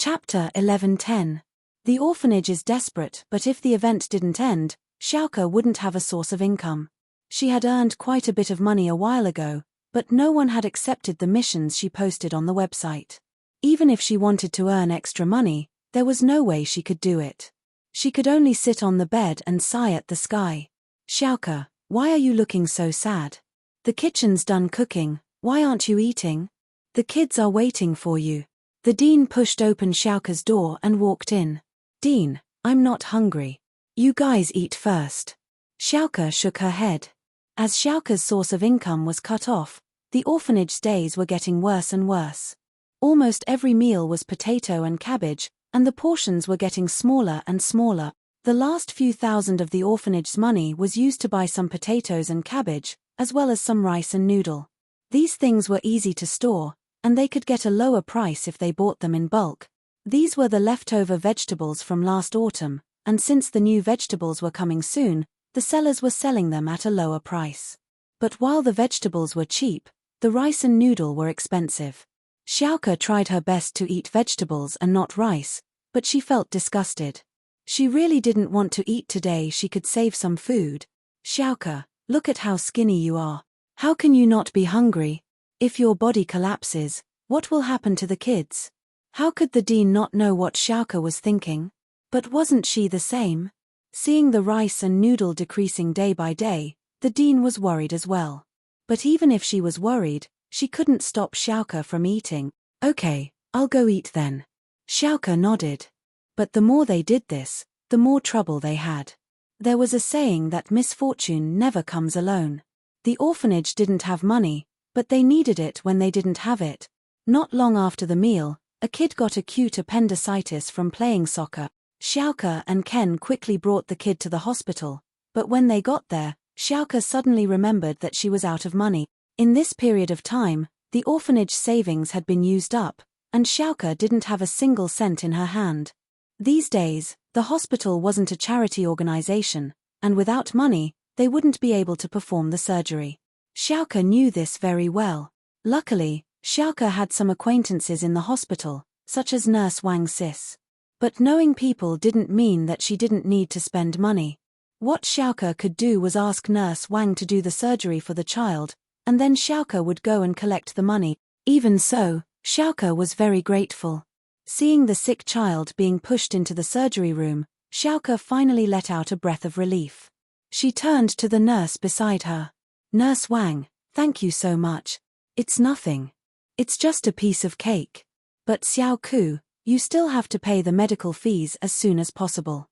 Chapter 11:10. The orphanage is desperate, but if the event didn't end, Xiaoke wouldn't have a source of income. She had earned quite a bit of money a while ago, but no one had accepted the missions she posted on the website. Even if she wanted to earn extra money, there was no way she could do it. She could only sit on the bed and sigh at the sky. Xiaoke, why are you looking so sad? The kitchen's done cooking, why aren't you eating? The kids are waiting for you. The dean pushed open Xiaoke's door and walked in. Dean, I'm not hungry. You guys eat first. Xiaoke shook her head. As Xiaoke's source of income was cut off, the orphanage's days were getting worse and worse. Almost every meal was potato and cabbage, and the portions were getting smaller and smaller. The last few thousand of the orphanage's money was used to buy some potatoes and cabbage, as well as some rice and noodle. These things were easy to store, and they could get a lower price if they bought them in bulk. These were the leftover vegetables from last autumn, and since the new vegetables were coming soon, the sellers were selling them at a lower price. But while the vegetables were cheap, the rice and noodle were expensive. Xiaoke tried her best to eat vegetables and not rice, but she felt disgusted. She really didn't want to eat today. She could save some food. Xiaoke, look at how skinny you are. How can you not be hungry? If your body collapses, what will happen to the kids? How could the dean not know what Xiaoke was thinking? But wasn't she the same? Seeing the rice and noodle decreasing day by day, the dean was worried as well. But even if she was worried, she couldn't stop Xiaoke from eating. Okay, I'll go eat then. Xiaoke nodded. But the more they did this, the more trouble they had. There was a saying that misfortune never comes alone. The orphanage didn't have money, but they needed it when they didn't have it. Not long after the meal, a kid got acute appendicitis from playing soccer. Xiaoke and Ken quickly brought the kid to the hospital, but when they got there, Xiaoke suddenly remembered that she was out of money. In this period of time, the orphanage savings had been used up, and Xiaoke didn't have a single cent in her hand. These days, the hospital wasn't a charity organization, and without money, they wouldn't be able to perform the surgery. Xiaoke knew this very well. Luckily, Xiaoke had some acquaintances in the hospital, such as Nurse Wang Sis. But knowing people didn't mean that she didn't need to spend money. What Xiaoke could do was ask Nurse Wang to do the surgery for the child, and then Xiaoke would go and collect the money. Even so, Xiaoke was very grateful. Seeing the sick child being pushed into the surgery room, Xiaoke finally let out a breath of relief. She turned to the nurse beside her. Nurse Wang, thank you so much. It's nothing. It's just a piece of cake. But Xiao Ku, you still have to pay the medical fees as soon as possible.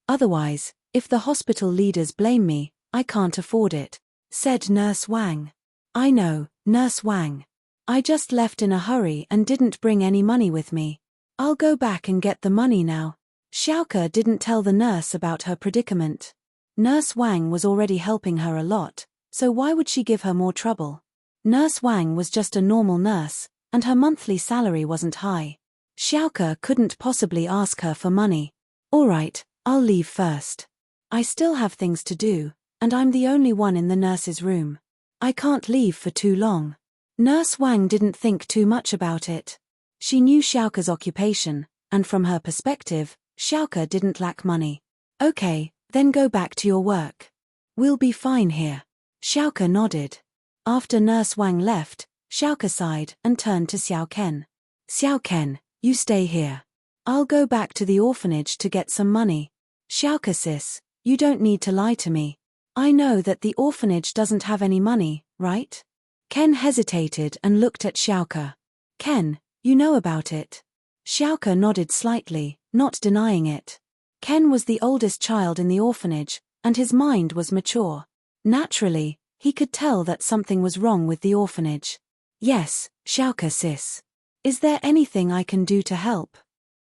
Otherwise, if the hospital leaders blame me, I can't afford it, said Nurse Wang. I know, Nurse Wang. I just left in a hurry and didn't bring any money with me. I'll go back and get the money now. Xiaoke didn't tell the nurse about her predicament. Nurse Wang was already helping her a lot, so why would she give her more trouble? Nurse Wang was just a normal nurse, and her monthly salary wasn't high. Xiaoke couldn't possibly ask her for money. All right, I'll leave first. I still have things to do, and I'm the only one in the nurse's room. I can't leave for too long. Nurse Wang didn't think too much about it. She knew Xiaoke's occupation, and from her perspective, Xiaoke didn't lack money. Okay, then go back to your work. We'll be fine here. Xiaoke nodded. After Nurse Wang left, Xiaoke sighed and turned to Xiao Ken. Xiao Ken, you stay here. I'll go back to the orphanage to get some money. Xiaoke sis, you don't need to lie to me. I know that the orphanage doesn't have any money, right? Ken hesitated and looked at Xiaoke. Ken, you know about it. Xiaoke nodded slightly, not denying it. Ken was the oldest child in the orphanage, and his mind was mature. Naturally, he could tell that something was wrong with the orphanage. Yes, Xiaoke sis. Is there anything I can do to help?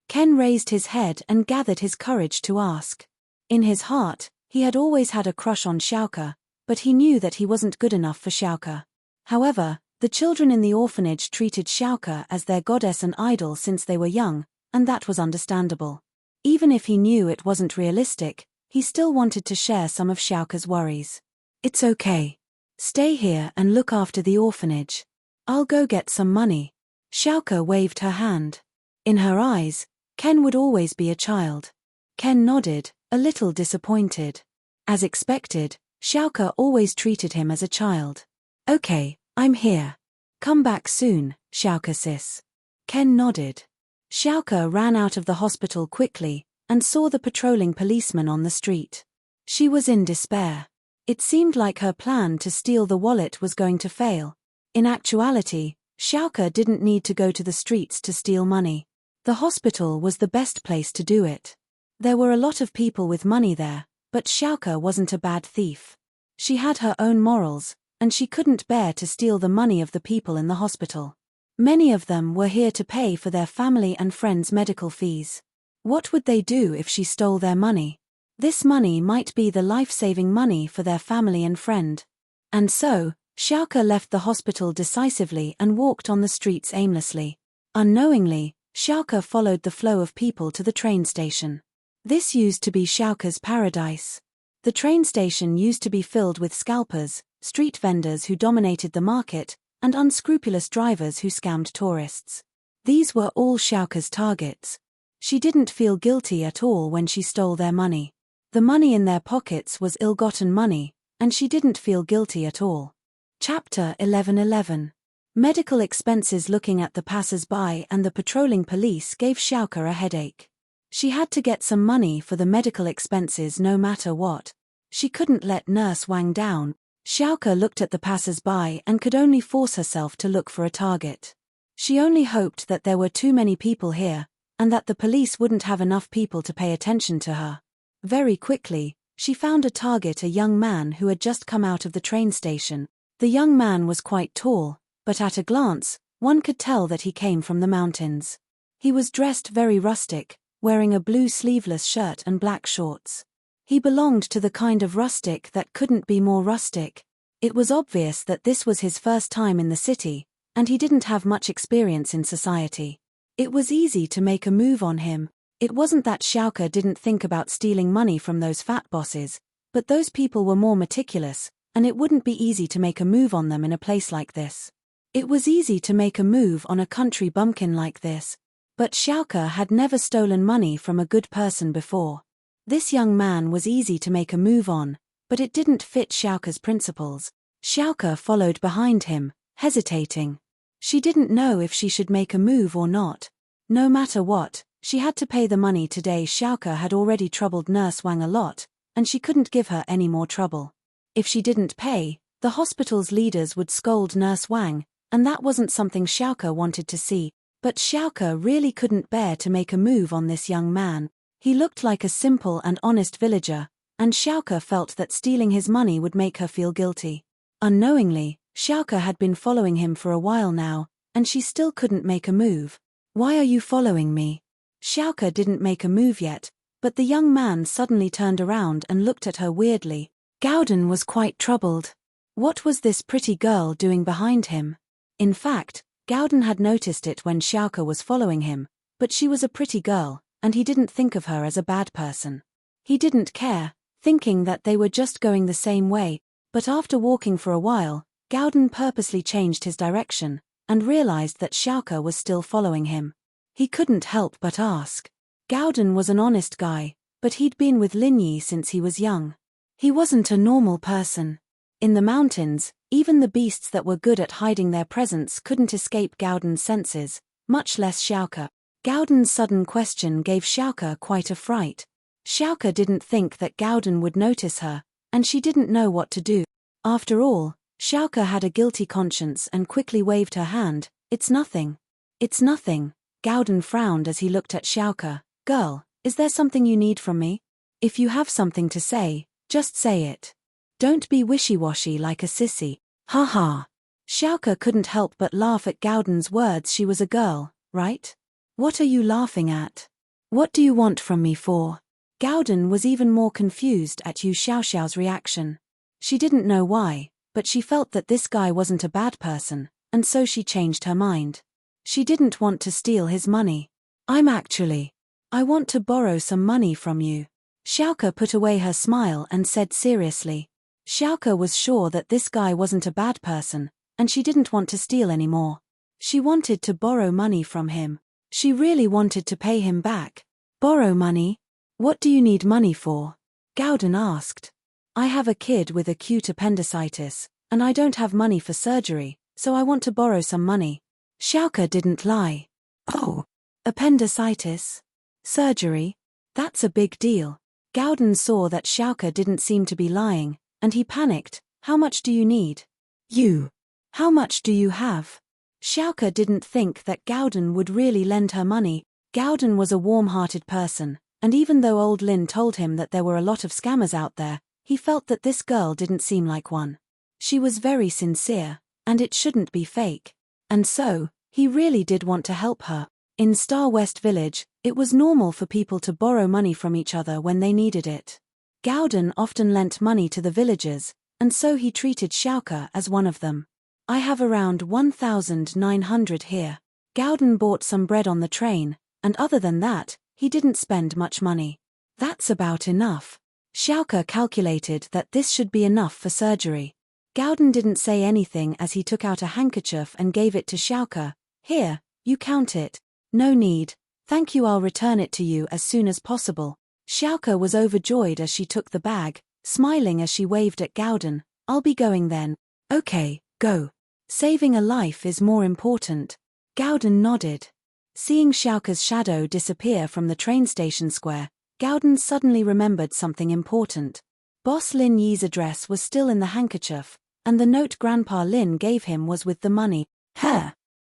Ken raised his head and gathered his courage to ask. In his heart, he had always had a crush on Xiaoke, but he knew that he wasn't good enough for Xiaoke. However, the children in the orphanage treated Xiaoke as their goddess and idol since they were young, and that was understandable. Even if he knew it wasn't realistic, he still wanted to share some of Xiaoke's worries. It's okay. Stay here and look after the orphanage. I'll go get some money. Xiaoke waved her hand. In her eyes, Ken would always be a child. Ken nodded, a little disappointed. As expected, Xiaoke always treated him as a child. Okay, I'm here. Come back soon, Xiaoke sis. Ken nodded. Xiaoke ran out of the hospital quickly, and saw the patrolling policeman on the street. She was in despair. It seemed like her plan to steal the wallet was going to fail. In actuality, Xiaoke didn't need to go to the streets to steal money. The hospital was the best place to do it. There were a lot of people with money there, but Xiaoke wasn't a bad thief. She had her own morals, and she couldn't bear to steal the money of the people in the hospital. Many of them were here to pay for their family and friends' medical fees. What would they do if she stole their money? This money might be the life-saving money for their family and friend. And so, Xiaoke left the hospital decisively and walked on the streets aimlessly. Unknowingly, Xiaoke followed the flow of people to the train station. This used to be Xiaoke's paradise. The train station used to be filled with scalpers, street vendors who dominated the market, and unscrupulous drivers who scammed tourists. These were all Xiaoke's targets. She didn't feel guilty at all when she stole their money. The money in their pockets was ill-gotten money, and she didn't feel guilty at all. Chapter 11:11. Medical expenses. Looking at the passers-by and the patrolling police gave Xiaoke a headache. She had to get some money for the medical expenses no matter what. She couldn't let Nurse Wang down. Xiaoke looked at the passers-by and could only force herself to look for a target. She only hoped that there were too many people here, and that the police wouldn't have enough people to pay attention to her. Very quickly, she found a target, a young man who had just come out of the train station. The young man was quite tall, but at a glance, one could tell that he came from the mountains. He was dressed very rustic, wearing a blue sleeveless shirt and black shorts. He belonged to the kind of rustic that couldn't be more rustic. It was obvious that this was his first time in the city, and he didn't have much experience in society. It was easy to make a move on him. It wasn't that Xiaoke didn't think about stealing money from those fat bosses, but those people were more meticulous, and it wouldn't be easy to make a move on them in a place like this. It was easy to make a move on a country bumpkin like this, but Xiaoke had never stolen money from a good person before. This young man was easy to make a move on, but it didn't fit Xiaoke's principles. Xiaoke followed behind him, hesitating. She didn't know if she should make a move or not. No matter what, she had to pay the money today. Xiaoke had already troubled Nurse Wang a lot, and she couldn't give her any more trouble. If she didn't pay, the hospital's leaders would scold Nurse Wang, and that wasn't something Xiaoke wanted to see. But Xiaoke really couldn't bear to make a move on this young man. He looked like a simple and honest villager, and Xiaoke felt that stealing his money would make her feel guilty. Unknowingly, Xiaoke had been following him for a while now, and she still couldn't make a move. "Why are you following me?" Xiaoke didn't make a move yet, but the young man suddenly turned around and looked at her weirdly. Gauden was quite troubled. What was this pretty girl doing behind him? In fact, Gauden had noticed it when Xiaoke was following him, but she was a pretty girl, and he didn't think of her as a bad person. He didn't care, thinking that they were just going the same way, but after walking for a while, Gauden purposely changed his direction, and realized that Xiaoke was still following him. He couldn't help but ask. Gauden was an honest guy, but he'd been with Linyi since he was young. He wasn't a normal person. In the mountains, even the beasts that were good at hiding their presence couldn't escape Gauden's senses, much less Xiaoke. Gauden's sudden question gave Xiaoke quite a fright. Xiaoke didn't think that Gauden would notice her, and she didn't know what to do. After all, Xiaoke had a guilty conscience and quickly waved her hand. "It's nothing. It's nothing." Gauden frowned as he looked at Xiaoke. "Girl, is there something you need from me? If you have something to say, just say it. Don't be wishy-washy like a sissy." "Ha ha." Xiaoke couldn't help but laugh at Gauden's words. She was a girl, right? "What are you laughing at? What do you want from me for?" Gauden was even more confused at Yu Xiaoxiao's reaction. She didn't know why, but she felt that this guy wasn't a bad person, and so she changed her mind. She didn't want to steal his money. I want to borrow some money from you." Xiaoke put away her smile and said seriously. Xiaoke was sure that this guy wasn't a bad person, and she didn't want to steal anymore. She wanted to borrow money from him. She really wanted to pay him back. Borrow money? What do you need money for? Gowden asked. I have a kid with acute appendicitis, and I don't have money for surgery, so I want to borrow some money. Xiaoke didn't lie. Oh, appendicitis? Surgery? That's a big deal. Gowden saw that Xiaoke didn't seem to be lying, and he panicked. How much do you need? How much do you have? Xiaoke didn't think that Gowden would really lend her money. Gowden was a warm-hearted person, and even though old Lin told him that there were a lot of scammers out there, he felt that this girl didn't seem like one. She was very sincere, and it shouldn't be fake. And so, he really did want to help her. In Star West Village, it was normal for people to borrow money from each other when they needed it. Gowden often lent money to the villagers, and so he treated Xiaoke as one of them. I have around 1,900 here. Gowden bought some bread on the train, and other than that, he didn't spend much money. That's about enough. Xiaoke calculated that this should be enough for surgery. Gowden didn't say anything as he took out a handkerchief and gave it to Xiaoke. Here, you count it. No need. Thank you, I'll return it to you as soon as possible. Xiaoke was overjoyed as she took the bag, smiling as she waved at Gowden. I'll be going then. Okay, go. Saving a life is more important. Gowden nodded. Seeing Xiaoke's shadow disappear from the train station square, Gowden suddenly remembered something important. Boss Lin Yi's address was still in the handkerchief, and the note Grandpa Lin gave him was with the money.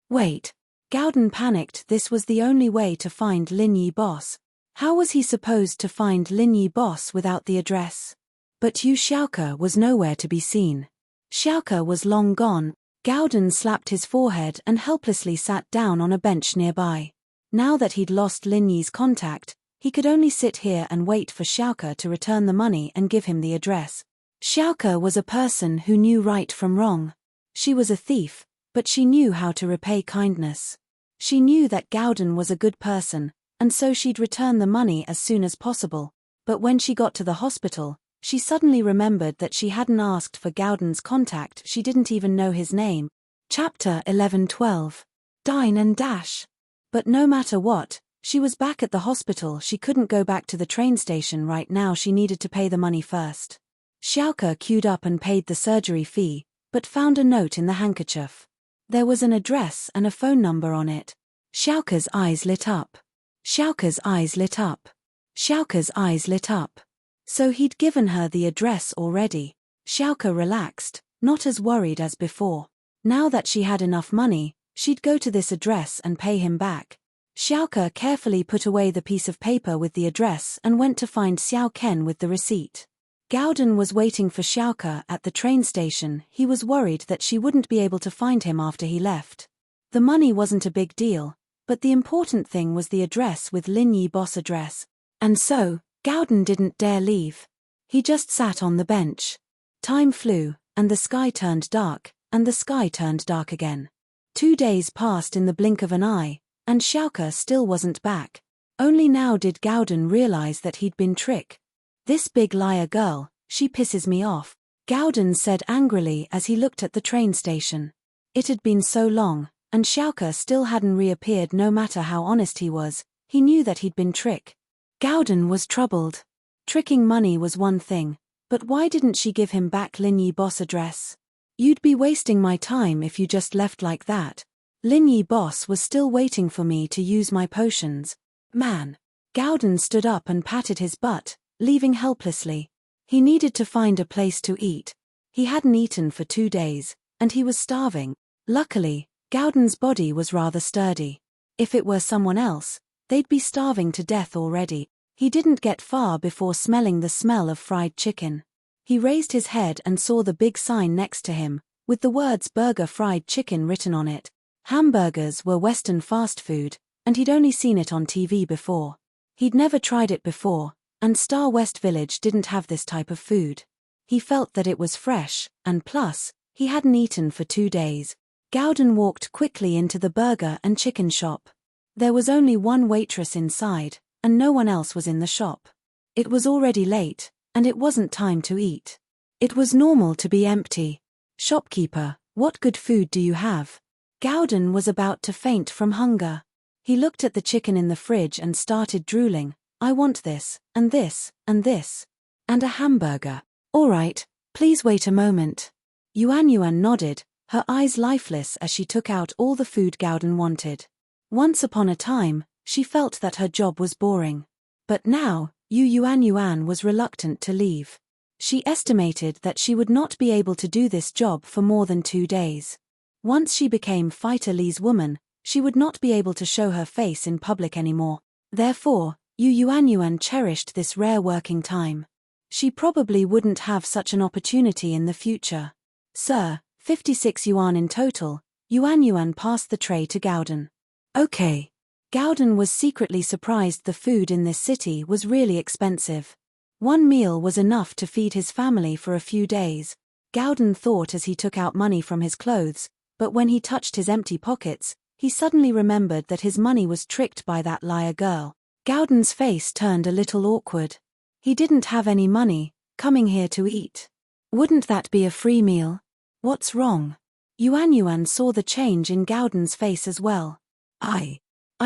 Wait. Gowden panicked. This was the only way to find Lin Yi boss. How was he supposed to find Lin Yi boss without the address? But Yu Xiaoke was nowhere to be seen. Xiaoke was long gone. Gowden slapped his forehead and helplessly sat down on a bench nearby. Now that he'd lost Lin Yi's contact, he could only sit here and wait for Xiaoke to return the money and give him the address. Xiaoke was a person who knew right from wrong. She was a thief, but she knew how to repay kindness. She knew that Gowden was a good person, and so she'd return the money as soon as possible. But when she got to the hospital, she suddenly remembered that she hadn't asked for Gowden's contact. She didn't even know his name. Chapter 11-12. Dine and dash. But no matter what, she was back at the hospital. She couldn't go back to the train station right now. She needed to pay the money first. Xiaoke queued up and paid the surgery fee, but found a note in the handkerchief. There was an address and a phone number on it. Xiaoke's eyes lit up. Xiaoke's eyes lit up. Xiaoke's eyes lit up. So he'd given her the address already. Xiaoke relaxed, not as worried as before. Now that she had enough money, she'd go to this address and pay him back. Xiaoke carefully put away the piece of paper with the address and went to find Xiao Ken with the receipt. Gowden was waiting for Xiaoke at the train station. He was worried that she wouldn't be able to find him after he left. The money wasn't a big deal, but the important thing was the address with Lin Yi boss address. And so, Gowden didn't dare leave. He just sat on the bench. Time flew, and the sky turned dark, and the sky turned dark again. 2 days passed in the blink of an eye, and Xiaoke still wasn't back. Only now did Gowden realize that he'd been tricked. This big liar girl, she pisses me off, Gowden said angrily as he looked at the train station. It had been so long, and Xiaoke still hadn't reappeared. No matter how honest he was, he knew that he'd been tricked. Gowden was troubled. Tricking money was one thing, but why didn't she give him back Lin Yi boss address? You'd be wasting my time if you just left like that. Lin Yi boss was still waiting for me to use my potions. Man. Gowden stood up and patted his butt, leaving helplessly. He needed to find a place to eat. He hadn't eaten for 2 days, and he was starving. Luckily, Gowden's body was rather sturdy. If it were someone else, they'd be starving to death already. He didn't get far before smelling the smell of fried chicken. He raised his head and saw the big sign next to him, with the words Burger Fried Chicken written on it. Hamburgers were Western fast food, and he'd only seen it on TV before. He'd never tried it before, and Star West Village didn't have this type of food. He felt that it was fresh, and plus, he hadn't eaten for 2 days. Gowden walked quickly into the burger and chicken shop. There was only one waitress inside, and no one else was in the shop. It was already late, and it wasn't time to eat. It was normal to be empty. Shopkeeper, what good food do you have? Gowden was about to faint from hunger. He looked at the chicken in the fridge and started drooling. I want this, and this, and this. And a hamburger. All right, please wait a moment. Yuan Yuan nodded, her eyes lifeless as she took out all the food Gauden wanted. Once upon a time, she felt that her job was boring. But now, Yuan Yuan was reluctant to leave. She estimated that she would not be able to do this job for more than 2 days. Once she became Fighter Li's woman, she would not be able to show her face in public anymore. Therefore, Yuan Yuan cherished this rare working time. She probably wouldn't have such an opportunity in the future. Sir, 56 yuan in total. Yuan Yuan passed the tray to Gauden. Okay. Gauden was secretly surprised the food in this city was really expensive. One meal was enough to feed his family for a few days. Gauden thought as he took out money from his clothes, but when he touched his empty pockets, he suddenly remembered that his money was tricked by that liar girl. Gauden's face turned a little awkward. He didn't have any money, coming here to eat. Wouldn't that be a free meal? What's wrong? Yuan Yuan saw the change in Gauden's face as well. I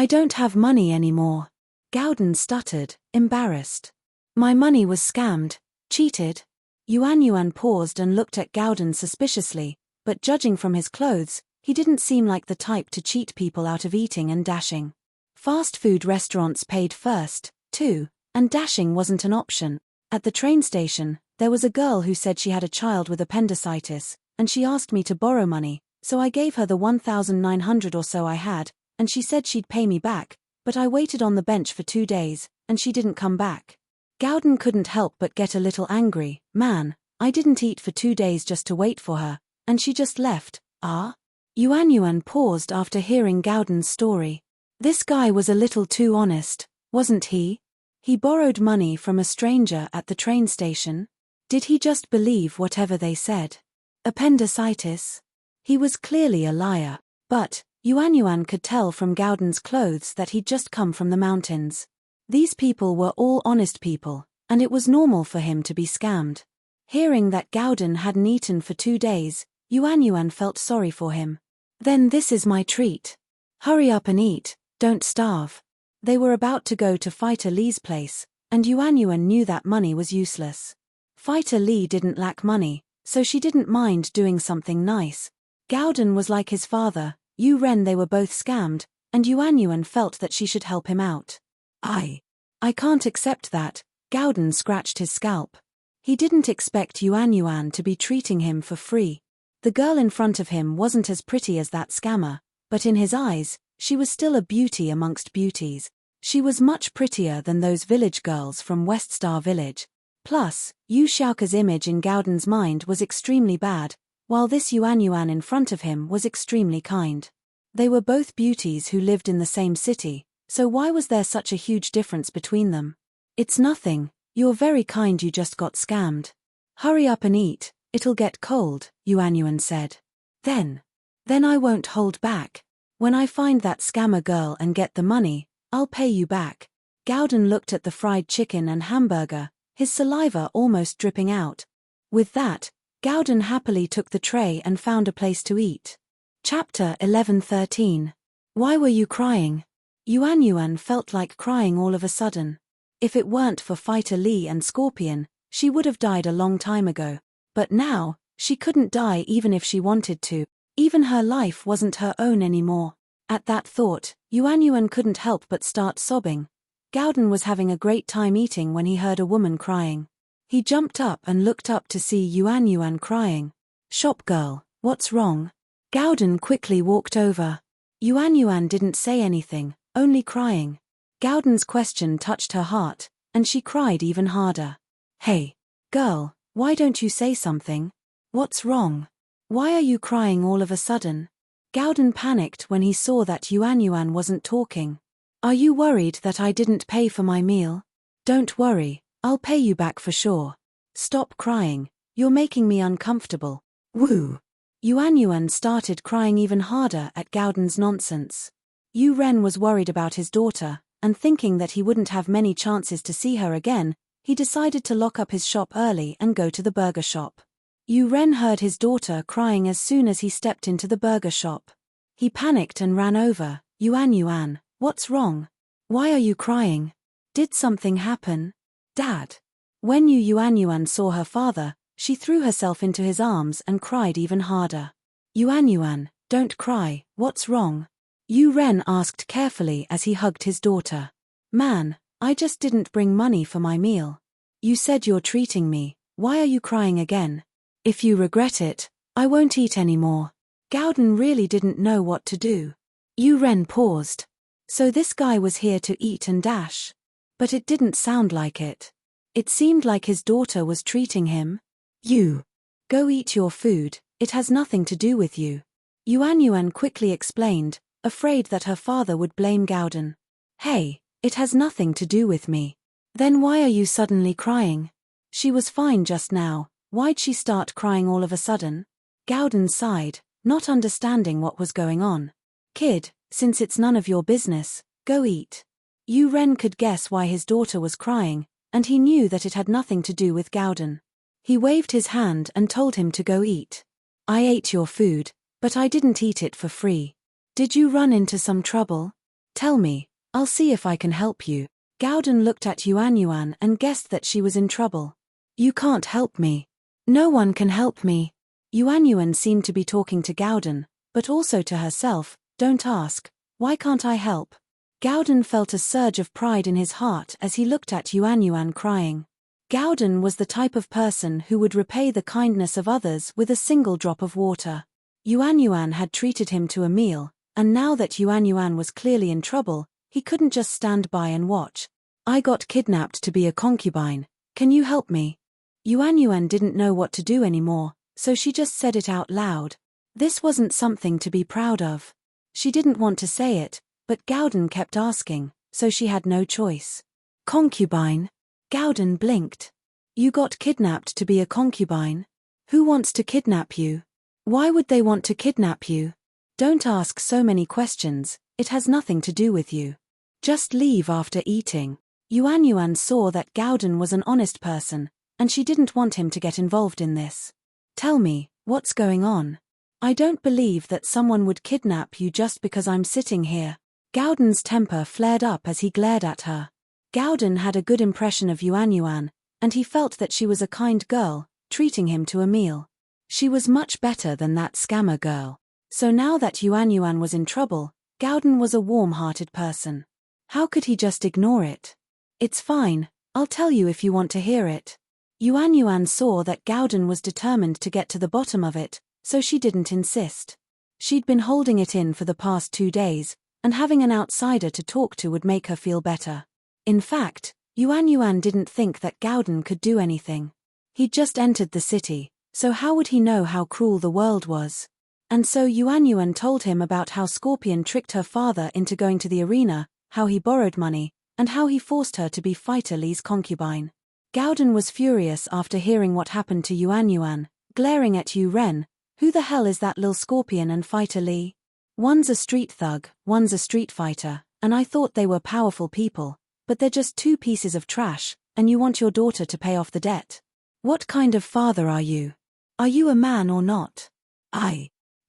don't have money anymore. Gauden stuttered, embarrassed. My money was scammed, cheated. Yuan Yuan paused and looked at Gauden suspiciously, but judging from his clothes, he didn't seem like the type to cheat people out of eating and dashing. Fast food restaurants paid first, too, and dashing wasn't an option. At the train station, there was a girl who said she had a child with appendicitis, and she asked me to borrow money, so I gave her the 1,900 or so I had, and she said she'd pay me back, but I waited on the bench for 2 days, and she didn't come back. Gauden couldn't help but get a little angry. Man, I didn't eat for 2 days just to wait for her, and she just left. Ah? Yuan Yuan paused after hearing Gauden's story. This guy was a little too honest, wasn't he? He borrowed money from a stranger at the train station. Did he just believe whatever they said? Appendicitis? He was clearly a liar, but Yuan Yuan could tell from Gauden's clothes that he'd just come from the mountains. These people were all honest people, and it was normal for him to be scammed. Hearing that Gauden hadn't eaten for 2 days, Yuan Yuan felt sorry for him. Then this is my treat. Hurry up and eat, don't starve. They were about to go to Fighter Li's place, and Yuan Yuan knew that money was useless. Fighter Li didn't lack money, so she didn't mind doing something nice. Gauden was like his father, Yu Ren. They were both scammed, and Yuan Yuan felt that she should help him out. I can't accept that. Gauden scratched his scalp. He didn't expect Yuan Yuan to be treating him for free. The girl in front of him wasn't as pretty as that scammer, but in his eyes, she was still a beauty amongst beauties. She was much prettier than those village girls from West Star Village. Plus, Yu Xiaoke's image in Gauden's mind was extremely bad, while this Yuan Yuan in front of him was extremely kind. They were both beauties who lived in the same city, so why was there such a huge difference between them? It's nothing, you're very kind, you just got scammed. Hurry up and eat, it'll get cold, Yuan Yuan said. Then I won't hold back. When I find that scammer girl and get the money, I'll pay you back. Gauden looked at the fried chicken and hamburger, his saliva almost dripping out. With that, Gauden happily took the tray and found a place to eat. Chapter 11:13. Why were you crying? Yuan Yuan felt like crying all of a sudden. If it weren't for Fighter Li and Scorpion, she would have died a long time ago. But now, she couldn't die even if she wanted to. Even her life wasn't her own anymore. At that thought, Yuan Yuan couldn't help but start sobbing. Gauden was having a great time eating when he heard a woman crying. He jumped up and looked up to see Yuan Yuan crying. Shop girl, what's wrong? Gauden quickly walked over. Yuan Yuan didn't say anything, only crying. Gauden's question touched her heart, and she cried even harder. Hey, girl, why don't you say something? What's wrong? Why are you crying all of a sudden? Gauden panicked when he saw that Yuan Yuan wasn't talking. Are you worried that I didn't pay for my meal? Don't worry, I'll pay you back for sure. Stop crying, you're making me uncomfortable. Woo! Yuan Yuan started crying even harder at Gauden's nonsense. Yu Ren was worried about his daughter, and thinking that he wouldn't have many chances to see her again, he decided to lock up his shop early and go to the burger shop. Yu Ren heard his daughter crying as soon as he stepped into the burger shop. He panicked and ran over. Yuan Yuan, What's wrong? Why are you crying? Did something happen? Dad. When Yuan saw her father, she threw herself into his arms and cried even harder. Yuan, don't cry, what's wrong? Ren asked carefully as he hugged his daughter. Man, I just didn't bring money for my meal. You said you're treating me, why are you crying again? If you regret it, I won't eat anymore. Gowden really didn't know what to do. Ren paused. So this guy was here to eat and dash. But it didn't sound like it. It seemed like his daughter was treating him. You. Go eat your food, it has nothing to do with you. Yuan quickly explained, afraid that her father would blame Gowden. Hey, it has nothing to do with me. Then why are you suddenly crying? She was fine just now, why'd she start crying all of a sudden? Gowden sighed, not understanding what was going on. Kid, since it's none of your business, go eat. Ren could guess why his daughter was crying, and he knew that it had nothing to do with Gowden. He waved his hand and told him to go eat. I ate your food, but I didn't eat it for free. Did you run into some trouble? Tell me, I'll see if I can help you. Gowden looked at Yuan and guessed that she was in trouble. You can't help me. No one can help me. Yuan seemed to be talking to Gowden, but also to herself. Don't ask, why can't I help? Gowden felt a surge of pride in his heart as he looked at Yuan crying. Gowden was the type of person who would repay the kindness of others with a single drop of water. Yuan had treated him to a meal, and now that Yuan was clearly in trouble, he couldn't just stand by and watch. I got kidnapped to be a concubine, can you help me? Yuan didn't know what to do anymore, so she just said it out loud. This wasn't something to be proud of. She didn't want to say it, but Gowden kept asking, so she had no choice. Concubine? Gowden blinked. You got kidnapped to be a concubine? Who wants to kidnap you? Why would they want to kidnap you? Don't ask so many questions, it has nothing to do with you. Just leave after eating. Yuan saw that Gowden was an honest person, and she didn't want him to get involved in this. Tell me, what's going on? I don't believe that someone would kidnap you just because I'm sitting here. Gowden's temper flared up as he glared at her. Gowden had a good impression of Yuan, and he felt that she was a kind girl, treating him to a meal. She was much better than that scammer girl. So now that Yuan was in trouble, Gowden was a warm-hearted person. How could he just ignore it? It's fine, I'll tell you if you want to hear it. Yuan saw that Gowden was determined to get to the bottom of it, so she didn't insist. She'd been holding it in for the past 2 days, and having an outsider to talk to would make her feel better. In fact, Yuan didn't think that Gowden could do anything. He'd just entered the city, so how would he know how cruel the world was? And so Yuan told him about how Scorpion tricked her father into going to the arena, how he borrowed money, and how he forced her to be Fighter Lee's concubine. Gowden was furious after hearing what happened to Yuan, glaring at Ren. Who the hell is that lil Scorpion and Fighter Lee? One's a street thug, one's a street fighter, and I thought they were powerful people, but they're just 2 pieces of trash, and you want your daughter to pay off the debt. What kind of father are you? Are you a man or not?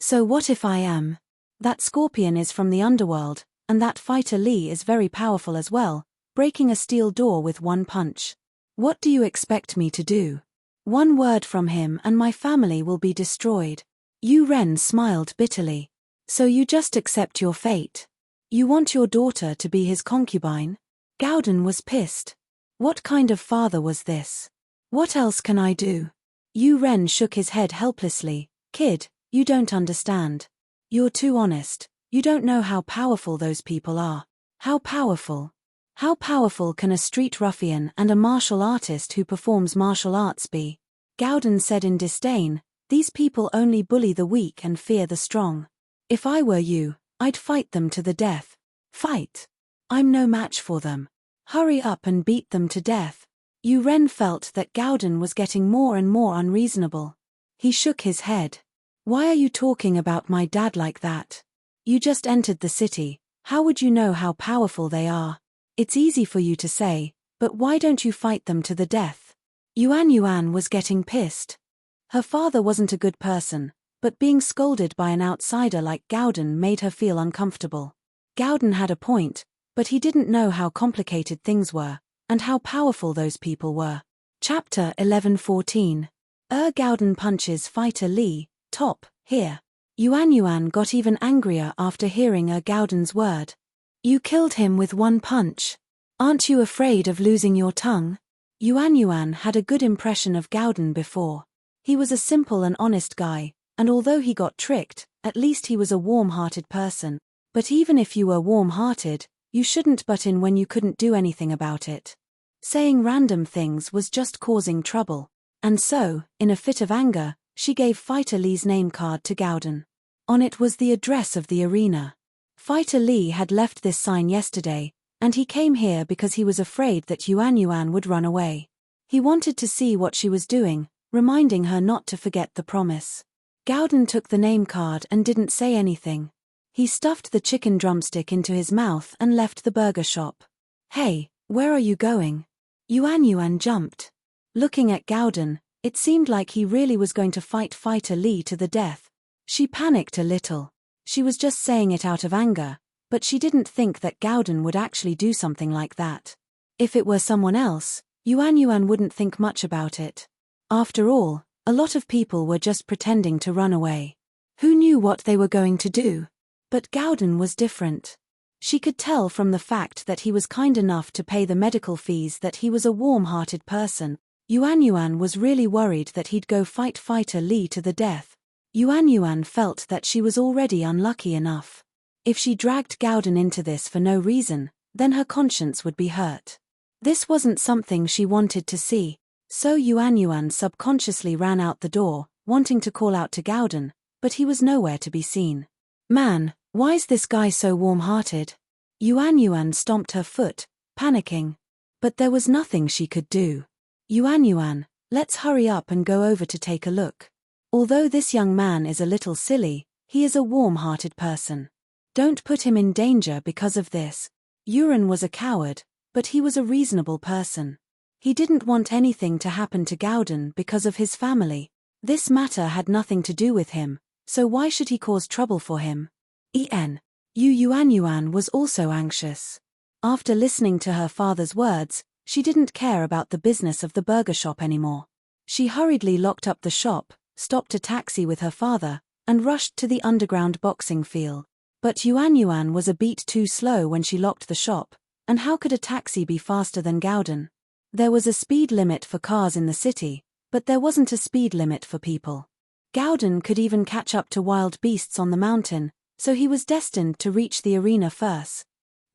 So what if I am? That Scorpion is from the underworld, and that Fighter Lee is very powerful as well, breaking a steel door with 1 punch. What do you expect me to do? 1 word from him and my family will be destroyed. Ren smiled bitterly. So you just accept your fate? You want your daughter to be his concubine? Gowden was pissed. What kind of father was this? What else can I do? Ren shook his head helplessly. Kid, you don't understand. You're too honest. You don't know how powerful those people are. How powerful? How powerful can a street ruffian and a martial artist who performs martial arts be? Gowden said in disdain, these people only bully the weak and fear the strong. If I were you, I'd fight them to the death. Fight? I'm no match for them. Hurry up and beat them to death. Ren felt that Gowden was getting more and more unreasonable. He shook his head. Why are you talking about my dad like that? You just entered the city, how would you know how powerful they are? It's easy for you to say, but why don't you fight them to the death? Yuan was getting pissed. Her father wasn't a good person, but being scolded by an outsider like Gowden made her feel uncomfortable. Gowden had a point, but he didn't know how complicated things were, and how powerful those people were. Chapter 11:14. Gowden punches fighter Lee, top, here. Yuan got even angrier after hearing Gowden's word. You killed him with one punch. Aren't you afraid of losing your tongue? Yuan had a good impression of Gowden before. He was a simple and honest guy, and although he got tricked, at least he was a warm-hearted person. But even if you were warm-hearted, you shouldn't butt in when you couldn't do anything about it. Saying random things was just causing trouble. And so, in a fit of anger, she gave Fighter Lee's name card to Gowden. On it was the address of the arena. Fighter Lee had left this sign yesterday, and he came here because he was afraid that Yuan would run away. He wanted to see what she was doing, reminding her not to forget the promise. Gowden took the name card and didn't say anything. He stuffed the chicken drumstick into his mouth and left the burger shop. Hey, where are you going? Yuan jumped. Looking at Gowden, it seemed like he really was going to fight Fighter Lee to the death. She panicked a little. She was just saying it out of anger, but she didn't think that Gowden would actually do something like that. If it were someone else, Yuan wouldn't think much about it. After all, a lot of people were just pretending to run away. Who knew what they were going to do? But Gowden was different. She could tell from the fact that he was kind enough to pay the medical fees that he was a warm-hearted person. Yuan was really worried that he'd go fight Fighter Lee to the death. Yuan felt that she was already unlucky enough. If she dragged Gowden into this for no reason, then her conscience would be hurt. This wasn't something she wanted to see, so Yuan subconsciously ran out the door, wanting to call out to Gowden, but he was nowhere to be seen. Man, why's this guy so warm-hearted? Yuan stomped her foot, panicking. But there was nothing she could do. Yuan, let's hurry up and go over to take a look. Although this young man is a little silly, he is a warm-hearted person. Don't put him in danger because of this. Yuan was a coward, but he was a reasonable person. He didn't want anything to happen to Gowden because of his family. This matter had nothing to do with him, so why should he cause trouble for him? Yuan was also anxious. After listening to her father's words, she didn't care about the business of the burger shop anymore. She hurriedly locked up the shop, stopped a taxi with her father, and rushed to the underground boxing field. But Yuan was a beat too slow when she locked the shop, and how could a taxi be faster than Gowden? There was a speed limit for cars in the city, but there wasn't a speed limit for people. Gowden could even catch up to wild beasts on the mountain, so he was destined to reach the arena first.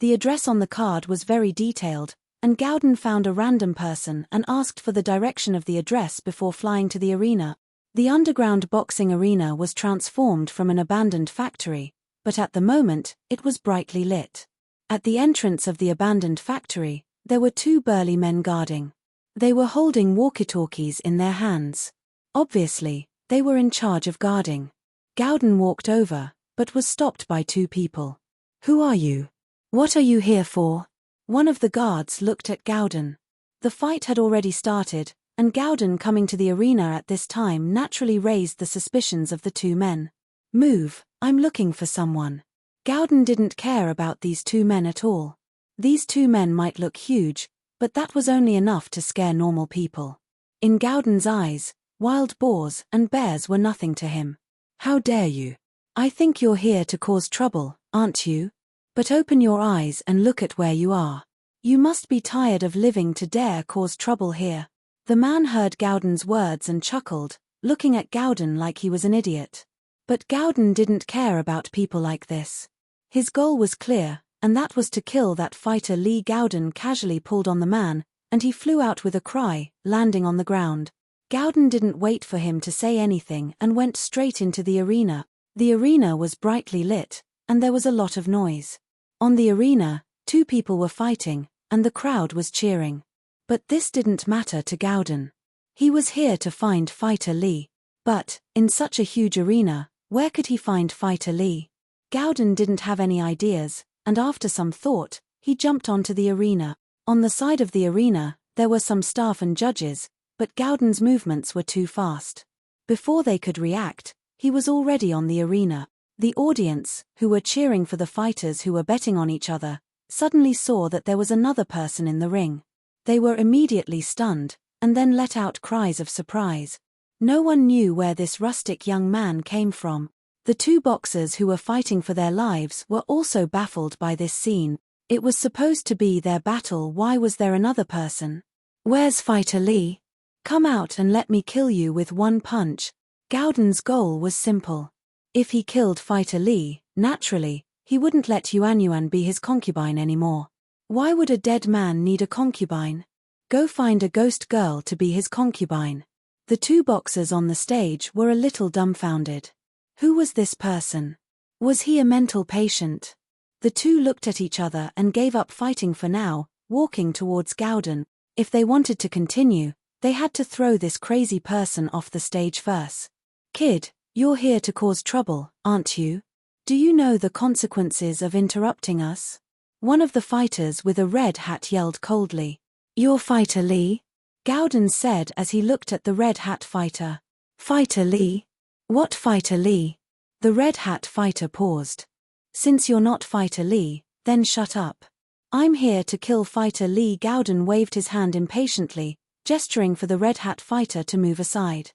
The address on the card was very detailed, and Gowden found a random person and asked for the direction of the address before flying to the arena. The underground boxing arena was transformed from an abandoned factory, but at the moment, it was brightly lit. At the entrance of the abandoned factory, there were two burly men guarding. They were holding walkie-talkies in their hands. Obviously, they were in charge of guarding. Gowden walked over, but was stopped by two people. Who are you? What are you here for? One of the guards looked at Gowden. The fight had already started, and Gowden coming to the arena at this time naturally raised the suspicions of the two men. Move, I'm looking for someone. Gowden didn't care about these two men at all. These two men might look huge, but that was only enough to scare normal people. In Gowden's eyes, wild boars and bears were nothing to him. How dare you? I think you're here to cause trouble, aren't you? But open your eyes and look at where you are. You must be tired of living to dare cause trouble here. The man heard Gowden's words and chuckled, looking at Gowden like he was an idiot. But Gowden didn't care about people like this. His goal was clear, and that was to kill that fighter Lee. Gowden casually pulled on the man, and he flew out with a cry, landing on the ground. Gowden didn't wait for him to say anything and went straight into the arena. The arena was brightly lit, and there was a lot of noise. On the arena, two people were fighting, and the crowd was cheering. But this didn't matter to Gowden. He was here to find Fighter Lee. But, in such a huge arena, where could he find Fighter Lee? Gowden didn't have any ideas, and after some thought, he jumped onto the arena. On the side of the arena, there were some staff and judges, but Gowden's movements were too fast. Before they could react, he was already on the arena. The audience, who were cheering for the fighters who were betting on each other, suddenly saw that there was another person in the ring. They were immediately stunned, and then let out cries of surprise. No one knew where this rustic young man came from. The two boxers who were fighting for their lives were also baffled by this scene. It was supposed to be their battle. Why was there another person? Where's Fighter Lee? Come out and let me kill you with one punch. Gowden's goal was simple. If he killed Fighter Lee, naturally, he wouldn't let Yuanyuan be his concubine anymore. Why would a dead man need a concubine? Go find a ghost girl to be his concubine. The two boxers on the stage were a little dumbfounded. Who was this person? Was he a mental patient? The two looked at each other and gave up fighting for now, walking towards Gowden. If they wanted to continue, they had to throw this crazy person off the stage first. Kid, you're here to cause trouble, aren't you? Do you know the consequences of interrupting us? One of the fighters with a red hat yelled coldly. You're Fighter Lee? Gowden said as he looked at the red hat fighter. Fighter Lee? What Fighter Lee? The red hat fighter paused. Since you're not Fighter Lee, then shut up. I'm here to kill Fighter Lee. Gowden waved his hand impatiently, gesturing for the red hat fighter to move aside.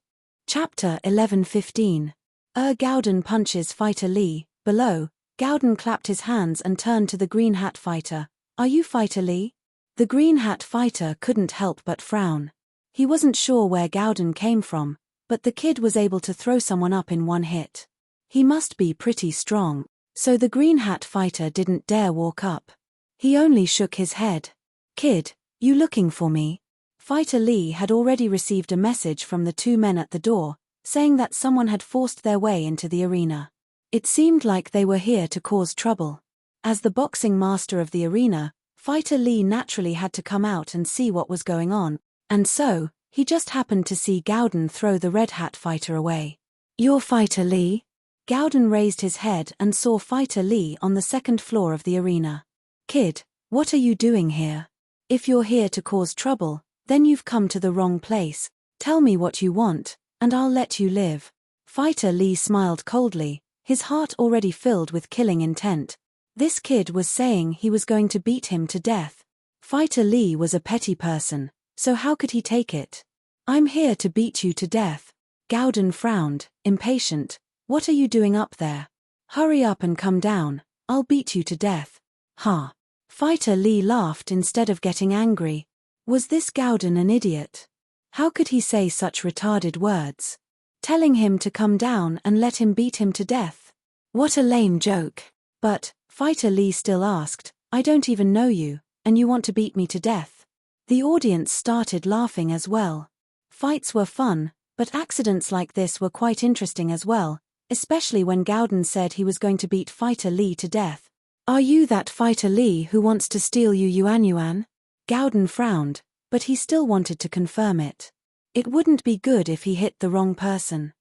Chapter 11:15. Gowden punches Fighter Lee. Below, Gowden clapped his hands and turned to the green hat fighter. Are you Fighter Lee? The green hat fighter couldn't help but frown. He wasn't sure where Gowden came from, but the kid was able to throw someone up in one hit. He must be pretty strong, so the green hat fighter didn't dare walk up. He only shook his head. Kid, you looking for me? Fighter Lee had already received a message from the two men at the door, saying that someone had forced their way into the arena. It seemed like they were here to cause trouble. As the boxing master of the arena, Fighter Lee naturally had to come out and see what was going on, and so, he just happened to see Gowden throw the red hat fighter away. You're Fighter Lee? Gowden raised his head and saw Fighter Lee on the second floor of the arena. Kid, what are you doing here? If you're here to cause trouble, then you've come to the wrong place. Tell me what you want, and I'll let you live. Fighter Lee smiled coldly, his heart already filled with killing intent. This kid was saying he was going to beat him to death. Fighter Lee was a petty person, so how could he take it? I'm here to beat you to death. Gowden frowned, impatient. What are you doing up there? Hurry up and come down, I'll beat you to death. Ha! Fighter Lee laughed instead of getting angry. Was this Gowden an idiot? How could he say such retarded words? Telling him to come down and let him beat him to death. What a lame joke. But, Fighter Lee still asked, I don't even know you, and you want to beat me to death? The audience started laughing as well. Fights were fun, but accidents like this were quite interesting as well, especially when Gowden said he was going to beat Fighter Lee to death. Are you that Fighter Lee who wants to steal you Yuanyuan? Gowden frowned, but he still wanted to confirm it. It wouldn't be good if he hit the wrong person.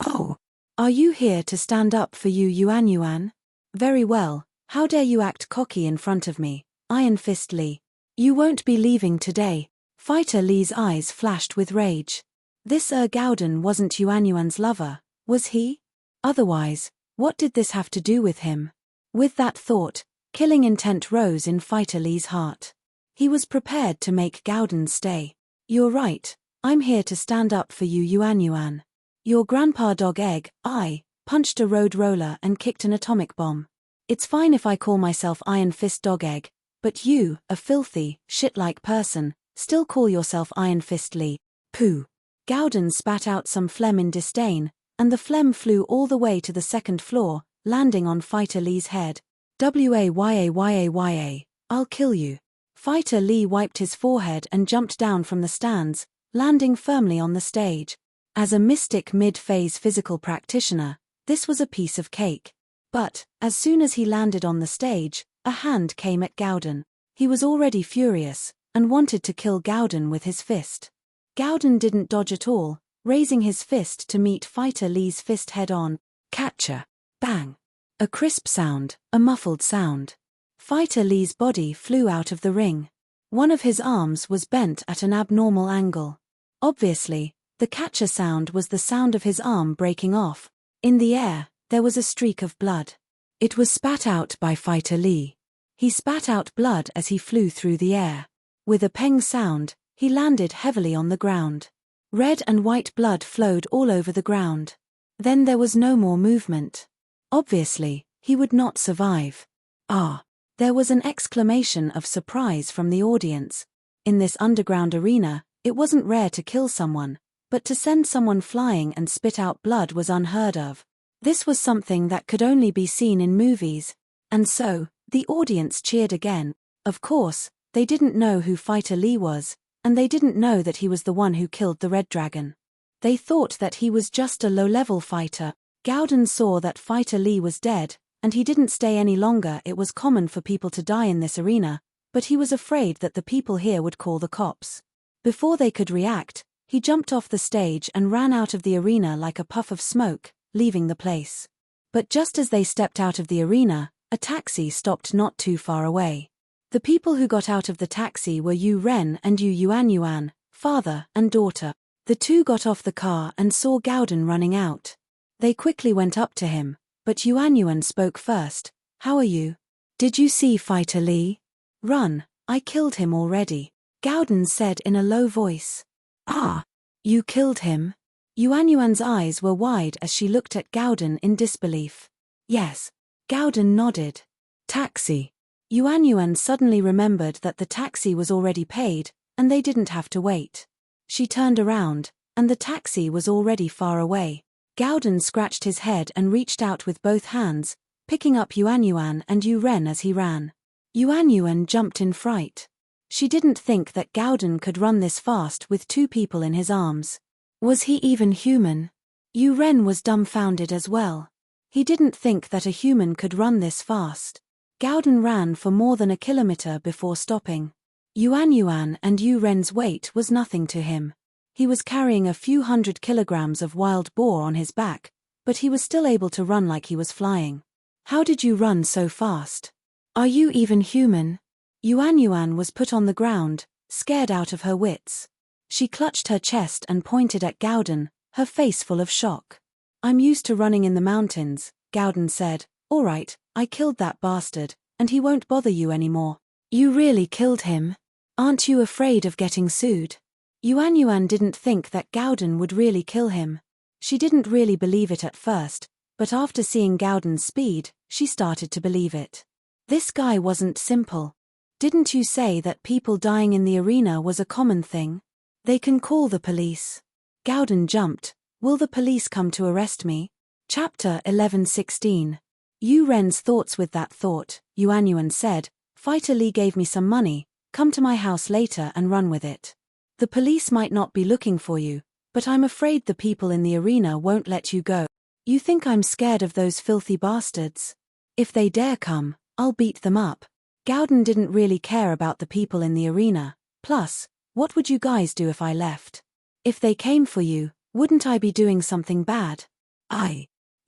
Oh! Are you here to stand up for you Yuanyuan? Very well, how dare you act cocky in front of me, Iron Fist Lee. You won't be leaving today. Fighter Lee's eyes flashed with rage. This Gowden wasn't Yuanyuan's lover, was he? Otherwise, what did this have to do with him? With that thought, killing intent rose in Fighter Lee's heart. He was prepared to make Gowden stay. You're right, I'm here to stand up for you Yuanyuan. Your grandpa Dog Egg, I, punched a road roller and kicked an atomic bomb. It's fine if I call myself Iron Fist Dog Egg, but you, a filthy, shit-like person, still call yourself Iron Fist Lee. Pooh. Gowden spat out some phlegm in disdain, and the phlegm flew all the way to the second floor, landing on Fighter Lee's head. Wayayayaya, I'll kill you. Fighter Lee wiped his forehead and jumped down from the stands, landing firmly on the stage. As a mystic mid-phase physical practitioner, this was a piece of cake. But, as soon as he landed on the stage, a hand came at Gowden. He was already furious, and wanted to kill Gowden with his fist. Gowden didn't dodge at all, raising his fist to meet Fighter Lee's fist head-on. Catcher. Bang. A crisp sound, a muffled sound. Fighter Lee's body flew out of the ring. One of his arms was bent at an abnormal angle. Obviously, the catcher sound was the sound of his arm breaking off. In the air, there was a streak of blood. It was spat out by Fighter Lee. He spat out blood as he flew through the air. With a peng sound, he landed heavily on the ground. Red and white blood flowed all over the ground. Then there was no more movement. Obviously, he would not survive. Ah! There was an exclamation of surprise from the audience. In this underground arena, it wasn't rare to kill someone, but to send someone flying and spit out blood was unheard of. This was something that could only be seen in movies. And so, the audience cheered again. Of course, they didn't know who Fighter Lee was, and they didn't know that he was the one who killed the Red Dragon. They thought that he was just a low-level fighter. Gowden saw that Fighter Lee was dead, and he didn't stay any longer. It was common for people to die in this arena, but he was afraid that the people here would call the cops. Before they could react, he jumped off the stage and ran out of the arena like a puff of smoke, leaving the place. But just as they stepped out of the arena, a taxi stopped not too far away. The people who got out of the taxi were Yu Ren and Yu Yuanyuan, father and daughter. The two got off the car and saw Gowden running out. They quickly went up to him, but Yuanyuan spoke first. "How are you? Did you see Fighter Lee?" "Run, I killed him already," Gowden said in a low voice. "Ah, you killed him?" Yuanyuan's eyes were wide as she looked at Gowden in disbelief. "Yes." Gowden nodded. "Taxi." Yuanyuan suddenly remembered that the taxi was already paid, and they didn't have to wait. She turned around, and the taxi was already far away. Gowden scratched his head and reached out with both hands, picking up Yuanyuan and Yu Ren as he ran. Yuanyuan jumped in fright. She didn't think that Gowden could run this fast with two people in his arms. Was he even human? Yu Ren was dumbfounded as well. He didn't think that a human could run this fast. Gowden ran for more than a kilometer before stopping. Yuanyuan and Yu Ren's weight was nothing to him. He was carrying a few 100 kilograms of wild boar on his back, but he was still able to run like he was flying. "How did you run so fast? Are you even human?" Yuanyuan was put on the ground, scared out of her wits. She clutched her chest and pointed at Gowden, her face full of shock. "I'm used to running in the mountains," Gowden said. "All right, I killed that bastard, and he won't bother you anymore." "You really killed him? Aren't you afraid of getting sued?" Yuanyuan didn't think that Gowden would really kill him. She didn't really believe it at first, but after seeing Gowden's speed, she started to believe it. This guy wasn't simple. "Didn't you say that people dying in the arena was a common thing? They can call the police." Gowden jumped. "Will the police come to arrest me?" Chapter 11:16. Yu Ren's thoughts with that thought, Yuanyuan said, "Fighter Lee gave me some money, come to my house later and run with it. The police might not be looking for you, but I'm afraid the people in the arena won't let you go. You think I'm scared of those filthy bastards? If they dare come, I'll beat them up." Gowden didn't really care about the people in the arena. Plus, what would you guys do if I left? If they came for you, wouldn't I be doing something bad?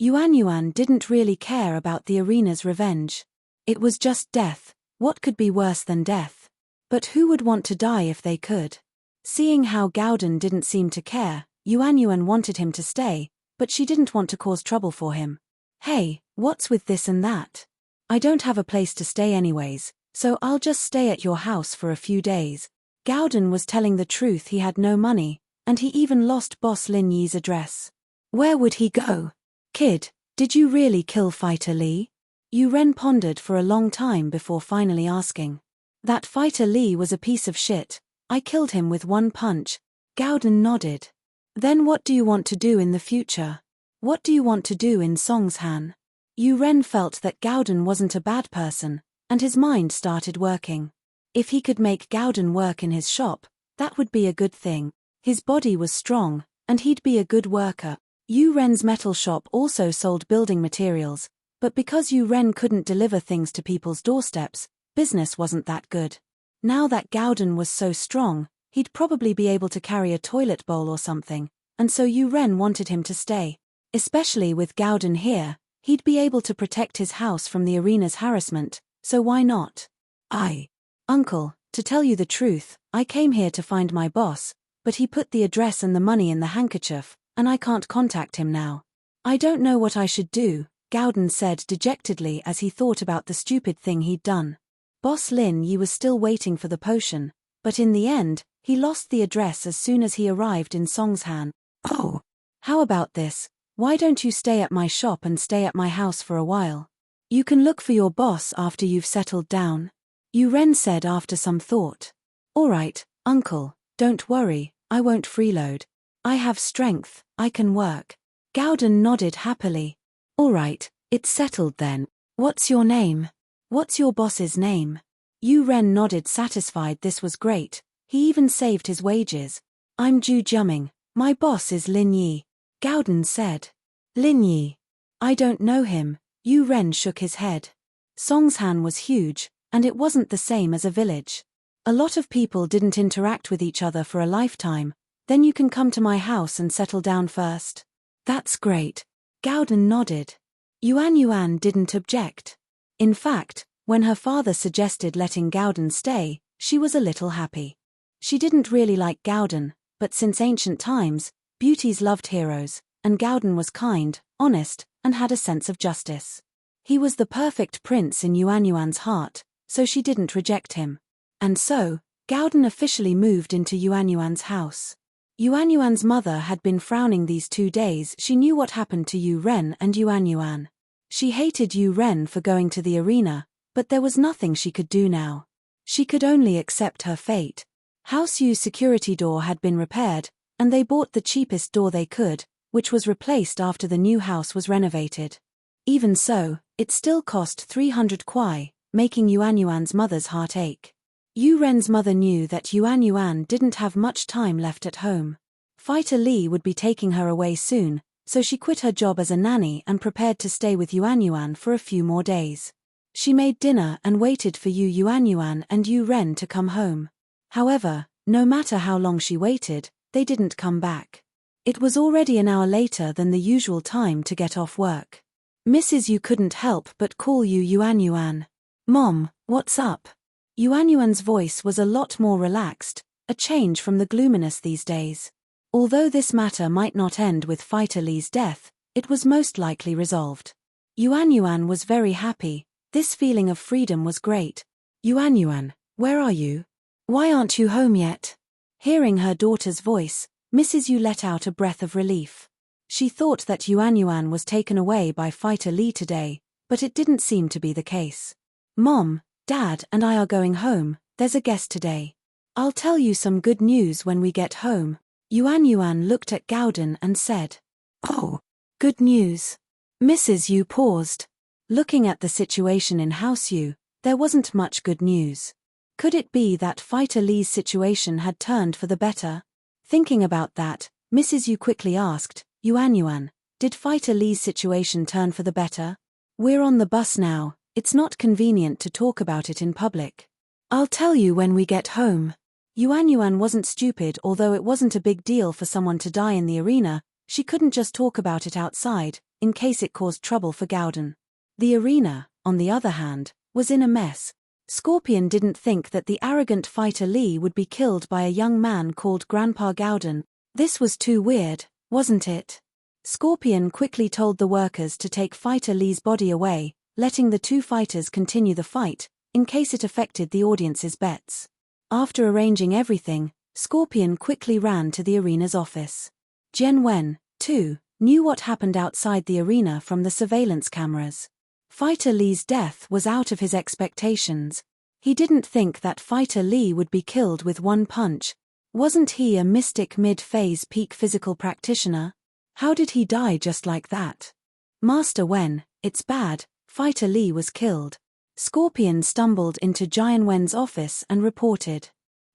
Yuanyuan didn't really care about the arena's revenge. It was just death. What could be worse than death? But who would want to die if they could? Seeing how Gowden didn't seem to care, Yuanyuan wanted him to stay, but she didn't want to cause trouble for him. "Hey, what's with this and that? I don't have a place to stay anyways, so I'll just stay at your house for a few days." Gowden was telling the truth. He had no money, and he even lost Boss Lin Yi's address. Where would he go? "Kid, did you really kill Fighter Lee?" Yu Ren pondered for a long time before finally asking. "That Fighter Lee was a piece of shit. I killed him with one punch." Gowden nodded. "Then what do you want to do in the future? What do you want to do in Songshan?" Yu Ren felt that Gowden wasn't a bad person, and his mind started working. If he could make Gowden work in his shop, that would be a good thing. His body was strong, and he'd be a good worker. Yu Ren's metal shop also sold building materials, but because Yu Ren couldn't deliver things to people's doorsteps, business wasn't that good. Now that Gowden was so strong, he'd probably be able to carry a toilet bowl or something, and so Yu Ren wanted him to stay. Especially with Gowden here, he'd be able to protect his house from the arena's harassment, so why not? Uncle, to tell you the truth, I came here to find my boss, but he put the address and the money in the handkerchief, and I can't contact him now. I don't know what I should do, Gowden said dejectedly as he thought about the stupid thing he'd done. Boss Lin Yi was still waiting for the potion, but in the end, he lost the address as soon as he arrived in Songshan. Oh! How about this? Why don't you stay at my shop and stay at my house for a while? You can look for your boss after you've settled down. Yu Ren said after some thought. Alright, uncle, don't worry, I won't freeload. I have strength, I can work. Gowden nodded happily. Alright, it's settled then. What's your name? What's your boss's name? Yu Ren nodded satisfied this was great, he even saved his wages. I'm Ju Jumming, my boss is Lin Yi. Gowden said. Lin Yi. I don't know him, Yu Ren shook his head. Songshan was huge, and it wasn't the same as a village. A lot of people didn't interact with each other for a lifetime, then you can come to my house and settle down first. That's great. Gowden nodded. Yuan didn't object. In fact, when her father suggested letting Gowden stay, she was a little happy. She didn't really like Gowden, but since ancient times, beauties loved heroes, and Gowden was kind, honest, and had a sense of justice. He was the perfect prince in Yuan's heart, so she didn't reject him. And so, Gowden officially moved into Yuan's house. Yuan's mother had been frowning these 2 days. She knew what happened to Yu Ren and Yuan. She hated Yu Ren for going to the arena, but there was nothing she could do now. She could only accept her fate. House Yu's security door had been repaired, and they bought the cheapest door they could, which was replaced after the new house was renovated. Even so, it still cost 300 kwai, making Yuan's mother's heart ache. Yu Ren's mother knew that Yuan didn't have much time left at home. Fighter Li would be taking her away soon, so she quit her job as a nanny and prepared to stay with Yuan for a few more days. She made dinner and waited for Yuan and Yu Ren to come home. However, no matter how long she waited, they didn't come back. It was already an hour later than the usual time to get off work. Mrs. Yu couldn't help but call Yuan. Mom, what's up? Yuan's voice was a lot more relaxed, a change from the gloominess these days. Although this matter might not end with Fighter Li's death, it was most likely resolved. Yuan was very happy, this feeling of freedom was great. Yuan, where are you? Why aren't you home yet? Hearing her daughter's voice, Mrs. Yu let out a breath of relief. She thought that Yuan was taken away by Fighter Li today, but it didn't seem to be the case. Mom, Dad and I are going home, there's a guest today. I'll tell you some good news when we get home. Yuan looked at Gowden and said. Oh, good news. Mrs. Yu paused. Looking at the situation in House Yu, there wasn't much good news. Could it be that Fighter Li's situation had turned for the better? Thinking about that, Mrs. Yu quickly asked, Yuan, did Fighter Li's situation turn for the better? We're on the bus now. It's not convenient to talk about it in public. I'll tell you when we get home. Yuan wasn't stupid. Although it wasn't a big deal for someone to die in the arena, she couldn't just talk about it outside, in case it caused trouble for Gowden. The arena, on the other hand, was in a mess. Scorpion didn't think that the arrogant Fighter Li would be killed by a young man called Grandpa Gowden. This was too weird, wasn't it? Scorpion quickly told the workers to take Fighter Li's body away, letting the two fighters continue the fight, in case it affected the audience's bets. After arranging everything, Scorpion quickly ran to the arena's office. Jian Wen, too, knew what happened outside the arena from the surveillance cameras. Fighter Li's death was out of his expectations. He didn't think that Fighter Li would be killed with one punch. Wasn't he a mystic mid-phase peak physical practitioner? How did he die just like that? Master Wen, it's bad. Fighter Li was killed. Scorpion stumbled into Jian Wen's office and reported.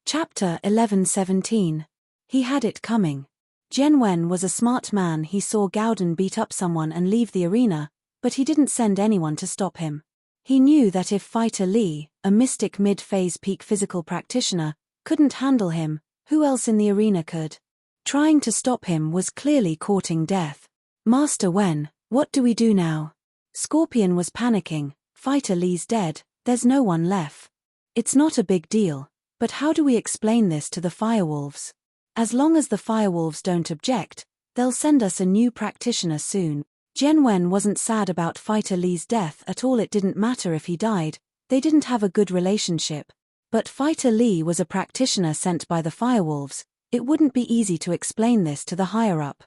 Chapter 11:17. He had it coming. Jian Wen was a smart man. He saw Gowden beat up someone and leave the arena, but he didn't send anyone to stop him. He knew that if Fighter Li, a mystic mid-phase peak physical practitioner, couldn't handle him, who else in the arena could? Trying to stop him was clearly courting death. Master Wen, what do we do now? Scorpion was panicking. Fighter Li's dead, there's no one left. It's not a big deal, but how do we explain this to the firewolves? As long as the firewolves don't object, they'll send us a new practitioner soon. Jian Wen wasn't sad about Fighter Li's death at all. It didn't matter if he died, they didn't have a good relationship. But Fighter Li was a practitioner sent by the Firewolves. It wouldn't be easy to explain this to the higher-up.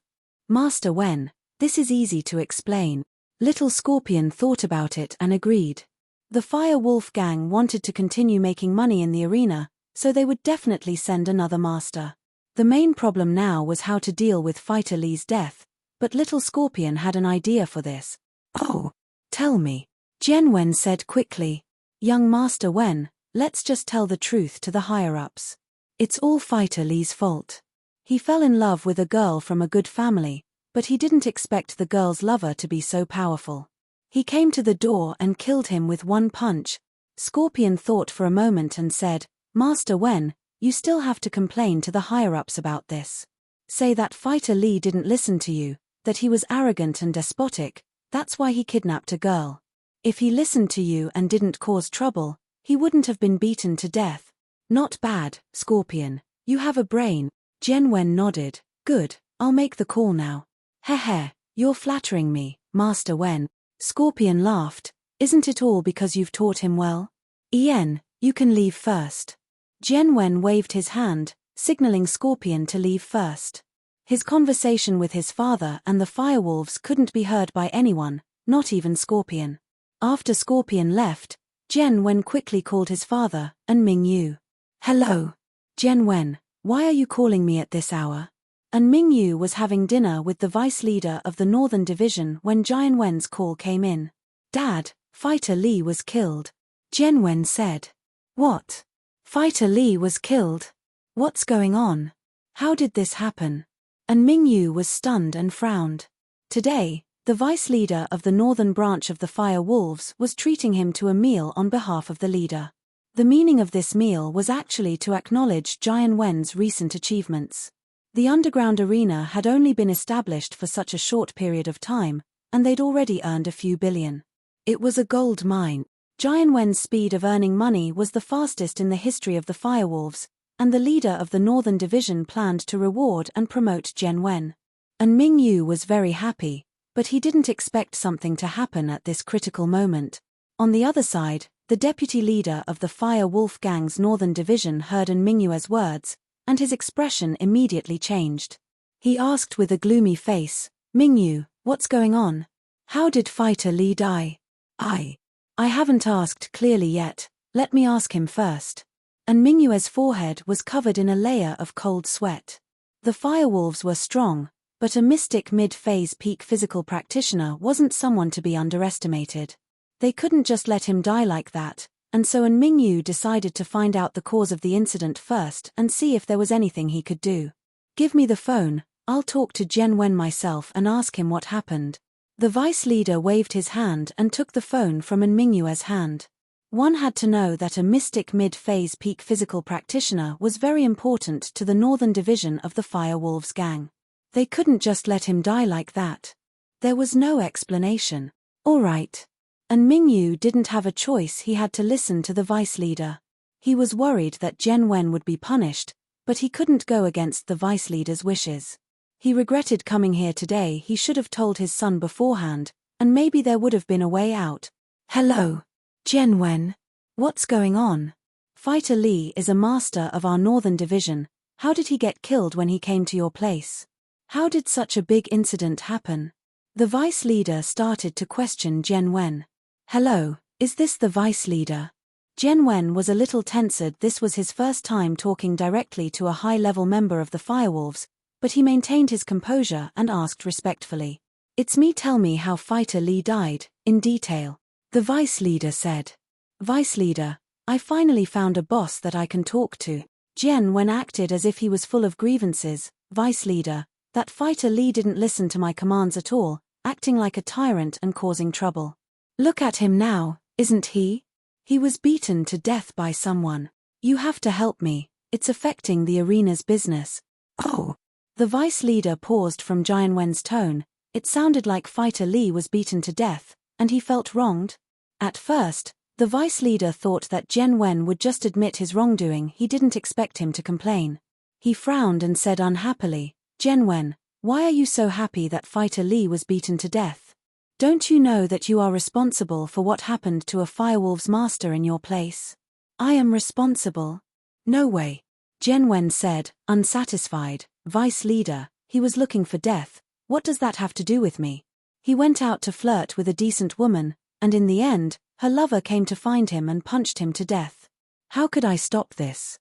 Master Wen, this is easy to explain. Little Scorpion thought about it and agreed. The Fire Wolf gang wanted to continue making money in the arena, so they would definitely send another master. The main problem now was how to deal with Fighter Li's death, but Little Scorpion had an idea for this. Oh, tell me, Jian Wen said quickly. Young Master Wen, let's just tell the truth to the higher-ups. It's all Fighter Li's fault. He fell in love with a girl from a good family, but he didn't expect the girl's lover to be so powerful. He came to the door and killed him with one punch. Scorpion thought for a moment and said, Master Wen, you still have to complain to the higher-ups about this. Say that Fighter Li didn't listen to you, that he was arrogant and despotic, that's why he kidnapped a girl. If he listened to you and didn't cause trouble, he wouldn't have been beaten to death. Not bad, Scorpion. You have a brain. Jian Wen nodded. Good, I'll make the call now. Heh, you're flattering me, Master Wen. Scorpion laughed. Isn't it all because you've taught him well? Ian, you can leave first. Jian Wen waved his hand, signaling Scorpion to leave first. His conversation with his father and the Firewolves couldn't be heard by anyone, not even Scorpion. After Scorpion left, Jian Wen quickly called his father, and Ming Yu. Hello. Jian Wen, why are you calling me at this hour? And Ming Yu was having dinner with the vice leader of the Northern Division when Jian Wen's call came in. Dad, Fighter Li was killed. Jian Wen said. What? Fighter Li was killed? What's going on? How did this happen? And Ming Yu was stunned and frowned. Today, the vice leader of the northern branch of the Fire Wolves was treating him to a meal on behalf of the leader. The meaning of this meal was actually to acknowledge Jian Wen's recent achievements. The underground arena had only been established for such a short period of time, and they'd already earned a few billion. It was a gold mine. Jian Wen's speed of earning money was the fastest in the history of the Firewolves, and the leader of the Northern Division planned to reward and promote Jian Wen. And Ming Yu was very happy, but he didn't expect something to happen at this critical moment. On the other side, the deputy leader of the Fire Wolf Gang's Northern Division heard Ming Yu's words, and his expression immediately changed. He asked with a gloomy face, Ming Yu, what's going on? How did Fighter Li die? I haven't asked clearly yet, let me ask him first. And Ming Yu's forehead was covered in a layer of cold sweat. The Firewolves were strong, but a mystic mid-phase peak physical practitioner wasn't someone to be underestimated. They couldn't just let him die like that, and so Ming Yu decided to find out the cause of the incident first and see if there was anything he could do. Give me the phone, I'll talk to Jian Wen myself and ask him what happened. The vice leader waved his hand and took the phone from Ming Yu's hand. One had to know that a mystic mid-phase peak physical practitioner was very important to the Northern Division of the Fire Wolves gang. They couldn't just let him die like that. There was no explanation. All right. And Ming Yu didn't have a choice, he had to listen to the vice leader. He was worried that Jian Wen would be punished, but he couldn't go against the vice leader's wishes. He regretted coming here today, he should have told his son beforehand, and maybe there would have been a way out. Hello. Jian Wen. What's going on? Fighter Li is a master of our Northern Division. How did he get killed when he came to your place? How did such a big incident happen? The vice leader started to question Jian Wen. Hello, is this the vice leader? Jian Wen was a little tensed. This was his first time talking directly to a high-level member of the Firewolves, but he maintained his composure and asked respectfully. It's me, tell me how Fighter Li died, in detail. The vice leader said. Vice leader, I finally found a boss that I can talk to. Jian Wen acted as if he was full of grievances. Vice leader, that Fighter Li didn't listen to my commands at all, acting like a tyrant and causing trouble. Look at him now, isn't he? He was beaten to death by someone. You have to help me, it's affecting the arena's business. Oh. The vice leader paused from Jian Wen's tone. It sounded like Fighter Li was beaten to death, and he felt wronged. At first, the vice leader thought that Jian Wen would just admit his wrongdoing. He didn't expect him to complain. He frowned and said unhappily, Jian Wen, why are you so happy that Fighter Li was beaten to death? Don't you know that you are responsible for what happened to a firewolf's master in your place? I am responsible. No way. Jianwen said, unsatisfied. Vice leader, he was looking for death. What does that have to do with me? He went out to flirt with a decent woman, and in the end, her lover came to find him and punched him to death. How could I stop this?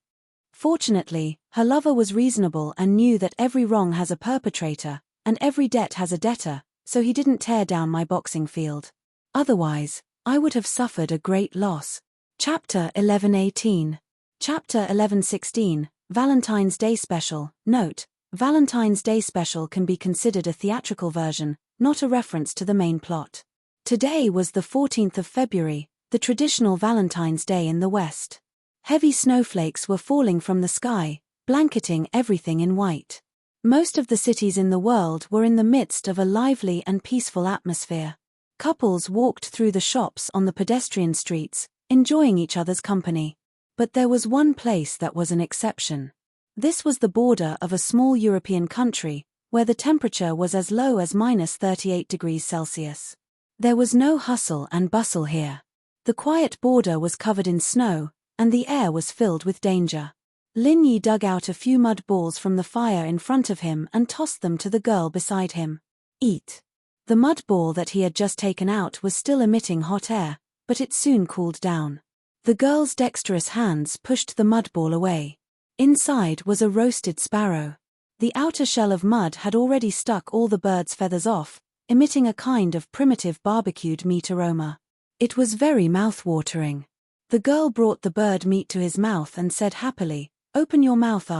Fortunately, her lover was reasonable and knew that every wrong has a perpetrator, and every debt has a debtor, so he didn't tear down my boxing field. Otherwise, I would have suffered a great loss. Chapter 11:18. Chapter 11:16, Valentine's Day Special. Note: Valentine's Day Special can be considered a theatrical version, not a reference to the main plot. Today was the 14th of February, the traditional Valentine's Day in the West. Heavy snowflakes were falling from the sky, blanketing everything in white. Most of the cities in the world were in the midst of a lively and peaceful atmosphere. Couples walked through the shops on the pedestrian streets, enjoying each other's company. But there was one place that was an exception. This was the border of a small European country, where the temperature was as low as -38 degrees Celsius. There was no hustle and bustle here. The quiet border was covered in snow, and the air was filled with danger. Lin Yi dug out a few mud balls from the fire in front of him and tossed them to the girl beside him. Eat. The mud ball that he had just taken out was still emitting hot air, but it soon cooled down. The girl's dexterous hands pushed the mud ball away. Inside was a roasted sparrow. The outer shell of mud had already stuck all the bird's feathers off, emitting a kind of primitive barbecued meat aroma. It was very mouth-watering. The girl brought the bird meat to his mouth and said happily, "Open your mouth,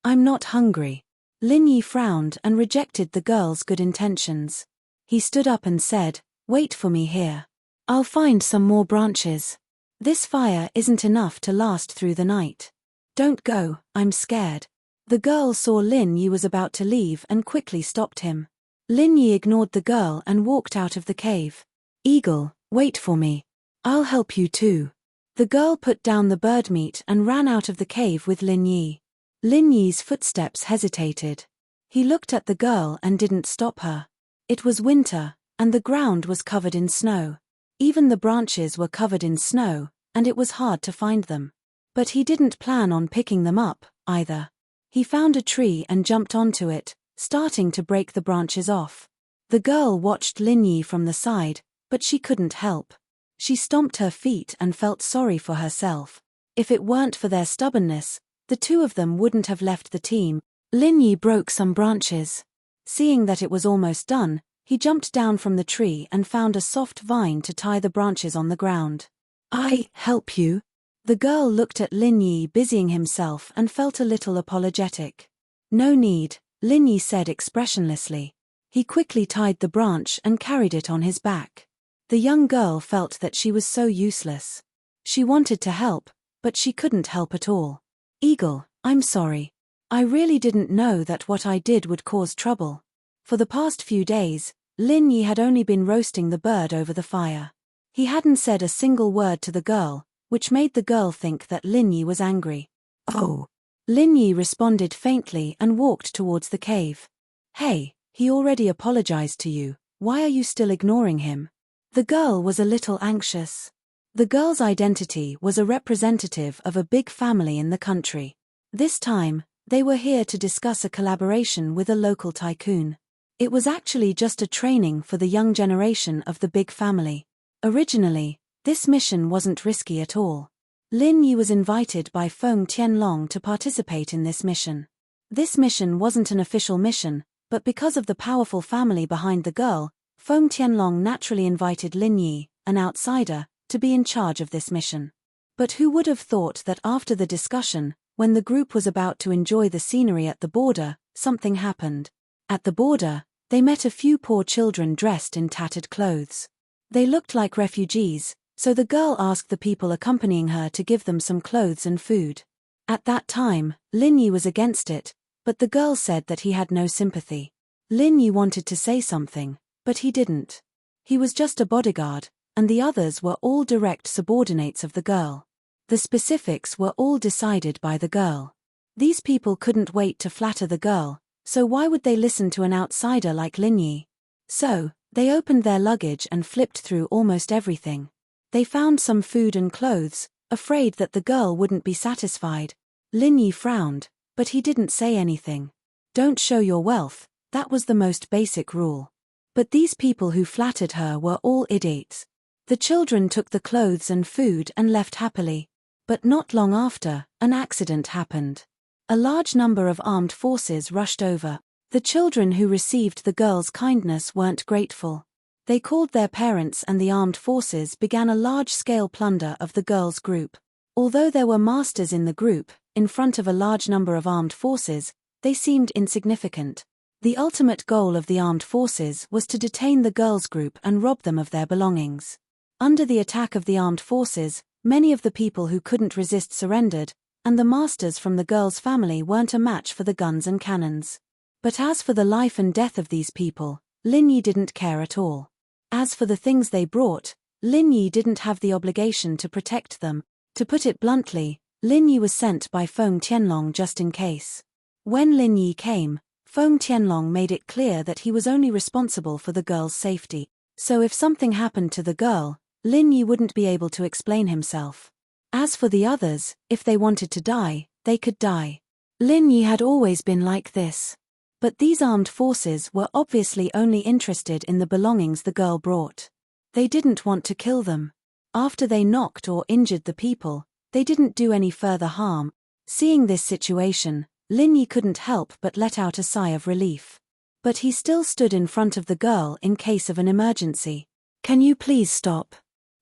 I'm not hungry." Lin Yi frowned and rejected the girl's good intentions. He stood up and said, "Wait for me here. I'll find some more branches. This fire isn't enough to last through the night. Don't go, I'm scared." The girl saw Lin Yi was about to leave and quickly stopped him. Lin Yi ignored the girl and walked out of the cave. "Eagle, wait for me. I'll help you too." The girl put down the bird meat and ran out of the cave with Lin Yi. Lin Yi's footsteps hesitated. He looked at the girl and didn't stop her. It was winter, and the ground was covered in snow. Even the branches were covered in snow, and it was hard to find them. But he didn't plan on picking them up, either. He found a tree and jumped onto it, starting to break the branches off. The girl watched Lin Yi from the side, but she couldn't help. She stomped her feet and felt sorry for herself. If it weren't for their stubbornness, the two of them wouldn't have left the team. Lin Yi broke some branches. Seeing that it was almost done, he jumped down from the tree and found a soft vine to tie the branches on the ground. "I help you?" The girl looked at Lin Yi busying himself and felt a little apologetic. "No need," Lin Yi said expressionlessly. He quickly tied the branch and carried it on his back. The young girl felt that she was so useless. She wanted to help, but she couldn't help at all. "Eagle, I'm sorry. I really didn't know that what I did would cause trouble." For the past few days, Lin Yi had only been roasting the bird over the fire. He hadn't said a single word to the girl, which made the girl think that Lin Yi was angry. "Oh." Lin Yi responded faintly and walked towards the cave. "Hey, he already apologized to you, why are you still ignoring him?" The girl was a little anxious. The girl's identity was a representative of a big family in the country. This time, they were here to discuss a collaboration with a local tycoon. It was actually just a training for the young generation of the big family. Originally, this mission wasn't risky at all. Lin Yi was invited by Feng Tianlong to participate in this mission. This mission wasn't an official mission, but because of the powerful family behind the girl, Feng Tianlong naturally invited Lin Yi, an outsider, to be in charge of this mission. But who would have thought that after the discussion, when the group was about to enjoy the scenery at the border, something happened. At the border, they met a few poor children dressed in tattered clothes. They looked like refugees, so the girl asked the people accompanying her to give them some clothes and food. At that time, Lin Yi was against it, but the girl said that he had no sympathy. Lin Yi wanted to say something, but he didn't. He was just a bodyguard, and the others were all direct subordinates of the girl. The specifics were all decided by the girl. These people couldn't wait to flatter the girl, so why would they listen to an outsider like Lin Yi? So, They opened their luggage and flipped through almost everything. They found some food and clothes, afraid that the girl wouldn't be satisfied. Lin Yi frowned, but he didn't say anything. Don't show your wealth, that was the most basic rule. But these people who flattered her were all idiots. The children took the clothes and food and left happily. But not long after, an accident happened. A large number of armed forces rushed over. The children who received the girl's kindness weren't grateful. They called their parents and the armed forces began a large-scale plunder of the girl's group. Although there were masters in the group, in front of a large number of armed forces, they seemed insignificant. The ultimate goal of the armed forces was to detain the girls' group and rob them of their belongings. Under the attack of the armed forces, many of the people who couldn't resist surrendered, and the masters from the girl's family weren't a match for the guns and cannons. But as for the life and death of these people, Lin Yi didn't care at all. As for the things they brought, Lin Yi didn't have the obligation to protect them. To put it bluntly, Lin Yi was sent by Feng Tianlong just in case. When Lin Yi came, Feng Tianlong made it clear that he was only responsible for the girl's safety. So if something happened to the girl, Lin Yi wouldn't be able to explain himself. As for the others, if they wanted to die, they could die. Lin Yi had always been like this. But these armed forces were obviously only interested in the belongings the girl brought. They didn't want to kill them. After they knocked or injured the people, they didn't do any further harm. Seeing this situation, Lin Yi couldn't help but let out a sigh of relief. But he still stood in front of the girl in case of an emergency. Can you please stop?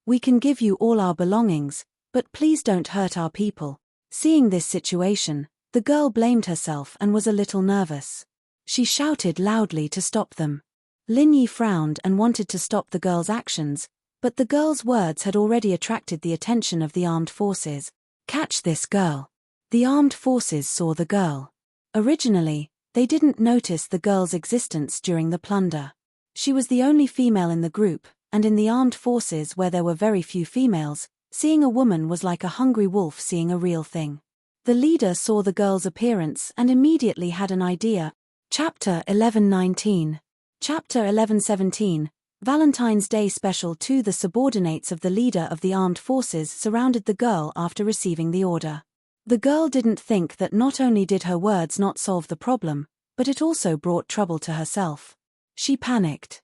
We can give you all our belongings, but please don't hurt our people. Seeing this situation, the girl blamed herself and was a little nervous. She shouted loudly to stop them. Lin Yi frowned and wanted to stop the girl's actions, but the girl's words had already attracted the attention of the armed forces. Catch this girl. The armed forces saw the girl. Originally, they didn't notice the girl's existence during the plunder. She was the only female in the group, and in the armed forces where there were very few females, seeing a woman was like a hungry wolf seeing a real thing. The leader saw the girl's appearance and immediately had an idea. Chapter 11:19. Chapter 11:17. Valentine's Day Special 2. The subordinates of the leader of the armed forces surrounded the girl after receiving the order. The girl didn't think that not only did her words not solve the problem, but it also brought trouble to herself. She panicked.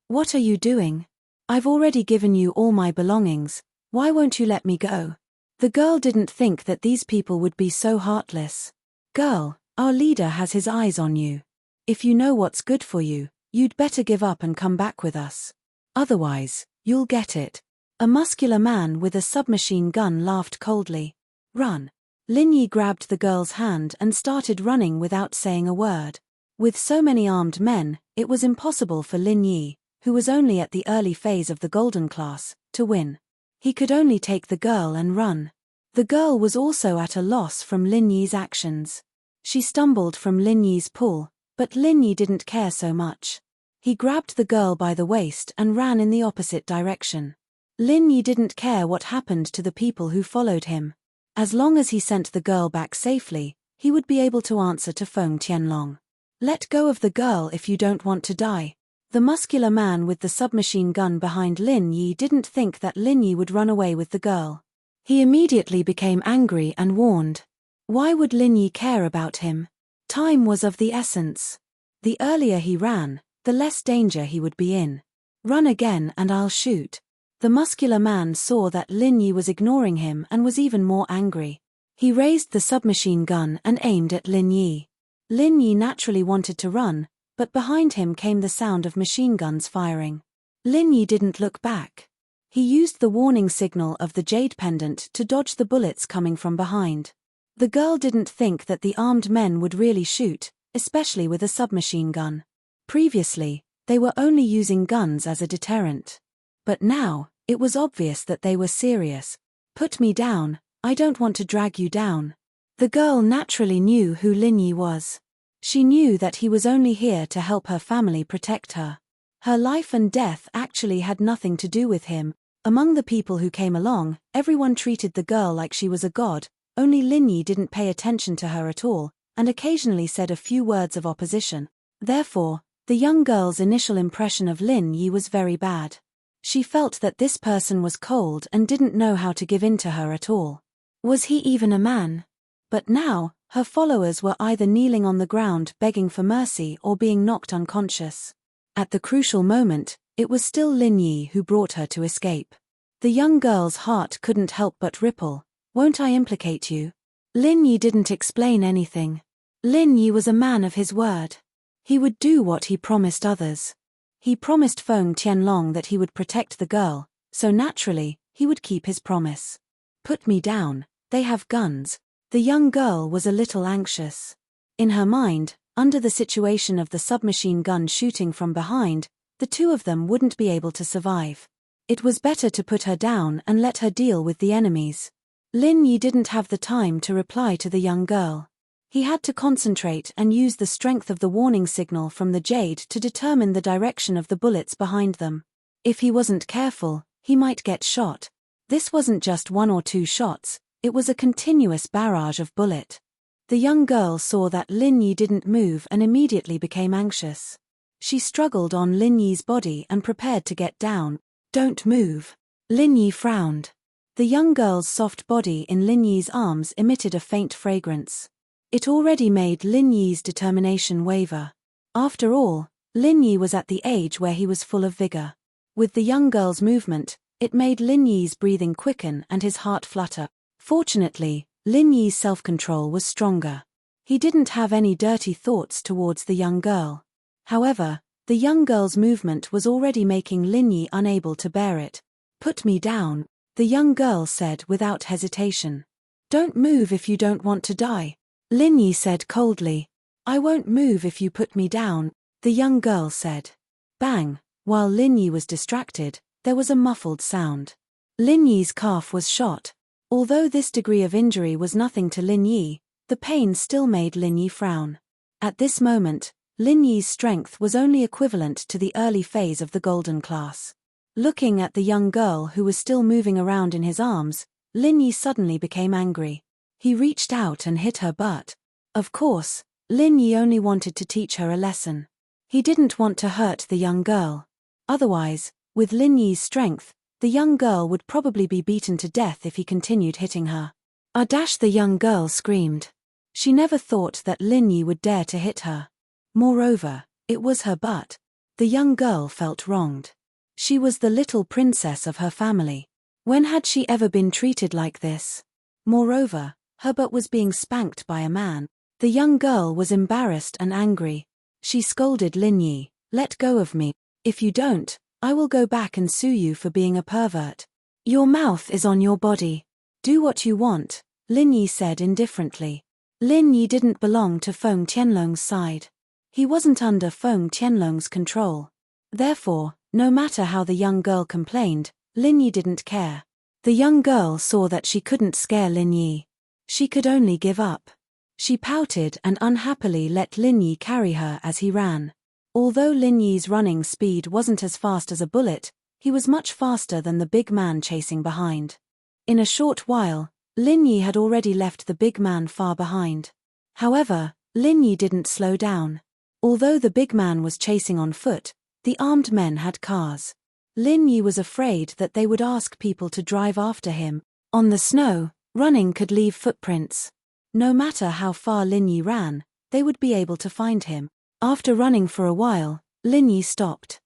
What are you doing? I've already given you all my belongings, why won't you let me go? The girl didn't think that these people would be so heartless. Girl, our leader has his eyes on you. If you know what's good for you, you'd better give up and come back with us. Otherwise, you'll get it. A muscular man with a submachine gun laughed coldly. Run. Lin Yi grabbed the girl's hand and started running without saying a word. With so many armed men, it was impossible for Lin Yi, who was only at the early phase of the golden class, to win. He could only take the girl and run. The girl was also at a loss from Lin Yi's actions. She stumbled from Lin Yi's pull, but Lin Yi didn't care so much. He grabbed the girl by the waist and ran in the opposite direction. Lin Yi didn't care what happened to the people who followed him. As long as he sent the girl back safely, he would be able to answer to Feng Tianlong. Let go of the girl if you don't want to die. The muscular man with the submachine gun behind Lin Yi didn't think that Lin Yi would run away with the girl. He immediately became angry and warned. Why would Lin Yi care about him? Time was of the essence. The earlier he ran, the less danger he would be in. Run again and I'll shoot. The muscular man saw that Lin Yi was ignoring him and was even more angry. He raised the submachine gun and aimed at Lin Yi. Lin Yi naturally wanted to run, but behind him came the sound of machine guns firing. Lin Yi didn't look back. He used the warning signal of the jade pendant to dodge the bullets coming from behind. The girl didn't think that the armed men would really shoot, especially with a submachine gun. Previously, they were only using guns as a deterrent. But now, it was obvious that they were serious. Put me down, I don't want to drag you down. The girl naturally knew who Lin Yi was. She knew that he was only here to help her family protect her. Her life and death actually had nothing to do with him. Among the people who came along, everyone treated the girl like she was a god. Only Lin Yi didn't pay attention to her at all, and occasionally said a few words of opposition. Therefore, The young girl's initial impression of Lin Yi was very bad. She felt that this person was cold and didn't know how to give in to her at all. Was he even a man? But now, her followers were either kneeling on the ground begging for mercy or being knocked unconscious. At the crucial moment, it was still Lin Yi who brought her to escape. The young girl's heart couldn't help but ripple. Won't I implicate you? Lin Yi didn't explain anything. Lin Yi was a man of his word. He would do what he promised others. He promised Feng Tianlong that he would protect the girl, so naturally, he would keep his promise. Put me down, they have guns. The young girl was a little anxious. In her mind, under the situation of the submachine gun shooting from behind, the two of them wouldn't be able to survive. It was better to put her down and let her deal with the enemies. Lin Yi didn't have the time to reply to the young girl. He had to concentrate and use the strength of the warning signal from the jade to determine the direction of the bullets behind them. If he wasn't careful, he might get shot. This wasn't just 1 or 2 shots, it was a continuous barrage of bullet. The young girl saw that Lin Yi didn't move and immediately became anxious. She struggled on Lin Yi's body and prepared to get down. Don't move. Lin Yi frowned. The young girl's soft body in Lin Yi's arms emitted a faint fragrance. It already made Lin Yi's determination waver. After all, Lin Yi was at the age where he was full of vigor. With the young girl's movement, it made Lin Yi's breathing quicken and his heart flutter. Fortunately, Lin Yi's self-control was stronger. He didn't have any dirty thoughts towards the young girl. However, the young girl's movement was already making Lin Yi unable to bear it. Put me down, the young girl said without hesitation. Don't move if you don't want to die. Lin Yi said coldly. I won't move if you put me down, the young girl said. Bang! While Lin Yi was distracted, there was a muffled sound. Lin Yi's calf was shot. Although this degree of injury was nothing to Lin Yi, the pain still made Lin Yi frown. At this moment, Lin Yi's strength was only equivalent to the early phase of the golden class. Looking at the young girl who was still moving around in his arms, Lin Yi suddenly became angry. He reached out and hit her butt. Of course, Lin Yi only wanted to teach her a lesson. He didn't want to hurt the young girl. Otherwise, with Lin Yi's strength, the young girl would probably be beaten to death if he continued hitting her. The young girl screamed. She never thought that Lin Yi would dare to hit her. Moreover, it was her butt. The young girl felt wronged. She was the little princess of her family. When had she ever been treated like this? Moreover, her butt was being spanked by a man. The young girl was embarrassed and angry. She scolded Lin Yi, "Let go of me. If you don't, I will go back and sue you for being a pervert. Your mouth is on your body. Do what you want," Lin Yi said indifferently. Lin Yi didn't belong to Feng Tianlong's side. He wasn't under Feng Tianlong's control. Therefore, no matter how the young girl complained, Lin Yi didn't care. The young girl saw that she couldn't scare Lin Yi. She could only give up. She pouted and unhappily let Lin Yi carry her as he ran. Although Lin Yi's running speed wasn't as fast as a bullet, he was much faster than the big man chasing behind. In a short while, Lin Yi had already left the big man far behind. However, Lin Yi didn't slow down. Although the big man was chasing on foot, the armed men had cars. Lin Yi was afraid that they would ask people to drive after him. On the snow, running could leave footprints. No matter how far Lin Yi ran, they would be able to find him. After running for a while, Lin Yi stopped.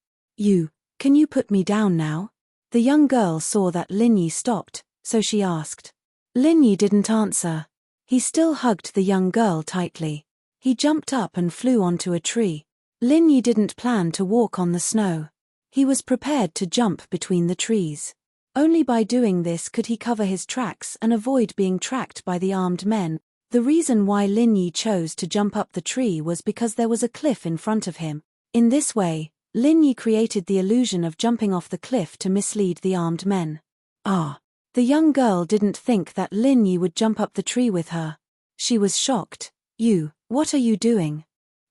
Can you put me down now? The young girl saw that Lin Yi stopped, so she asked. Lin Yi didn't answer. He still hugged the young girl tightly. He jumped up and flew onto a tree. Lin Yi didn't plan to walk on the snow. He was prepared to jump between the trees. Only by doing this could he cover his tracks and avoid being tracked by the armed men. The reason why Lin Yi chose to jump up the tree was because there was a cliff in front of him. In this way, Lin Yi created the illusion of jumping off the cliff to mislead the armed men. The young girl didn't think that Lin Yi would jump up the tree with her. She was shocked. What are you doing?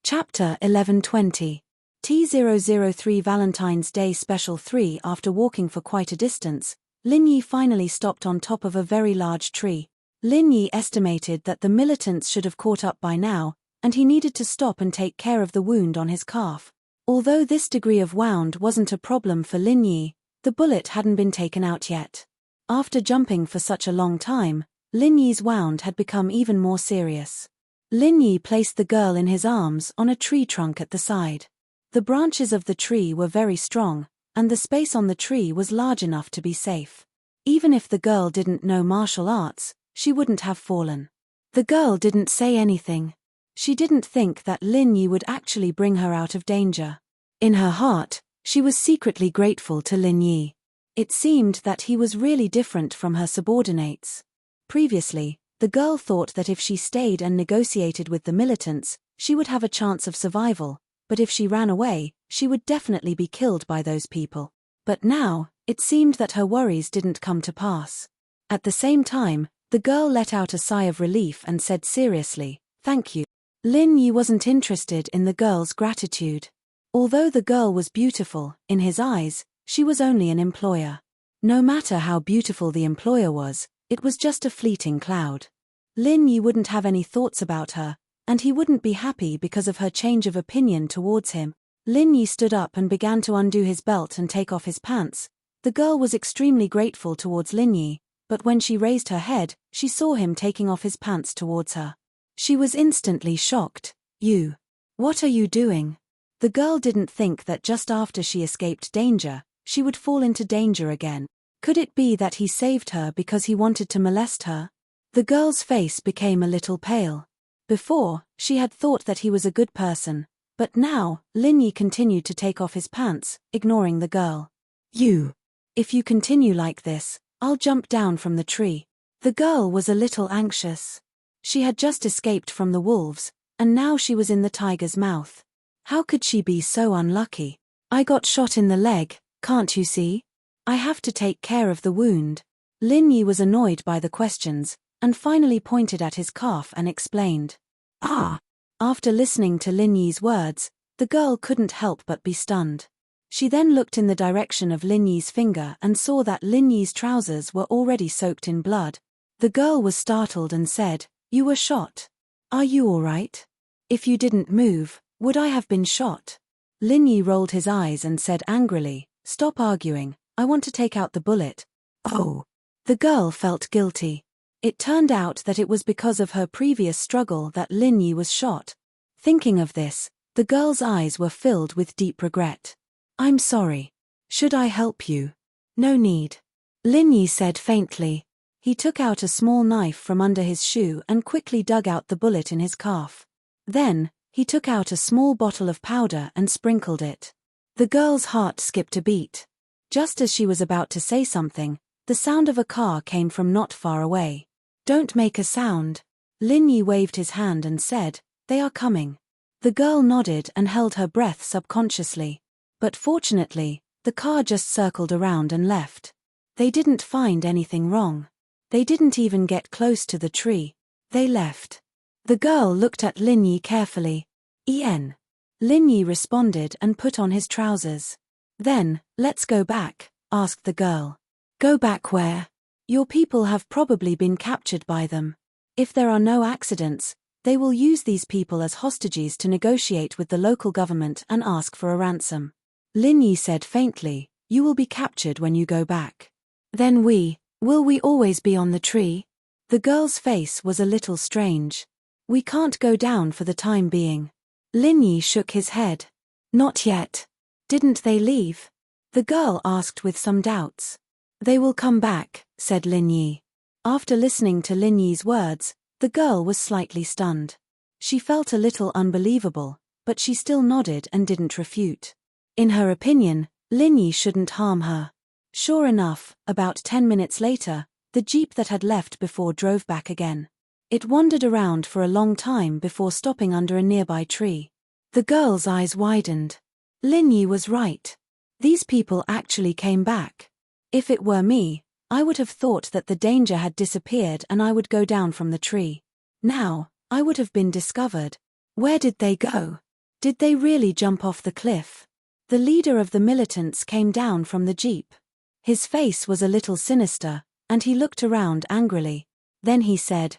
Chapter 1120. T003 Valentine's Day Special 3. After walking for quite a distance, Lin Yi finally stopped on top of a very large tree. Lin Yi estimated that the militants should have caught up by now, and he needed to stop and take care of the wound on his calf. Although this degree of wound wasn't a problem for Lin Yi, the bullet hadn't been taken out yet. After jumping for such a long time, Lin Yi's wound had become even more serious. Lin Yi placed the girl in his arms on a tree trunk at the side. The branches of the tree were very strong, and the space on the tree was large enough to be safe. Even if the girl didn't know martial arts, she wouldn't have fallen. The girl didn't say anything. She didn't think that Lin Yi would actually bring her out of danger. In her heart, she was secretly grateful to Lin Yi. It seemed that he was really different from her subordinates. Previously, the girl thought that if she stayed and negotiated with the militants, she would have a chance of survival, but if she ran away, she would definitely be killed by those people. But now, it seemed that her worries didn't come to pass. At the same time, the girl let out a sigh of relief and said seriously, "Thank you." Lin Yi wasn't interested in the girl's gratitude. Although the girl was beautiful, in his eyes, she was only an employer. No matter how beautiful the employer was, it was just a fleeting cloud. Lin Yi wouldn't have any thoughts about her, and he wouldn't be happy because of her change of opinion towards him. Lin Yi stood up and began to undo his belt and take off his pants. The girl was extremely grateful towards Lin Yi, but when she raised her head, she saw him taking off his pants towards her. She was instantly shocked. "You. What are you doing?" The girl didn't think that just after she escaped danger, she would fall into danger again. Could it be that he saved her because he wanted to molest her? The girl's face became a little pale. Before, she had thought that he was a good person, but now, Lin Yi continued to take off his pants, ignoring the girl. "You. If you continue like this, I'll jump down from the tree." The girl was a little anxious. She had just escaped from the wolves, and now she was in the tiger's mouth. How could she be so unlucky? "I got shot in the leg, can't you see? I have to take care of the wound." Lin Yi was annoyed by the questions, and finally pointed at his calf and explained. "Ah!" After listening to Lin Yi's words, the girl couldn't help but be stunned. She then looked in the direction of Lin Yi's finger and saw that Lin Yi's trousers were already soaked in blood. The girl was startled and said, "You were shot. Are you all right? If you didn't move, would I have been shot?" Lin Yi rolled his eyes and said angrily, "Stop arguing, I want to take out the bullet." "Oh." The girl felt guilty. It turned out that it was because of her previous struggle that Lin Yi was shot. Thinking of this, the girl's eyes were filled with deep regret. "I'm sorry. Should I help you?" "No need," Lin Yi said faintly. He took out a small knife from under his shoe and quickly dug out the bullet in his calf. Then, he took out a small bottle of powder and sprinkled it. The girl's heart skipped a beat. Just as she was about to say something, the sound of a car came from not far away. "Don't make a sound." Lin Yi waved his hand and said, "They are coming." The girl nodded and held her breath subconsciously. But fortunately, the car just circled around and left. They didn't find anything wrong. They didn't even get close to the tree. They left. The girl looked at Lin Yi carefully. "En." Lin Yi responded and put on his trousers. "Then, let's go back," asked the girl. "Go back where? Your people have probably been captured by them. If there are no accidents, they will use these people as hostages to negotiate with the local government and ask for a ransom." Lin Yi said faintly, "You will be captured when you go back. Then will we always be on the tree?" The girl's face was a little strange. "We can't go down for the time being." Lin Yi shook his head. "Not yet. Didn't they leave?" the girl asked with some doubts. "They will come back," said Lin Yi. After listening to Lin Yi's words, the girl was slightly stunned. She felt a little unbelievable, but she still nodded and didn't refute. In her opinion, Lin Yi shouldn't harm her. Sure enough, about 10 minutes later, the jeep that had left before drove back again. It wandered around for a long time before stopping under a nearby tree. The girl's eyes widened. Lin Yi was right. These people actually came back. If it were me, I would have thought that the danger had disappeared and I would go down from the tree. Now, I would have been discovered. Where did they go? Did they really jump off the cliff? The leader of the militants came down from the jeep. His face was a little sinister, and he looked around angrily. Then he said,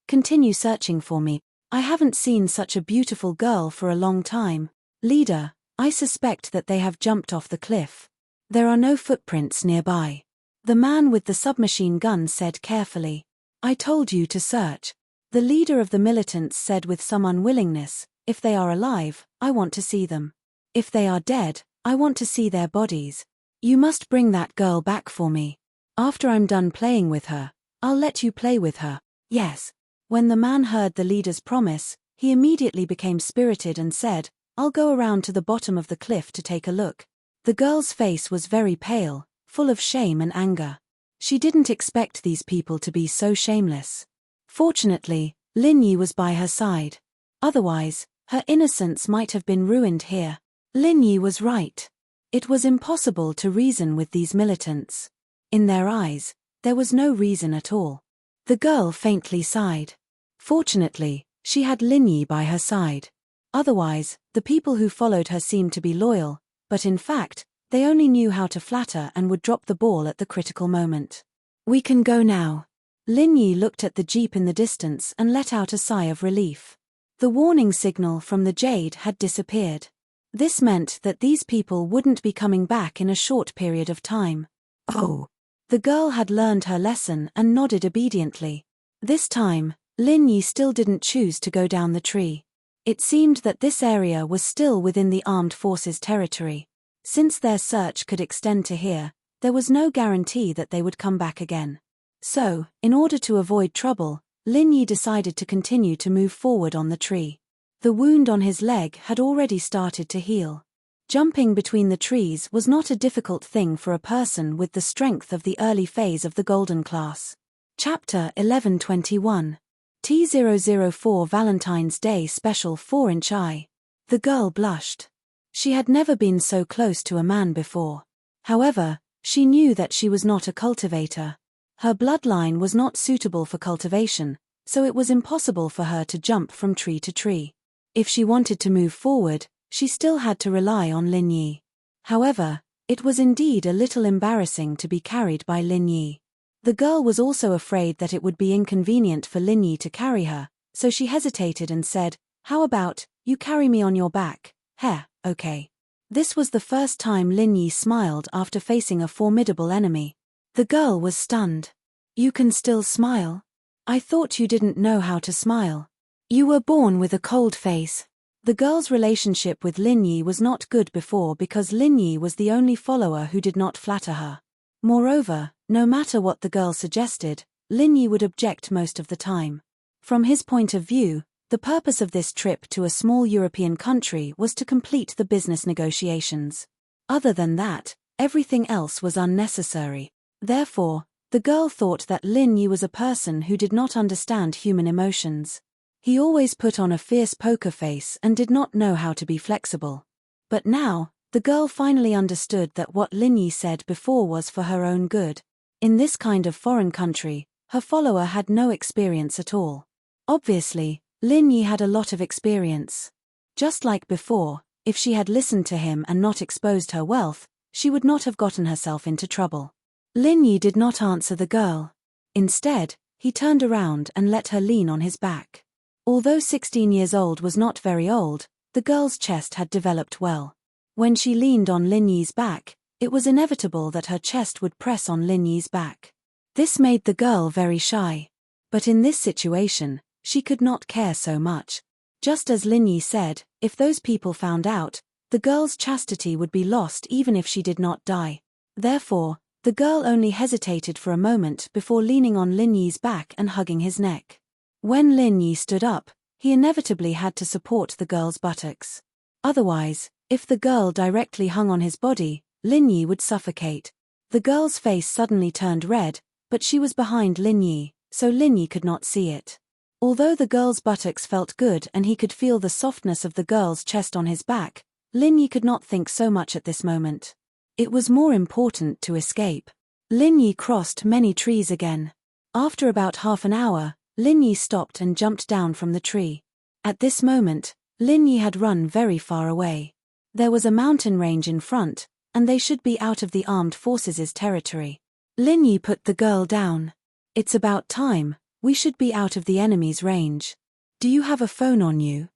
Continue searching for me. I haven't seen such a beautiful girl for a long time." "Leader, I suspect that they have jumped off the cliff. There are no footprints nearby. The man with the submachine gun said carefully. I told you to search. The leader of the militants said with some unwillingness, if they are alive, I want to see them. If they are dead, I want to see their bodies. You must bring that girl back for me. After I'm done playing with her, I'll let you play with her. Yes. When the man heard the leader's promise, he immediately became spirited and said, I'll go around to the bottom of the cliff to take a look. The girl's face was very pale, full of shame and anger. She didn't expect these people to be so shameless. Fortunately, Lin Yi was by her side. Otherwise, her innocence might have been ruined here. Lin Yi was right. It was impossible to reason with these militants. In their eyes, there was no reason at all. The girl faintly sighed. Fortunately, she had Lin Yi by her side. Otherwise, the people who followed her seemed to be loyal, but in fact, they only knew how to flatter and would drop the ball at the critical moment. We can go now. Lin Yi looked at the jeep in the distance and let out a sigh of relief. The warning signal from the jade had disappeared. This meant that these people wouldn't be coming back in a short period of time. Oh. The girl had learned her lesson and nodded obediently. This time, Lin Yi still didn't choose to go down the tree. It seemed that this area was still within the armed forces' territory. Since their search could extend to here, there was no guarantee that they would come back again. So, in order to avoid trouble, Lin Yi decided to continue to move forward on the tree. The wound on his leg had already started to heal. Jumping between the trees was not a difficult thing for a person with the strength of the early phase of the Golden Class. Chapter 1121. T004 Valentine's Day Special 4-inch Eye. The girl blushed. She had never been so close to a man before. However, she knew that she was not a cultivator. Her bloodline was not suitable for cultivation, so it was impossible for her to jump from tree to tree. If she wanted to move forward, she still had to rely on Lin Yi. However, it was indeed a little embarrassing to be carried by Lin Yi. The girl was also afraid that it would be inconvenient for Lin Yi to carry her, so she hesitated and said, How about, you carry me on your back? Heh, okay. This was the first time Lin Yi smiled after facing a formidable enemy. The girl was stunned. You can still smile? I thought you didn't know how to smile. You were born with a cold face. The girl's relationship with Lin Yi was not good before because Lin Yi was the only follower who did not flatter her. Moreover, no matter what the girl suggested, Lin Yi would object most of the time. From his point of view, the purpose of this trip to a small European country was to complete the business negotiations. Other than that, everything else was unnecessary. Therefore, the girl thought that Lin Yi was a person who did not understand human emotions. He always put on a fierce poker face and did not know how to be flexible. But now, the girl finally understood that what Lin Yi said before was for her own good. In this kind of foreign country, her follower had no experience at all. Obviously, Lin Yi had a lot of experience. Just like before, if she had listened to him and not exposed her wealth, she would not have gotten herself into trouble. Lin Yi did not answer the girl. Instead, he turned around and let her lean on his back. Although 16 years old was not very old, the girl's chest had developed well. When she leaned on Lin Yi's back, it was inevitable that her chest would press on Lin Yi's back. This made the girl very shy. But in this situation, she could not care so much. Just as Lin Yi said, if those people found out, the girl's chastity would be lost even if she did not die. Therefore, the girl only hesitated for a moment before leaning on Lin Yi's back and hugging his neck. When Lin Yi stood up, he inevitably had to support the girl's buttocks. Otherwise, if the girl directly hung on his body, Lin Yi would suffocate. The girl's face suddenly turned red, but she was behind Lin Yi, so Lin Yi could not see it. Although the girl's buttocks felt good and he could feel the softness of the girl's chest on his back, Lin Yi could not think so much at this moment. It was more important to escape. Lin Yi crossed many trees again. After about half an hour, Lin Yi stopped and jumped down from the tree. At this moment, Lin Yi had run very far away. There was a mountain range in front, and they should be out of the armed forces' territory. Lin Yi put the girl down. It's about time, we should be out of the enemy's range. Do you have a phone on you?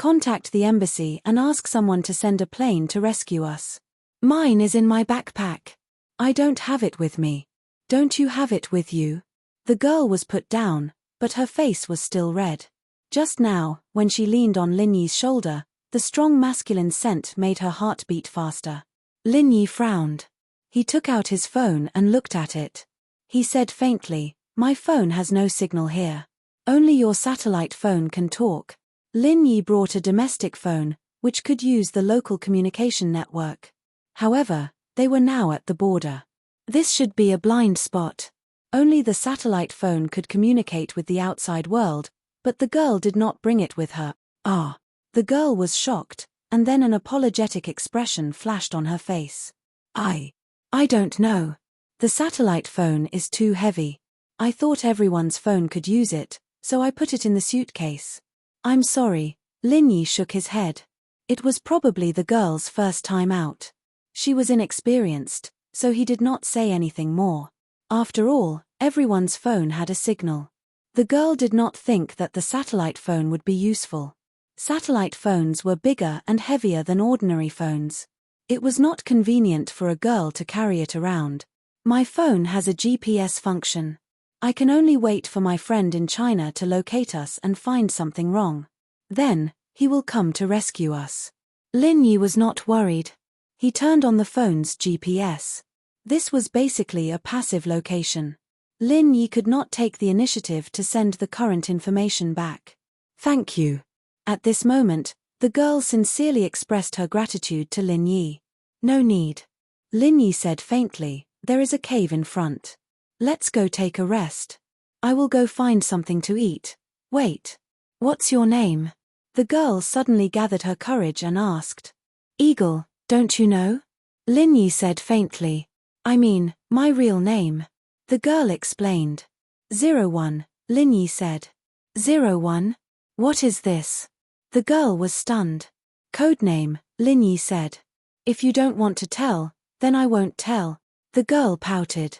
Contact the embassy and ask someone to send a plane to rescue us. Mine is in my backpack. I don't have it with me. Don't you have it with you? The girl was put down, but her face was still red. Just now, when she leaned on Lin Yi's shoulder, the strong masculine scent made her heart beat faster. Lin Yi frowned. He took out his phone and looked at it. He said faintly, "My phone has no signal here. Only your satellite phone can talk." Lin Yi brought a domestic phone, which could use the local communication network. However, they were now at the border. This should be a blind spot. Only the satellite phone could communicate with the outside world, but the girl did not bring it with her. Ah! The girl was shocked, and then an apologetic expression flashed on her face. I don't know. The satellite phone is too heavy. I thought everyone's phone could use it, so I put it in the suitcase. I'm sorry." Lin Yi shook his head. It was probably the girl's first time out. She was inexperienced, so he did not say anything more. After all, everyone's phone had a signal. The girl did not think that the satellite phone would be useful. Satellite phones were bigger and heavier than ordinary phones. It was not convenient for a girl to carry it around. My phone has a GPS function. I can only wait for my friend in China to locate us and find something wrong. Then, he will come to rescue us. Lin Yi was not worried. He turned on the phone's GPS. This was basically a passive location. Lin Yi could not take the initiative to send the current information back. Thank you. At this moment, the girl sincerely expressed her gratitude to Lin Yi. No need. Lin Yi said faintly, there is a cave in front. Let's go take a rest. I will go find something to eat. Wait. What's your name? The girl suddenly gathered her courage and asked. Eagle, don't you know? Lin Yi said faintly. I mean, my real name. The girl explained. 01, Lin Yi said. 01? What is this? The girl was stunned. Codename, Lin Yi said. If you don't want to tell, then I won't tell. The girl pouted.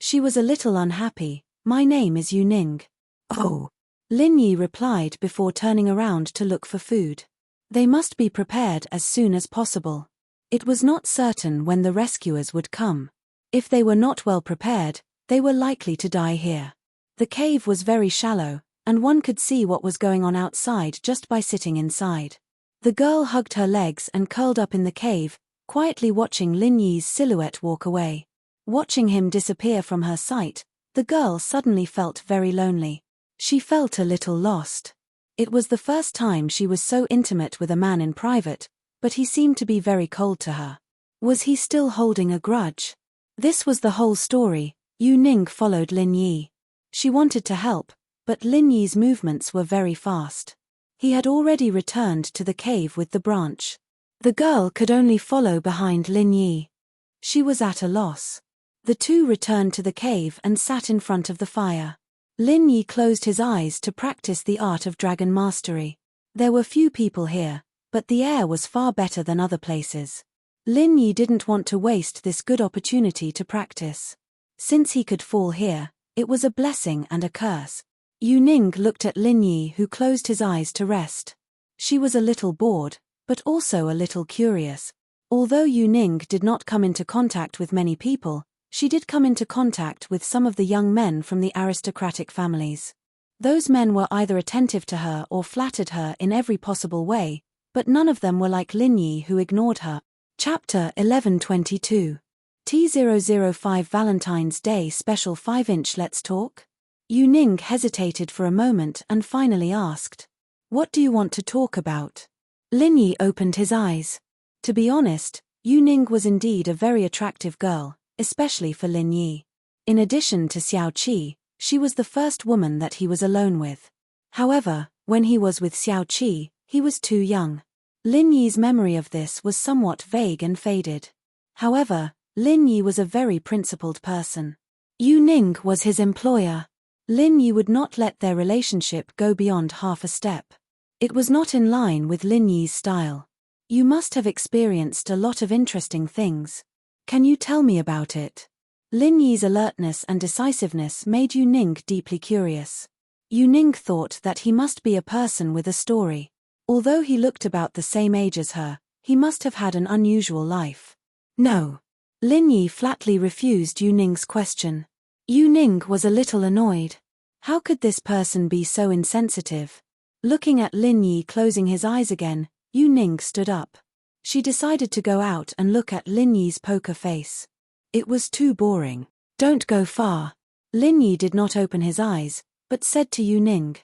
She was a little unhappy. My name is Yuning. Oh. Lin Yi replied before turning around to look for food. They must be prepared as soon as possible. It was not certain when the rescuers would come. If they were not well prepared, they were likely to die here. The cave was very shallow, and one could see what was going on outside just by sitting inside. The girl hugged her legs and curled up in the cave, quietly watching Lin Yi's silhouette walk away. Watching him disappear from her sight, the girl suddenly felt very lonely. She felt a little lost. It was the first time she was so intimate with a man in private, but he seemed to be very cold to her. Was he still holding a grudge? This was the whole story. Yuning followed Lin Yi. She wanted to help, but Lin Yi's movements were very fast. He had already returned to the cave with the branch. The girl could only follow behind Lin Yi. She was at a loss. The two returned to the cave and sat in front of the fire. Lin Yi closed his eyes to practice the art of dragon mastery. There were few people here, but the air was far better than other places. Lin Yi didn't want to waste this good opportunity to practice. Since he could fall here, it was a blessing and a curse. Yuning looked at Lin Yi, who closed his eyes to rest. She was a little bored, but also a little curious. Although Yuning did not come into contact with many people, she did come into contact with some of the young men from the aristocratic families. Those men were either attentive to her or flattered her in every possible way, but none of them were like Lin Yi, who ignored her. Chapter 1122. T005 Valentine's Day Special 5-inch Let's Talk? Yuning hesitated for a moment and finally asked. What do you want to talk about? Lin Yi opened his eyes. To be honest, Yuning was indeed a very attractive girl, especially for Lin Yi. In addition to Xiao Qi, she was the first woman that he was alone with. However, when he was with Xiao Qi, he was too young. Lin Yi's memory of this was somewhat vague and faded. However, Lin Yi was a very principled person. Yuning was his employer. Lin Yi would not let their relationship go beyond half a step. It was not in line with Lin Yi's style. You must have experienced a lot of interesting things. Can you tell me about it? Lin Yi's alertness and decisiveness made Yuning deeply curious. Yuning thought that he must be a person with a story. Although he looked about the same age as her, he must have had an unusual life. No. Lin Yi flatly refused Yu Ning's question. Yu Ning was a little annoyed. How could this person be so insensitive? Looking at Lin Yi closing his eyes again, Yu Ning stood up. She decided to go out and look at Lin Yi's poker face. It was too boring. Don't go far. Lin Yi did not open his eyes, but said to Yu Ning.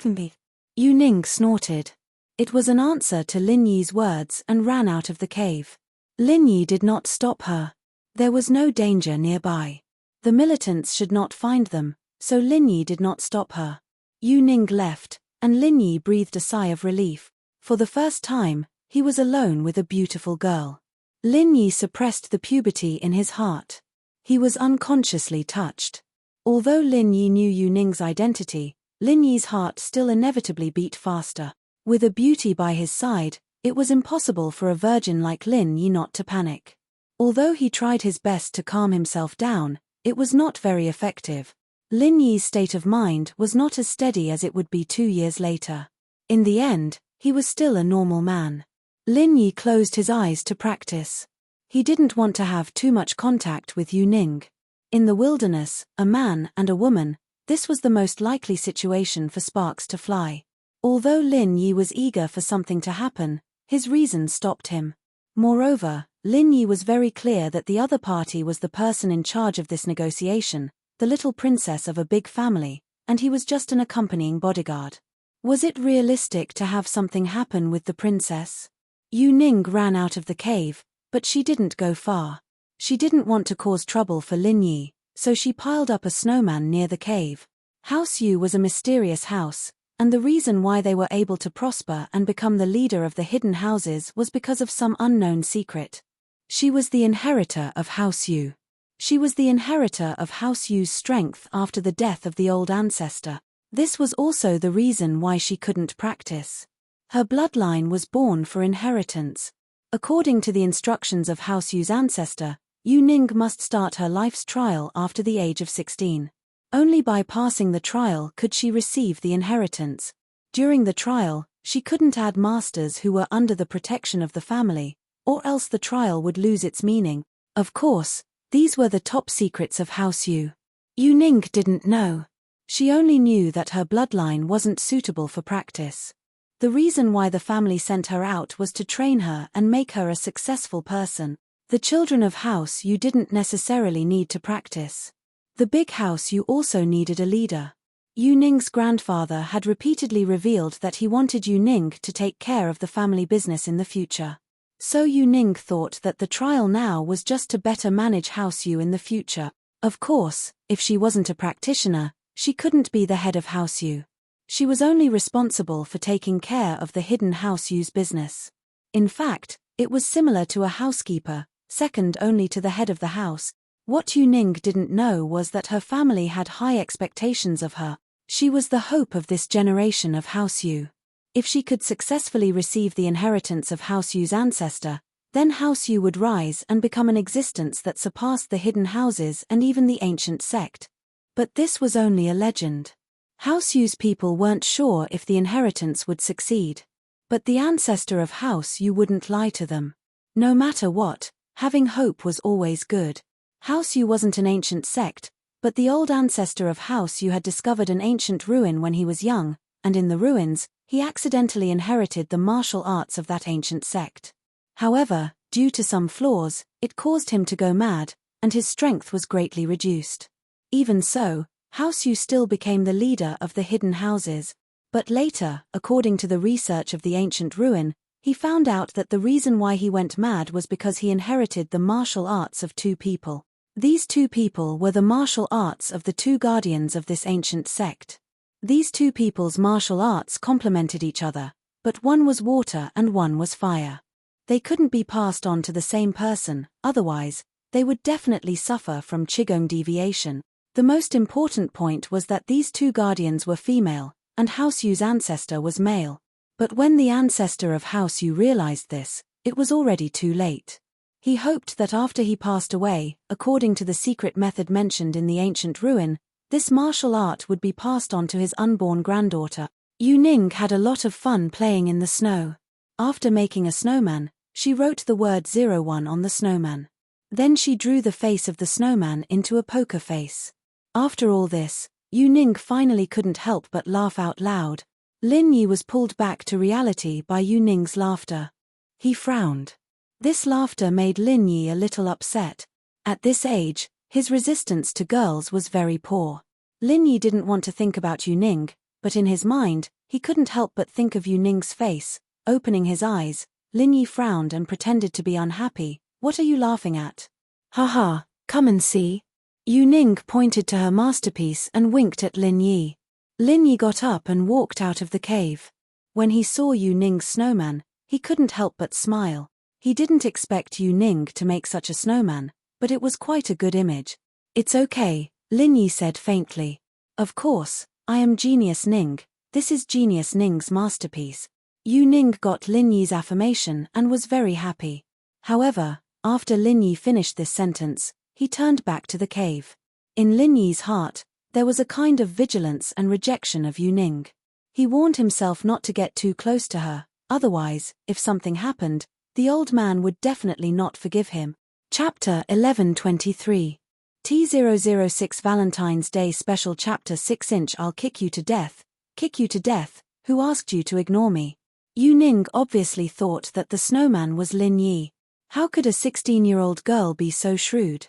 Yu Ning snorted. It was an answer to Lin Yi's words and ran out of the cave. Lin Yi did not stop her. There was no danger nearby. The militants should not find them, so Lin Yi did not stop her. Yu Ning left, and Lin Yi breathed a sigh of relief. For the first time, he was alone with a beautiful girl. Lin Yi suppressed the puberty in his heart. He was unconsciously touched. Although Lin Yi knew Yu Ning's identity, Lin Yi's heart still inevitably beat faster. With a beauty by his side, it was impossible for a virgin like Lin Yi not to panic. Although he tried his best to calm himself down, it was not very effective. Lin Yi's state of mind was not as steady as it would be 2 years later. In the end, he was still a normal man. Lin Yi closed his eyes to practice. He didn't want to have too much contact with Yu Ning. In the wilderness, a man and a woman, this was the most likely situation for sparks to fly. Although Lin Yi was eager for something to happen, his reason stopped him. Moreover, Lin Yi was very clear that the other party was the person in charge of this negotiation, the little princess of a big family, and he was just an accompanying bodyguard. Was it realistic to have something happen with the princess? Yu Ning ran out of the cave, but she didn't go far. She didn't want to cause trouble for Lin Yi, so she piled up a snowman near the cave. House Yu was a mysterious house, and the reason why they were able to prosper and become the leader of the hidden houses was because of some unknown secret. She was the inheritor of House Yu. She was the inheritor of House Yu's strength after the death of the old ancestor. This was also the reason why she couldn't practice. Her bloodline was born for inheritance. According to the instructions of House Yu's ancestor, Yu Ning must start her life's trial after the age of 16. Only by passing the trial could she receive the inheritance. During the trial, she couldn't add masters who were under the protection of the family, or else the trial would lose its meaning. Of course, these were the top secrets of House Yu. Yu Ning didn't know. She only knew that her bloodline wasn't suitable for practice. The reason why the family sent her out was to train her and make her a successful person. The children of House Yu didn't necessarily need to practice. The big House Yu also needed a leader. Yu Ning's grandfather had repeatedly revealed that he wanted Yu Ning to take care of the family business in the future. So Yu Ning thought that the trial now was just to better manage House Yu in the future. Of course, if she wasn't a practitioner, she couldn't be the head of House Yu. She was only responsible for taking care of the hidden House Yu's business. In fact, it was similar to a housekeeper, second only to the head of the house. What Yu Ning didn't know was that her family had high expectations of her. She was the hope of this generation of House Yu. If she could successfully receive the inheritance of House Yu's ancestor, then House Yu would rise and become an existence that surpassed the hidden houses and even the ancient sect. But this was only a legend. House Yu's people weren't sure if the inheritance would succeed. But the ancestor of House Yu wouldn't lie to them. No matter what, having hope was always good. House Yu wasn't an ancient sect, but the old ancestor of House Yu had discovered an ancient ruin when he was young, and in the ruins, he accidentally inherited the martial arts of that ancient sect. However, due to some flaws, it caused him to go mad, and his strength was greatly reduced. Even so, House Yu still became the leader of the hidden houses. But later, according to the research of the ancient ruin, he found out that the reason why he went mad was because he inherited the martial arts of 2 people. These 2 people were the martial arts of the 2 guardians of this ancient sect. These 2 people's martial arts complemented each other, but one was water and one was fire. They couldn't be passed on to the same person, otherwise, they would definitely suffer from Qigong deviation. The most important point was that these 2 guardians were female, and House Yu's ancestor was male. But when the ancestor of House Yu realized this, it was already too late. He hoped that after he passed away, according to the secret method mentioned in the ancient ruin, this martial art would be passed on to his unborn granddaughter. Yu Ning had a lot of fun playing in the snow. After making a snowman, she wrote the word 01 on the snowman. Then she drew the face of the snowman into a poker face. After all this, Yu Ning finally couldn't help but laugh out loud. Lin Yi was pulled back to reality by Yu Ning's laughter. He frowned. This laughter made Lin Yi a little upset. At this age, his resistance to girls was very poor. Lin Yi didn't want to think about Yu Ning, but in his mind, he couldn't help but think of Yu Ning's face. Opening his eyes, Lin Yi frowned and pretended to be unhappy. What are you laughing at? Haha, come and see. Yu Ning pointed to her masterpiece and winked at Lin Yi. Lin Yi got up and walked out of the cave. When he saw Yu Ning's snowman, he couldn't help but smile. He didn't expect Yu Ning to make such a snowman, but it was quite a good image. It's okay, Lin Yi said faintly. Of course, I am Genius Ning. This is Genius Ning's masterpiece. Yu Ning got Lin Yi's affirmation and was very happy. However, after Lin Yi finished this sentence, he turned back to the cave. In Lin Yi's heart, there was a kind of vigilance and rejection of Yu Ning. He warned himself not to get too close to her, otherwise, if something happened, the old man would definitely not forgive him. Chapter 1123. T006 Valentine's Day Special Chapter 6 I'll kick you to death. Kick you to death, who asked you to ignore me? Yu Ning obviously thought that the snowman was Lin Yi. How could a 16-year-old girl be so shrewd?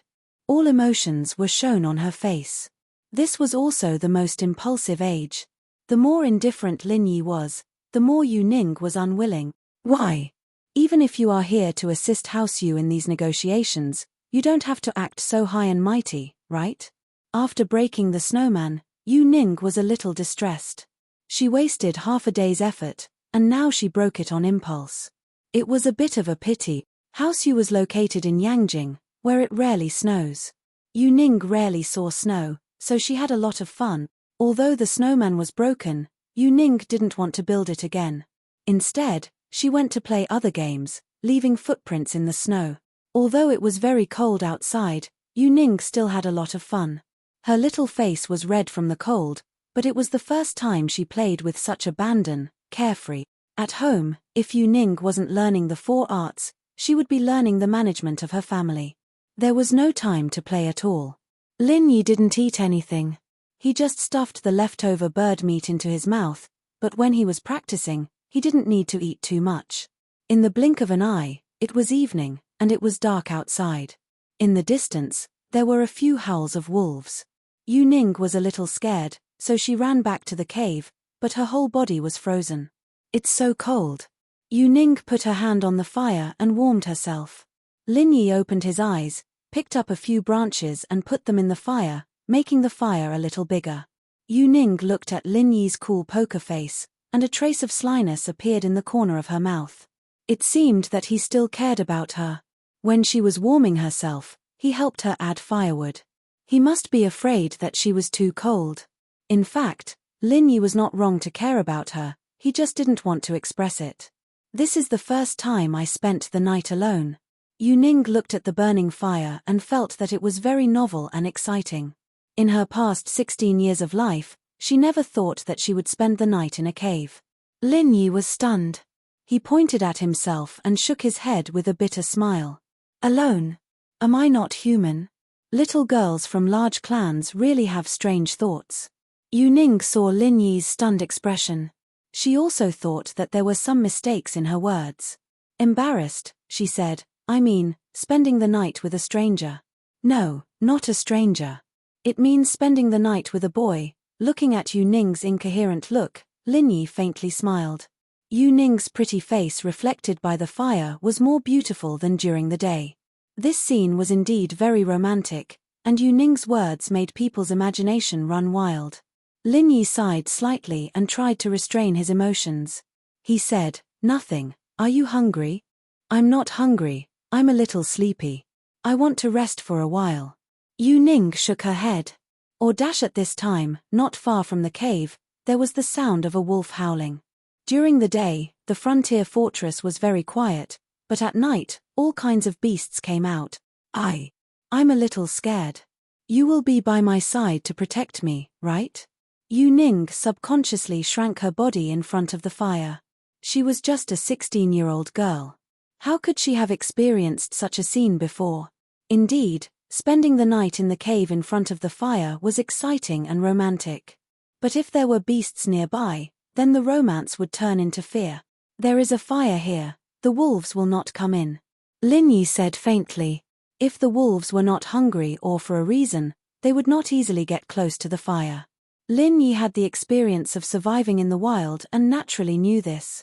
All emotions were shown on her face. This was also the most impulsive age. The more indifferent Lin Yi was, the more Yu Ning was unwilling. Why? Even if you are here to assist House Yu in these negotiations, you don't have to act so high and mighty, right? After breaking the snowman, Yu Ning was a little distressed. She wasted half a day's effort, and now she broke it on impulse. It was a bit of a pity. House Yu was located in Yangjing, where it rarely snows. Yu Ning rarely saw snow, so she had a lot of fun. Although the snowman was broken, Yu Ning didn't want to build it again. Instead, she went to play other games, leaving footprints in the snow. Although it was very cold outside, Yu Ning still had a lot of fun. Her little face was red from the cold, but it was the first time she played with such abandon, carefree. At home, if Yu Ning wasn't learning the 4 arts, she would be learning the management of her family. There was no time to play at all. Lin Yi didn't eat anything. He just stuffed the leftover bird meat into his mouth, but when he was practicing, he didn't need to eat too much. In the blink of an eye, it was evening, and it was dark outside. In the distance, there were a few howls of wolves. Yu Ning was a little scared, so she ran back to the cave, but her whole body was frozen. It's so cold. Yu Ning put her hand on the fire and warmed herself. Lin Yi opened his eyes, picked up a few branches and put them in the fire, making the fire a little bigger. Yu Ning looked at Lin Yi's cool poker face, and a trace of slyness appeared in the corner of her mouth. It seemed that he still cared about her. When she was warming herself, he helped her add firewood. He must be afraid that she was too cold. In fact, Lin Yi was not wrong to care about her, he just didn't want to express it. This is the first time I spent the night alone. Yu Ning looked at the burning fire and felt that it was very novel and exciting. In her past 16 years of life, she never thought that she would spend the night in a cave. Lin Yi was stunned. He pointed at himself and shook his head with a bitter smile. Alone? Am I not human? Little girls from large clans really have strange thoughts. Yu Ning saw Lin Yi's stunned expression. She also thought that there were some mistakes in her words. Embarrassed, she said, I mean, spending the night with a stranger. No, not a stranger. It means spending the night with a boy. Looking at Yu Ning's incoherent look, Lin Yi faintly smiled. Yu Ning's pretty face reflected by the fire was more beautiful than during the day. This scene was indeed very romantic, and Yu Ning's words made people's imagination run wild. Lin Yi sighed slightly and tried to restrain his emotions. He said, Nothing. Are you hungry? I'm not hungry, I'm a little sleepy. I want to rest for a while. Yu Ning shook her head. At this time, not far from the cave, there was the sound of a wolf howling. During the day, the frontier fortress was very quiet, but at night, all kinds of beasts came out. I'm a little scared. You will be by my side to protect me, right? Yu Ning subconsciously shrank her body in front of the fire. She was just a 16-year-old girl. How could she have experienced such a scene before? Indeed, spending the night in the cave in front of the fire was exciting and romantic. But if there were beasts nearby, then the romance would turn into fear. There is a fire here, the wolves will not come in. Lin Yi said faintly. If the wolves were not hungry or for a reason, they would not easily get close to the fire. Lin Yi had the experience of surviving in the wild and naturally knew this.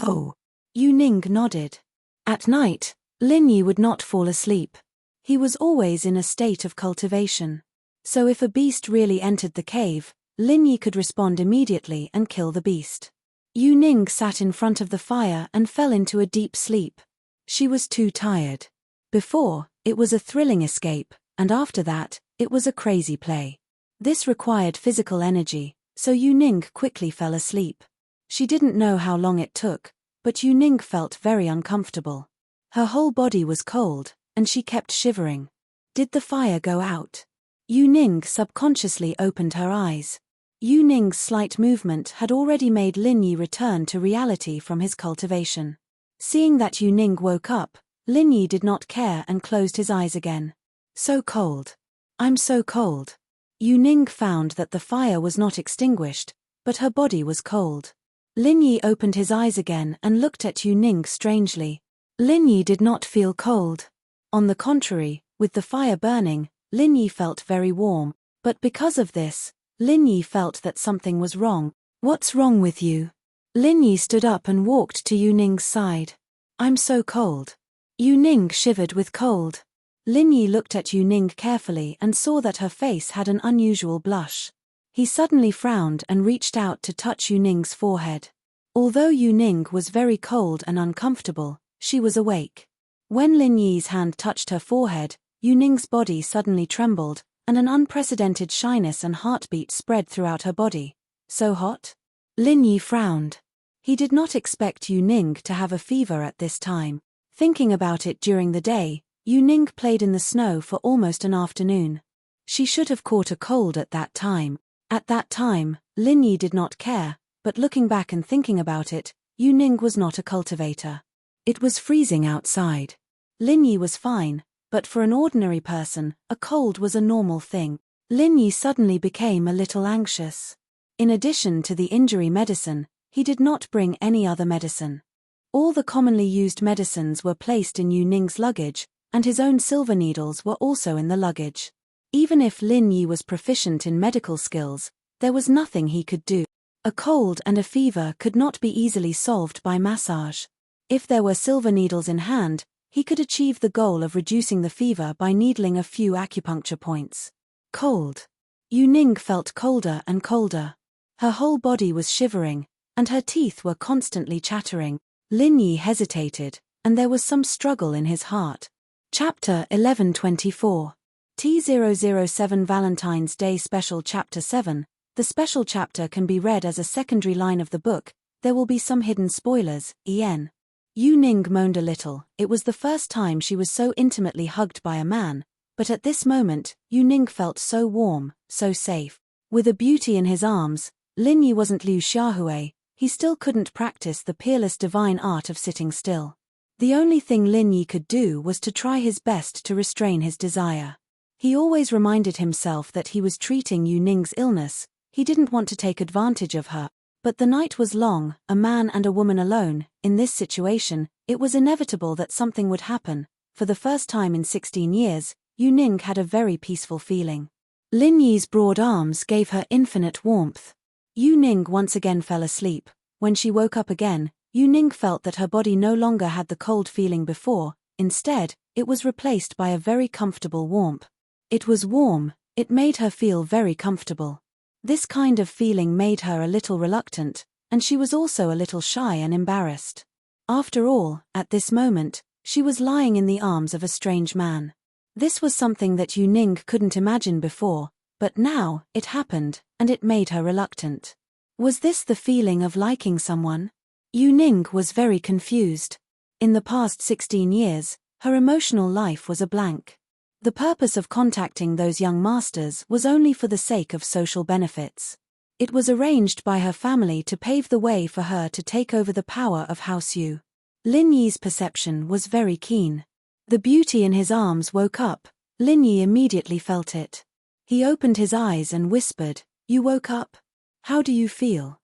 Oh. Yu Ning nodded. At night, Lin Yi would not fall asleep. He was always in a state of cultivation. So if a beast really entered the cave, Lin Yi could respond immediately and kill the beast. Yu Ning sat in front of the fire and fell into a deep sleep. She was too tired. Before, it was a thrilling escape, and after that, it was a crazy play. This required physical energy, so Yu Ning quickly fell asleep. She didn't know how long it took, but Yu Ning felt very uncomfortable. Her whole body was cold, and she kept shivering. Did the fire go out? Yu Ning subconsciously opened her eyes. Yu Ning's slight movement had already made Lin Yi return to reality from his cultivation. Seeing that Yu Ning woke up, Lin Yi did not care and closed his eyes again. So cold. I'm so cold. Yu Ning found that the fire was not extinguished, but her body was cold. Lin Yi opened his eyes again and looked at Yu Ning strangely. Lin Yi did not feel cold. On the contrary, with the fire burning, Lin Yi felt very warm, but because of this, Lin Yi felt that something was wrong. What's wrong with you? Lin Yi stood up and walked to Yu Ning's side. I'm so cold. Yu Ning shivered with cold. Lin Yi looked at Yu Ning carefully and saw that her face had an unusual blush. He suddenly frowned and reached out to touch Yu Ning's forehead. Although Yu Ning was very cold and uncomfortable, she was awake. When Lin Yi's hand touched her forehead, Yu Ning's body suddenly trembled, and an unprecedented shyness and heartbeat spread throughout her body. So hot? Lin Yi frowned. He did not expect Yu Ning to have a fever at this time. Thinking about it during the day, Yu Ning played in the snow for almost an afternoon. She should have caught a cold at that time. At that time, Lin Yi did not care, but looking back and thinking about it, Yu Ning was not a cultivator. It was freezing outside. Lin Yi was fine, but for an ordinary person, a cold was a normal thing. Lin Yi suddenly became a little anxious. In addition to the injury medicine, he did not bring any other medicine. All the commonly used medicines were placed in Yu Ning's luggage, and his own silver needles were also in the luggage. Even if Lin Yi was proficient in medical skills, there was nothing he could do. A cold and a fever could not be easily solved by massage. If there were silver needles in hand, he could achieve the goal of reducing the fever by needling a few acupuncture points. Cold. Yu Ning felt colder and colder. Her whole body was shivering, and her teeth were constantly chattering. Lin Yi hesitated, and there was some struggle in his heart. Chapter 1124. T007 Valentine's Day Special Chapter 7. The special chapter can be read as a secondary line of the book. There will be some hidden spoilers, en. Yu Ning moaned a little. It was the first time she was so intimately hugged by a man, but at this moment, Yu Ning felt so warm, so safe. With a beauty in his arms, Lin Yi wasn't Liu Xiaohui. He still couldn't practice the peerless divine art of sitting still. The only thing Lin Yi could do was to try his best to restrain his desire. He always reminded himself that he was treating Yu Ning's illness. He didn't want to take advantage of her. But the night was long, a man and a woman alone. In this situation, it was inevitable that something would happen. For the first time in 16 years, Yu Ning had a very peaceful feeling. Lin Yi's broad arms gave her infinite warmth. Yu Ning once again fell asleep. When she woke up again, Yu Ning felt that her body no longer had the cold feeling before. Instead, it was replaced by a very comfortable warmth. It was warm, it made her feel very comfortable. This kind of feeling made her a little reluctant, and she was also a little shy and embarrassed. After all, at this moment, she was lying in the arms of a strange man. This was something that Yu Ning couldn't imagine before, but now, it happened, and it made her reluctant. Was this the feeling of liking someone? Yu Ning was very confused. In the past 16 years, her emotional life was a blank. The purpose of contacting those young masters was only for the sake of social benefits. It was arranged by her family to pave the way for her to take over the power of House Yu. Lin Yi's perception was very keen. The beauty in his arms woke up. Lin Yi immediately felt it. He opened his eyes and whispered, "You woke up? How do you feel?"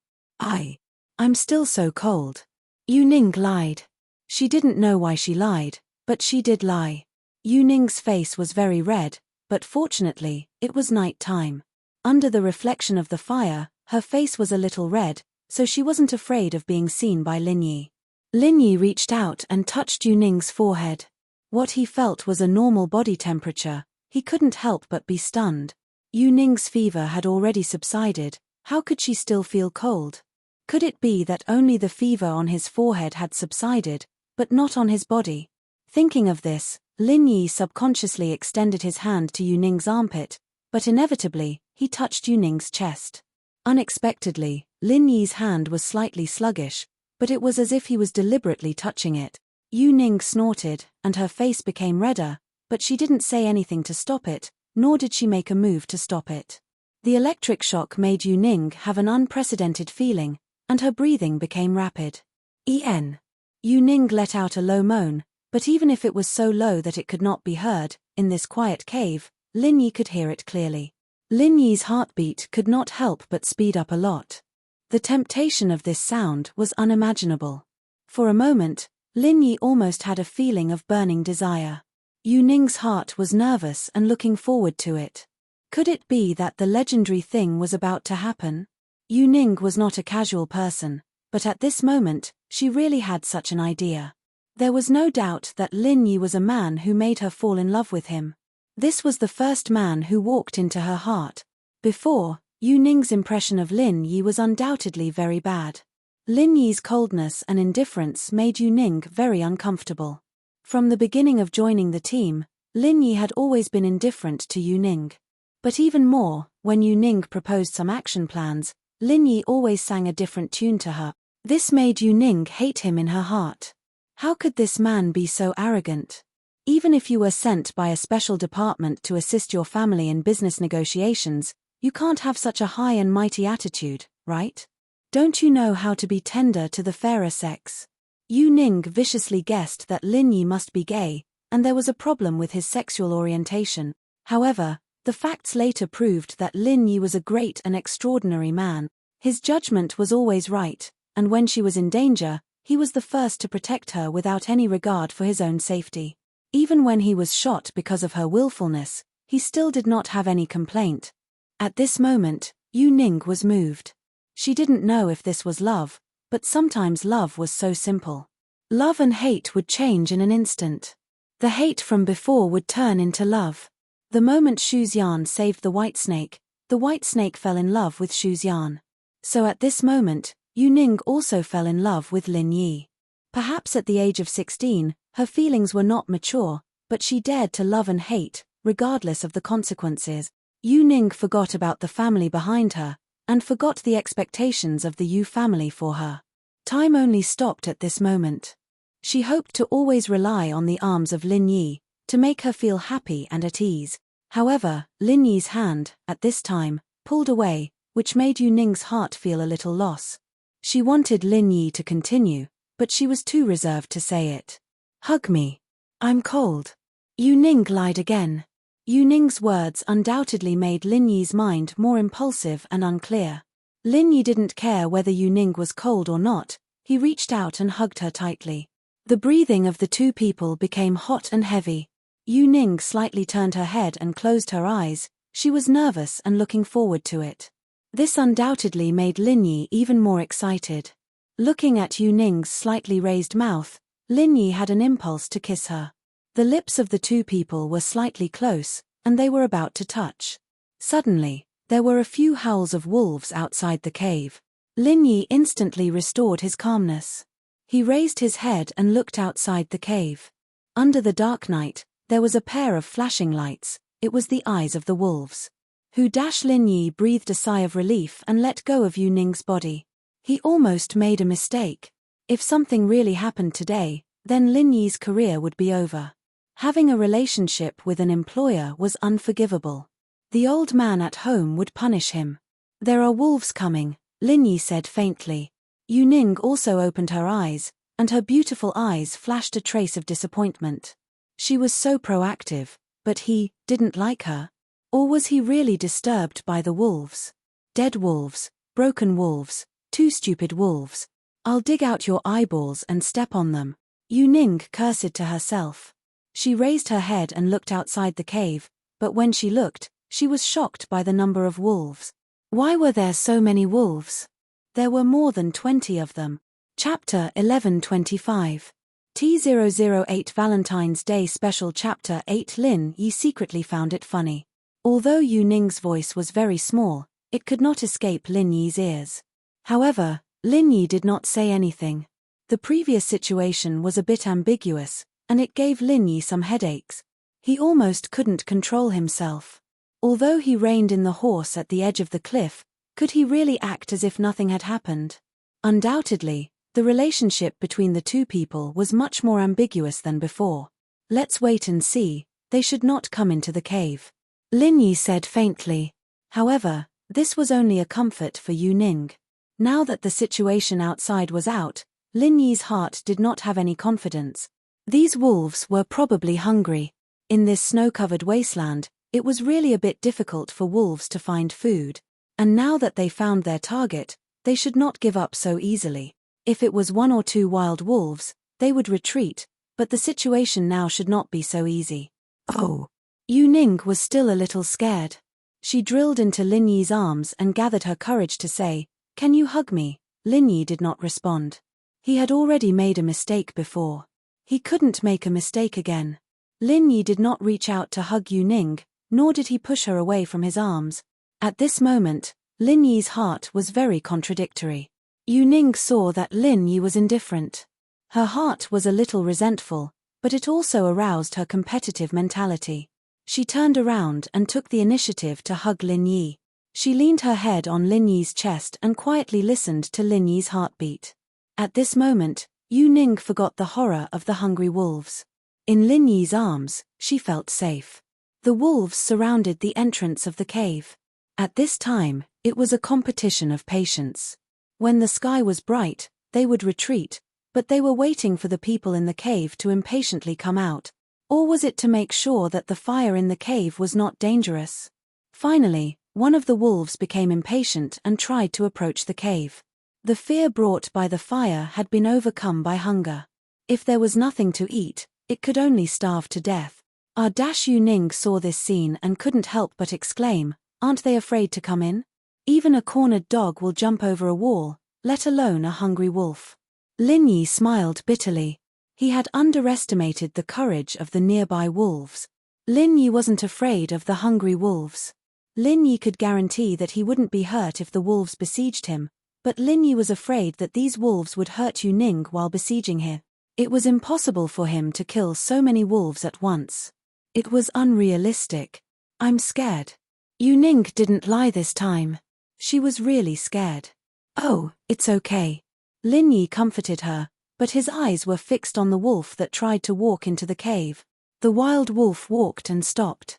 I'm still so cold." Yu Ning lied. She didn't know why she lied, but she did lie. Yu Ning's face was very red, but fortunately, it was night time. Under the reflection of the fire, her face was a little red, so she wasn't afraid of being seen by Lin Yi. Lin Yi reached out and touched Yu Ning's forehead. What he felt was a normal body temperature. He couldn't help but be stunned. Yu Ning's fever had already subsided. How could she still feel cold? Could it be that only the fever on his forehead had subsided, but not on his body? Thinking of this, Lin Yi subconsciously extended his hand to Yu Ning's armpit, but inevitably, he touched Yu Ning's chest. Unexpectedly, Lin Yi's hand was slightly sluggish, but it was as if he was deliberately touching it. Yu Ning snorted, and her face became redder, but she didn't say anything to stop it, nor did she make a move to stop it. The electric shock made Yu Ning have an unprecedented feeling, and her breathing became rapid. Yu Ning let out a low moan, but even if it was so low that it could not be heard, in this quiet cave, Lin Yi could hear it clearly. Lin Yi's heartbeat could not help but speed up a lot. The temptation of this sound was unimaginable. For a moment, Lin Yi almost had a feeling of burning desire. Yu Ning's heart was nervous and looking forward to it. Could it be that the legendary thing was about to happen? Yu Ning was not a casual person, but at this moment, she really had such an idea. There was no doubt that Lin Yi was a man who made her fall in love with him. This was the first man who walked into her heart. Before, Yu Ning's impression of Lin Yi was undoubtedly very bad. Lin Yi's coldness and indifference made Yu Ning very uncomfortable. From the beginning of joining the team, Lin Yi had always been indifferent to Yu Ning. But even more, when Yu Ning proposed some action plans, Lin Yi always sang a different tune to her. This made Yu Ning hate him in her heart. How could this man be so arrogant? Even if you were sent by a special department to assist your family in business negotiations, you can't have such a high and mighty attitude, right? Don't you know how to be tender to the fairer sex? Yu Ning viciously guessed that Lin Yi must be gay, and there was a problem with his sexual orientation. However, the facts later proved that Lin Yi was a great and extraordinary man. His judgment was always right, and when she was in danger, he was the first to protect her without any regard for his own safety. Even when he was shot because of her willfulness, he still did not have any complaint. At this moment, Yu Ning was moved. She didn't know if this was love, but sometimes love was so simple. Love and hate would change in an instant. The hate from before would turn into love. The moment Shu Xian saved the white snake fell in love with Shu Xian. So at this moment, Yu Ning also fell in love with Lin Yi. Perhaps at the age of 16, her feelings were not mature, but she dared to love and hate, regardless of the consequences. Yu Ning forgot about the family behind her, and forgot the expectations of the Yu family for her. Time only stopped at this moment. She hoped to always rely on the arms of Lin Yi, to make her feel happy and at ease. However, Lin Yi's hand, at this time, pulled away, which made Yu Ning's heart feel a little loss. She wanted Lin Yi to continue, but she was too reserved to say it. "Hug me. I'm cold." Yu Ning lied again. Yu Ning's words undoubtedly made Lin Yi's mind more impulsive and unclear. Lin Yi didn't care whether Yu Ning was cold or not. He reached out and hugged her tightly. The breathing of the two people became hot and heavy. Yu Ning slightly turned her head and closed her eyes. She was nervous and looking forward to it. This undoubtedly made Lin Yi even more excited. Looking at Yu Ning's slightly raised mouth, Lin Yi had an impulse to kiss her. The lips of the two people were slightly close, and they were about to touch. Suddenly, there were a few howls of wolves outside the cave. Lin Yi instantly restored his calmness. He raised his head and looked outside the cave. Under the dark night, there was a pair of flashing lights. It was the eyes of the wolves. Lin Yi breathed a sigh of relief and let go of Yu Ning's body. He almost made a mistake. If something really happened today, then Lin Yi's career would be over. Having a relationship with an employer was unforgivable. The old man at home would punish him. There are wolves coming, Lin Yi said faintly. Yu Ning also opened her eyes, and her beautiful eyes flashed a trace of disappointment. She was so proactive, but he didn't like her. Or was he really disturbed by the wolves? Dead wolves, broken wolves, two stupid wolves. I'll dig out your eyeballs and step on them, Yu Ning cursed to herself. She raised her head and looked outside the cave, but when she looked, she was shocked by the number of wolves. Why were there so many wolves? There were more than 20 of them. Chapter 1125. T008 Valentine's Day Special Chapter 8 Lin Yi secretly found it funny. Although Yu Ning's voice was very small, it could not escape Lin Yi's ears. However, Lin Yi did not say anything. The previous situation was a bit ambiguous, and it gave Lin Yi some headaches. He almost couldn't control himself. Although he reined in the horse at the edge of the cliff, could he really act as if nothing had happened? Undoubtedly, the relationship between the two people was much more ambiguous than before. Let's wait and see, they should not come into the cave, Lin Yi said faintly. However, this was only a comfort for Yu Ning. Now that the situation outside was out, Lin Yi's heart did not have any confidence. These wolves were probably hungry. In this snow-covered wasteland, it was really a bit difficult for wolves to find food. And now that they found their target, they should not give up so easily. If it was one or two wild wolves, they would retreat, but the situation now should not be so easy. Oh! Yu Ning was still a little scared. She drilled into Lin Yi's arms and gathered her courage to say, "Can you hug me?" Lin Yi did not respond. He had already made a mistake before. He couldn't make a mistake again. Lin Yi did not reach out to hug Yu Ning, nor did he push her away from his arms. At this moment, Lin Yi's heart was very contradictory. Yu Ning saw that Lin Yi was indifferent. Her heart was a little resentful, but it also aroused her competitive mentality. She turned around and took the initiative to hug Lin Yi. She leaned her head on Lin Yi's chest and quietly listened to Lin Yi's heartbeat. At this moment, Yu Ning forgot the horror of the hungry wolves. In Lin Yi's arms, she felt safe. The wolves surrounded the entrance of the cave. At this time, it was a competition of patience. When the sky was bright, they would retreat, but they were waiting for the people in the cave to impatiently come out. Or was it to make sure that the fire in the cave was not dangerous? Finally, one of the wolves became impatient and tried to approach the cave. The fear brought by the fire had been overcome by hunger. If there was nothing to eat, it could only starve to death. Yu Ning saw this scene and couldn't help but exclaim, "Aren't they afraid to come in? Even a cornered dog will jump over a wall, let alone a hungry wolf." Lin Yi smiled bitterly. He had underestimated the courage of the nearby wolves. Lin Yi wasn't afraid of the hungry wolves. Lin Yi could guarantee that he wouldn't be hurt if the wolves besieged him, but Lin Yi was afraid that these wolves would hurt Yu Ning while besieging him. It was impossible for him to kill so many wolves at once. It was unrealistic. "I'm scared." Yu Ning didn't lie this time. She was really scared. "Oh, it's okay." Lin Yi comforted her, but his eyes were fixed on the wolf that tried to walk into the cave. The wild wolf walked and stopped.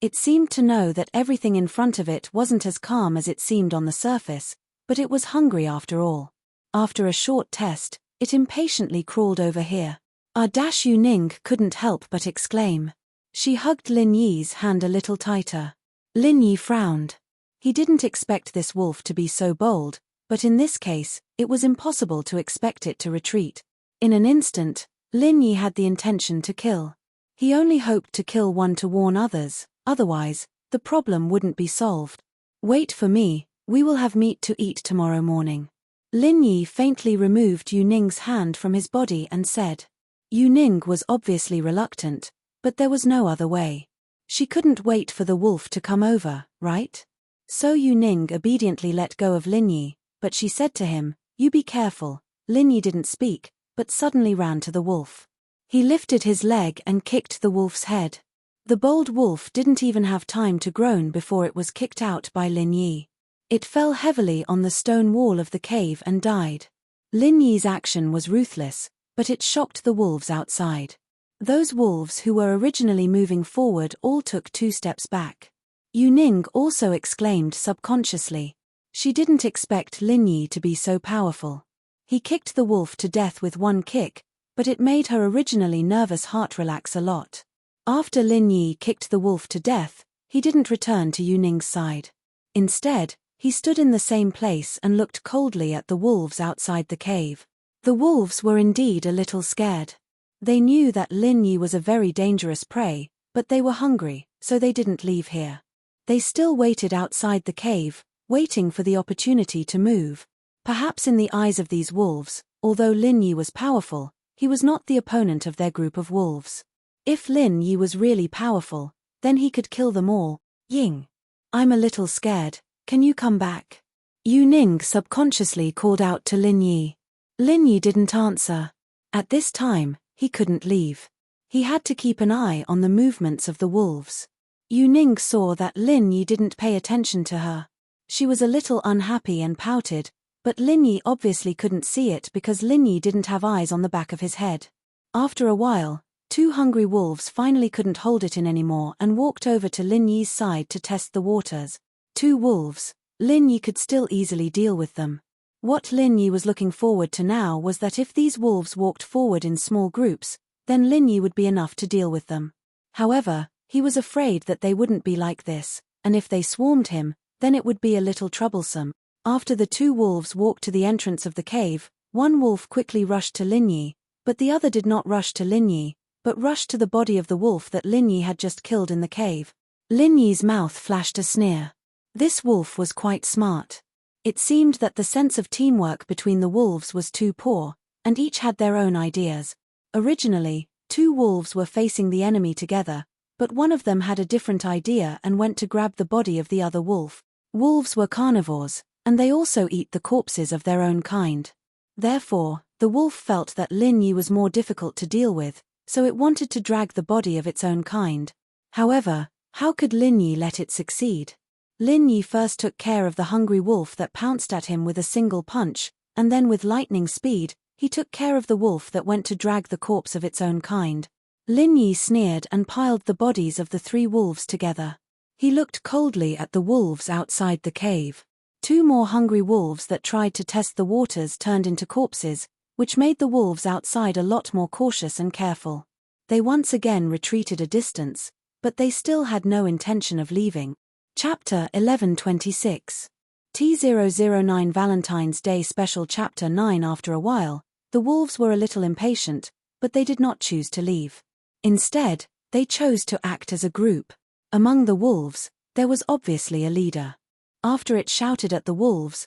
It seemed to know that everything in front of it wasn't as calm as it seemed on the surface, but it was hungry after all. After a short test, it impatiently crawled over here. Yu Ning couldn't help but exclaim. She hugged Lin Yi's hand a little tighter. Lin Yi frowned. He didn't expect this wolf to be so bold, but in this case, it was impossible to expect it to retreat. In an instant, Lin Yi had the intention to kill. He only hoped to kill one to warn others, otherwise, the problem wouldn't be solved. "Wait for me, we will have meat to eat tomorrow morning." Lin Yi faintly removed Yu Ning's hand from his body and said. Yu Ning was obviously reluctant, but there was no other way. She couldn't wait for the wolf to come over, right? So Yu Ning obediently let go of Lin Yi, but she said to him, "You be careful." Lin Yi didn't speak, but suddenly ran to the wolf. He lifted his leg and kicked the wolf's head. The bold wolf didn't even have time to groan before it was kicked out by Lin Yi. It fell heavily on the stone wall of the cave and died. Lin Yi's action was ruthless, but it shocked the wolves outside. Those wolves who were originally moving forward all took 2 steps back. Yu Ning also exclaimed subconsciously. She didn't expect Lin Yi to be so powerful. He kicked the wolf to death with one kick, but it made her originally nervous heart relax a lot. After Lin Yi kicked the wolf to death, he didn't return to Yu Ning's side. Instead, he stood in the same place and looked coldly at the wolves outside the cave. The wolves were indeed a little scared. They knew that Lin Yi was a very dangerous prey, but they were hungry, so they didn't leave here. They still waited outside the cave, waiting for the opportunity to move. Perhaps in the eyes of these wolves, although Lin Yi was powerful, he was not the opponent of their group of wolves. If Lin Yi was really powerful, then he could kill them all. Ying. I'm a little scared, can you come back? Yu Ning subconsciously called out to Lin Yi. Lin Yi didn't answer. At this time, he couldn't leave. He had to keep an eye on the movements of the wolves. Yu Ning saw that Lin Yi didn't pay attention to her. She was a little unhappy and pouted, but Lin Yi obviously couldn't see it because Lin Yi didn't have eyes on the back of his head. After a while, two hungry wolves finally couldn't hold it in anymore and walked over to Lin Yi's side to test the waters. Two wolves, Lin Yi could still easily deal with them. What Lin Yi was looking forward to now was that if these wolves walked forward in small groups, then Lin Yi would be enough to deal with them. However, he was afraid that they wouldn't be like this, and if they swarmed him, then it would be a little troublesome. After the two wolves walked to the entrance of the cave, one wolf quickly rushed to Lin Yi, but the other did not rush to Lin Yi, but rushed to the body of the wolf that Lin Yi had just killed in the cave. Lin Yi's mouth flashed a sneer. This wolf was quite smart. It seemed that the sense of teamwork between the wolves was too poor, and each had their own ideas. Originally, two wolves were facing the enemy together, but one of them had a different idea and went to grab the body of the other wolf. Wolves were carnivores, and they also eat the corpses of their own kind. Therefore, the wolf felt that Lin Yi was more difficult to deal with, so it wanted to drag the body of its own kind. However, how could Lin Yi let it succeed? Lin Yi first took care of the hungry wolf that pounced at him with a single punch, and then with lightning speed, he took care of the wolf that went to drag the corpse of its own kind. Lin Yi sneered and piled the bodies of the three wolves together. He looked coldly at the wolves outside the cave. Two more hungry wolves that tried to test the waters turned into corpses, which made the wolves outside a lot more cautious and careful. They once again retreated a distance, but they still had no intention of leaving. Chapter 11:26. T009 Valentine's Day Special Chapter 9. After a while, the wolves were a little impatient, but they did not choose to leave. Instead, they chose to act as a group. Among the wolves, there was obviously a leader. After it shouted at the wolves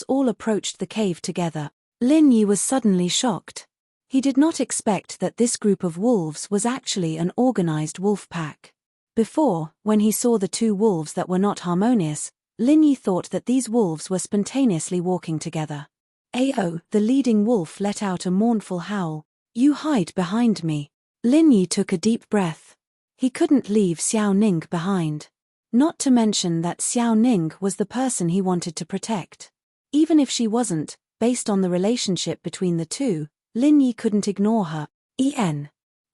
all approached the cave together. Lin Yi was suddenly shocked. He did not expect that this group of wolves was actually an organized wolf pack. Before, when he saw the two wolves that were not harmonious, Lin Yi thought that these wolves were spontaneously walking together. Ayo, the leading wolf let out a mournful howl. You hide behind me. Lin Yi took a deep breath. He couldn't leave Xiao Ning behind. Not to mention that Xiao Ning was the person he wanted to protect. Even if she wasn't, based on the relationship between the two, Lin Yi couldn't ignore her.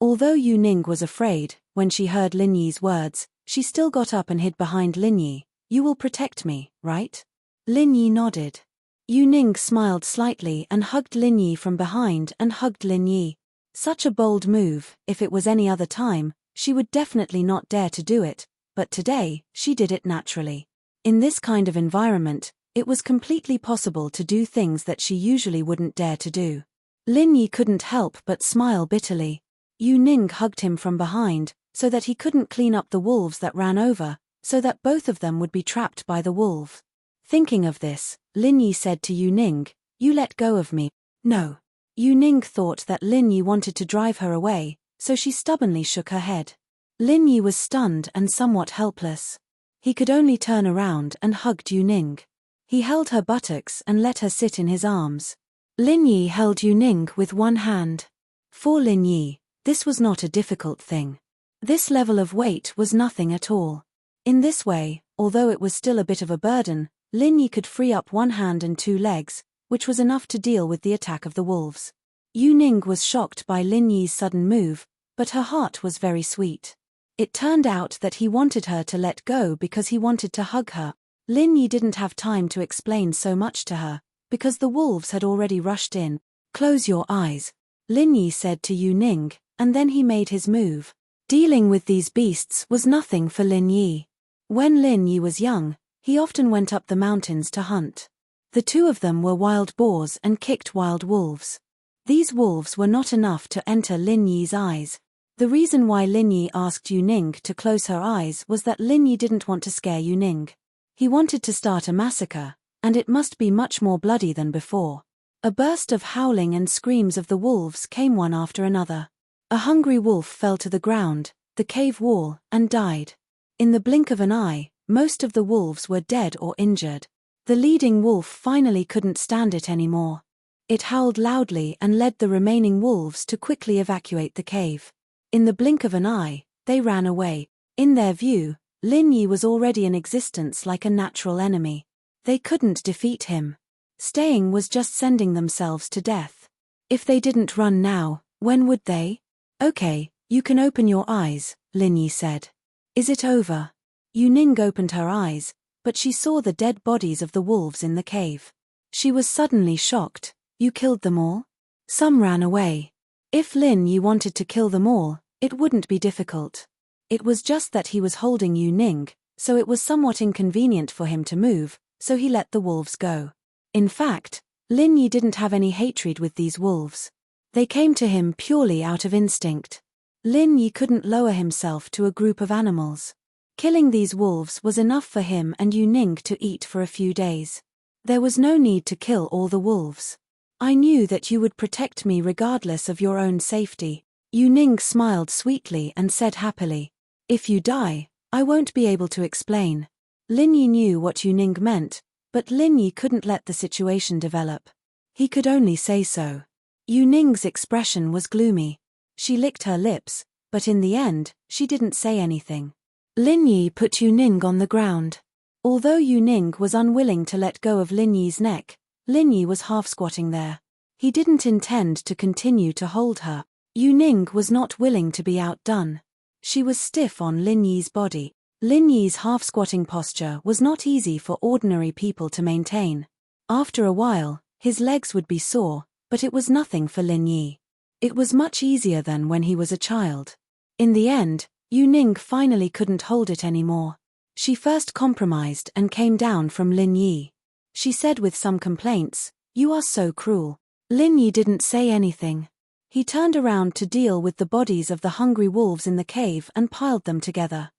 Although Yu Ning was afraid, when she heard Lin Yi's words, she still got up and hid behind Lin Yi. You will protect me, right? Lin Yi nodded. Yu Ning smiled slightly and hugged Lin Yi from behind and hugged Lin Yi. Such a bold move. If it was any other time, she would definitely not dare to do it, but today, she did it naturally. In this kind of environment, it was completely possible to do things that she usually wouldn't dare to do. Lin Yi couldn't help but smile bitterly. Yu Ning hugged him from behind, so that he couldn't clean up the wolves that ran over, so that both of them would be trapped by the wolf. Thinking of this, Lin Yi said to Yu Ning, You let go of me. No. Yu Ning thought that Lin Yi wanted to drive her away, so she stubbornly shook her head. Lin Yi was stunned and somewhat helpless. He could only turn around and hugged Yu Ning. He held her buttocks and let her sit in his arms. Lin Yi held Yu Ning with one hand. For Lin Yi, this was not a difficult thing. This level of weight was nothing at all. In this way, although it was still a bit of a burden, Lin Yi could free up one hand and two legs, which was enough to deal with the attack of the wolves. Yu Ning was shocked by Lin Yi's sudden move, but her heart was very sweet. It turned out that he wanted her to let go because he wanted to hug her. Lin Yi didn't have time to explain so much to her, because the wolves had already rushed in. "Close your eyes," Lin Yi said to Yu Ning, and then he made his move. Dealing with these beasts was nothing for Lin Yi. When Lin Yi was young, he often went up the mountains to hunt. The two of them were wild boars and kicked wild wolves. These wolves were not enough to enter Lin Yi's eyes. The reason why Lin Yi asked Yu Ning to close her eyes was that Lin Yi didn't want to scare Yu Ning. He wanted to start a massacre, and it must be much more bloody than before. A burst of howling and screams of the wolves came one after another. A hungry wolf fell to the ground, the cave wall, and died. In the blink of an eye, most of the wolves were dead or injured. The leading wolf finally couldn't stand it anymore. It howled loudly and led the remaining wolves to quickly evacuate the cave. In the blink of an eye, they ran away. In their view, Lin Yi was already in existence like a natural enemy. They couldn't defeat him. Staying was just sending themselves to death. If they didn't run now, when would they? "Okay, you can open your eyes," Lin Yi said. "Is it over?" Yu Ning opened her eyes, but she saw the dead bodies of the wolves in the cave. She was suddenly shocked. "You killed them all?" "Some ran away. If Lin Yi wanted to kill them all, it wouldn't be difficult. It was just that he was holding Yu Ning, so it was somewhat inconvenient for him to move, so he let the wolves go. In fact, Lin Yi didn't have any hatred with these wolves. They came to him purely out of instinct. Lin Yi couldn't lower himself to a group of animals. Killing these wolves was enough for him and Yu Ning to eat for a few days. There was no need to kill all the wolves. "I knew that you would protect me regardless of your own safety." Yu Ning smiled sweetly and said happily, "If you die, I won't be able to explain." Lin Yi knew what Yu Ning meant, but Lin Yi couldn't let the situation develop. He could only say so. Yu Ning's expression was gloomy. She licked her lips, but in the end, she didn't say anything. Lin Yi put Yu Ning on the ground. Although Yu Ning was unwilling to let go of Lin Yi's neck, Lin Yi was half squatting there. He didn't intend to continue to hold her. Yu Ning was not willing to be outdone. She was stiff on Lin Yi's body. Lin Yi's half-squatting posture was not easy for ordinary people to maintain. After a while, his legs would be sore, but it was nothing for Lin Yi. It was much easier than when he was a child. In the end, Yu Ning finally couldn't hold it anymore. She first compromised and came down from Lin Yi. She said with some complaints, "You are so cruel." Lin Yi didn't say anything. He turned around to deal with the bodies of the hungry wolves in the cave and piled them together.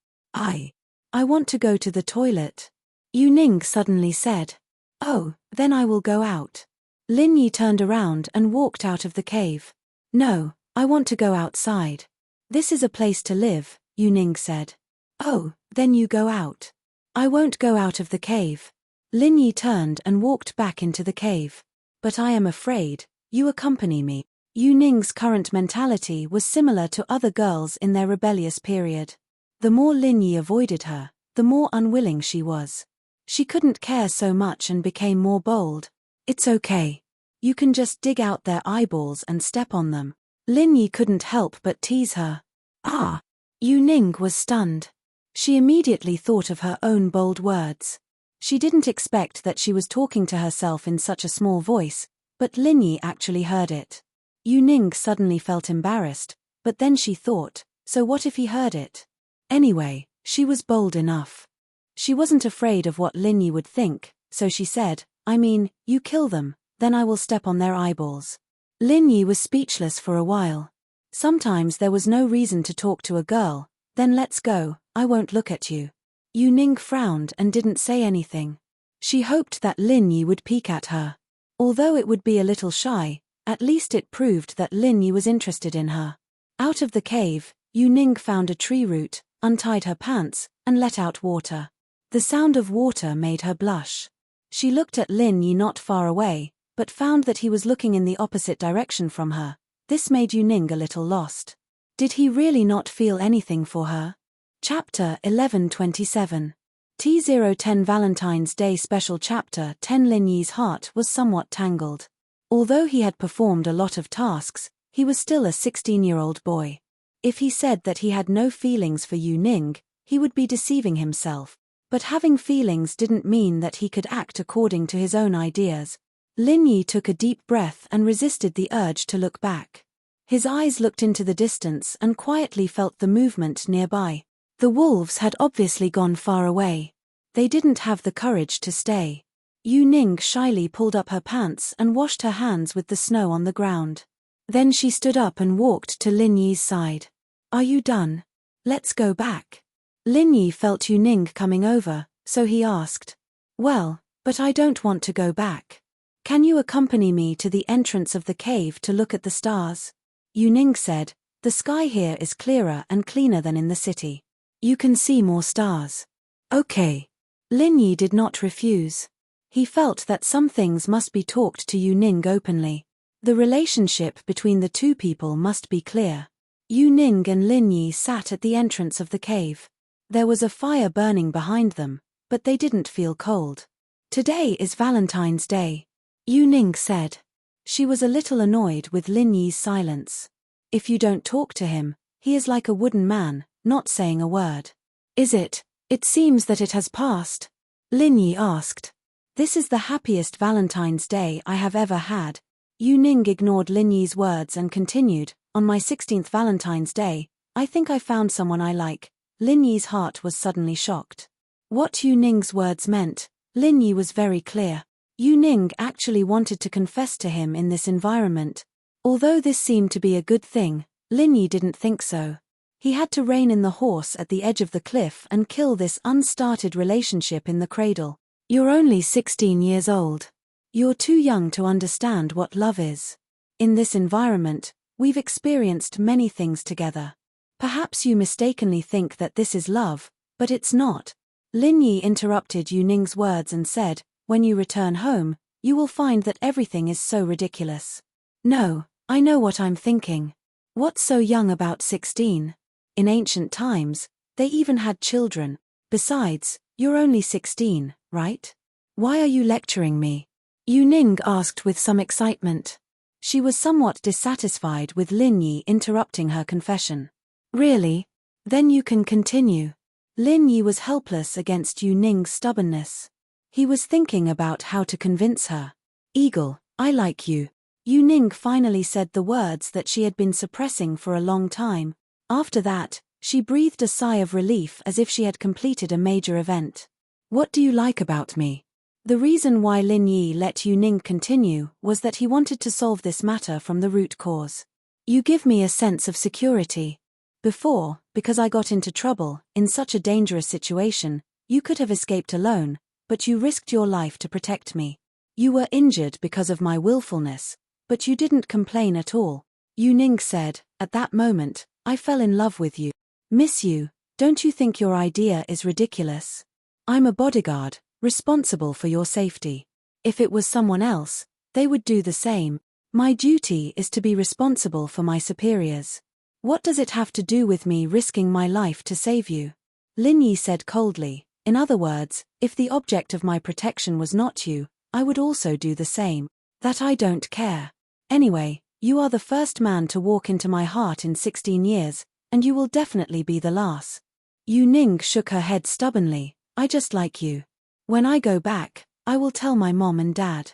I want to go to the toilet," Yu Ning suddenly said. "Oh, then I will go out." Lin Yi turned around and walked out of the cave. "No, I want to go outside. This is a place to live," Yu Ning said. "Oh, then you go out." "I won't go out of the cave." Lin Yi turned and walked back into the cave. "But I am afraid. You accompany me." Yu Ning's current mentality was similar to other girls in their rebellious period. The more Lin Yi avoided her, the more unwilling she was. She couldn't care so much and became more bold. "It's okay. You can just dig out their eyeballs and step on them." Lin Yi couldn't help but tease her. "Ah!" Yu Ning was stunned. She immediately thought of her own bold words. She didn't expect that she was talking to herself in such a small voice, but Lin Yi actually heard it. Yu Ning suddenly felt embarrassed, but then she thought, so what if he heard it? Anyway, she was bold enough. She wasn't afraid of what Lin Yi would think, so she said, "I mean, you kill them, then I will step on their eyeballs." Lin Yi was speechless for a while. Sometimes there was no reason to talk to a girl. "Then let's go, I won't look at you." Yu Ning frowned and didn't say anything. She hoped that Lin Yi would peek at her. Although it would be a little shy, at least it proved that Lin Yi was interested in her. Out of the cave, Yu Ning found a tree root, untied her pants, and let out water. The sound of water made her blush. She looked at Lin Yi not far away, but found that he was looking in the opposite direction from her. This made Yu Ning a little lost. Did he really not feel anything for her? Chapter 11:27. T010 Valentine's Day Special Chapter 10. Lin Yi's heart was somewhat tangled. Although he had performed a lot of tasks, he was still a 16-year-old boy. If he said that he had no feelings for Yu Ning, he would be deceiving himself. But having feelings didn't mean that he could act according to his own ideas. Lin Yi took a deep breath and resisted the urge to look back. His eyes looked into the distance and quietly felt the movement nearby. The wolves had obviously gone far away. They didn't have the courage to stay. Yu Ning shyly pulled up her pants and washed her hands with the snow on the ground. Then she stood up and walked to Lin Yi's side. "Are you done? Let's go back." Lin Yi felt Yu Ning coming over, so he asked. "Well, but I don't want to go back. Can you accompany me to the entrance of the cave to look at the stars?" Yu Ning said, "The sky here is clearer and cleaner than in the city. You can see more stars." "Okay." Lin Yi did not refuse. He felt that some things must be talked to Yu Ning openly. The relationship between the two people must be clear. Yu Ning and Lin Yi sat at the entrance of the cave. There was a fire burning behind them, but they didn't feel cold. "Today is Valentine's Day," Yu Ning said. She was a little annoyed with Lin Yi's silence. If you don't talk to him, he is like a wooden man, not saying a word. "Is it? It seems that it has passed," Lin Yi asked. "This is the happiest Valentine's Day I have ever had." Yu Ning ignored Lin Yi's words and continued, "On my 16th Valentine's Day, I think I found someone I like." Lin Yi's heart was suddenly shocked. What Yu Ning's words meant, Lin Yi was very clear. Yu Ning actually wanted to confess to him in this environment. Although this seemed to be a good thing, Lin Yi didn't think so. He had to rein in the horse at the edge of the cliff and kill this unstarted relationship in the cradle. "You're only 16 years old. You're too young to understand what love is. In this environment, we've experienced many things together. Perhaps you mistakenly think that this is love, but it's not." Lin Yi interrupted Yu Ning's words and said, "When you return home, you will find that everything is so ridiculous." "No, I know what I'm thinking. What's so young about 16? In ancient times, they even had children. Besides, you're only 16, right? Why are you lecturing me?" Yu Ning asked with some excitement. She was somewhat dissatisfied with Lin Yi interrupting her confession. "Really? Then you can continue." Lin Yi was helpless against Yu Ning's stubbornness. He was thinking about how to convince her. "Eagle, I like you." Yu Ning finally said the words that she had been suppressing for a long time. After that, she breathed a sigh of relief as if she had completed a major event. "What do you like about me?" The reason why Lin Yi let Yu Ning continue was that he wanted to solve this matter from the root cause. "You give me a sense of security. Before, because I got into trouble, in such a dangerous situation, you could have escaped alone, but you risked your life to protect me. You were injured because of my willfulness, but you didn't complain at all." Yu Ning said, "At that moment, I fell in love with you. Miss you, don't you think your idea is ridiculous? I'm a bodyguard, responsible for your safety. If it was someone else, they would do the same. My duty is to be responsible for my superiors. What does it have to do with me risking my life to save you?" Lin Yi said coldly, "In other words, if the object of my protection was not you, I would also do the same. That I don't care. Anyway, you are the first man to walk into my heart in 16 years, and you will definitely be the last." Yu Ning shook her head stubbornly. "I just like you. When I go back, I will tell my mom and dad.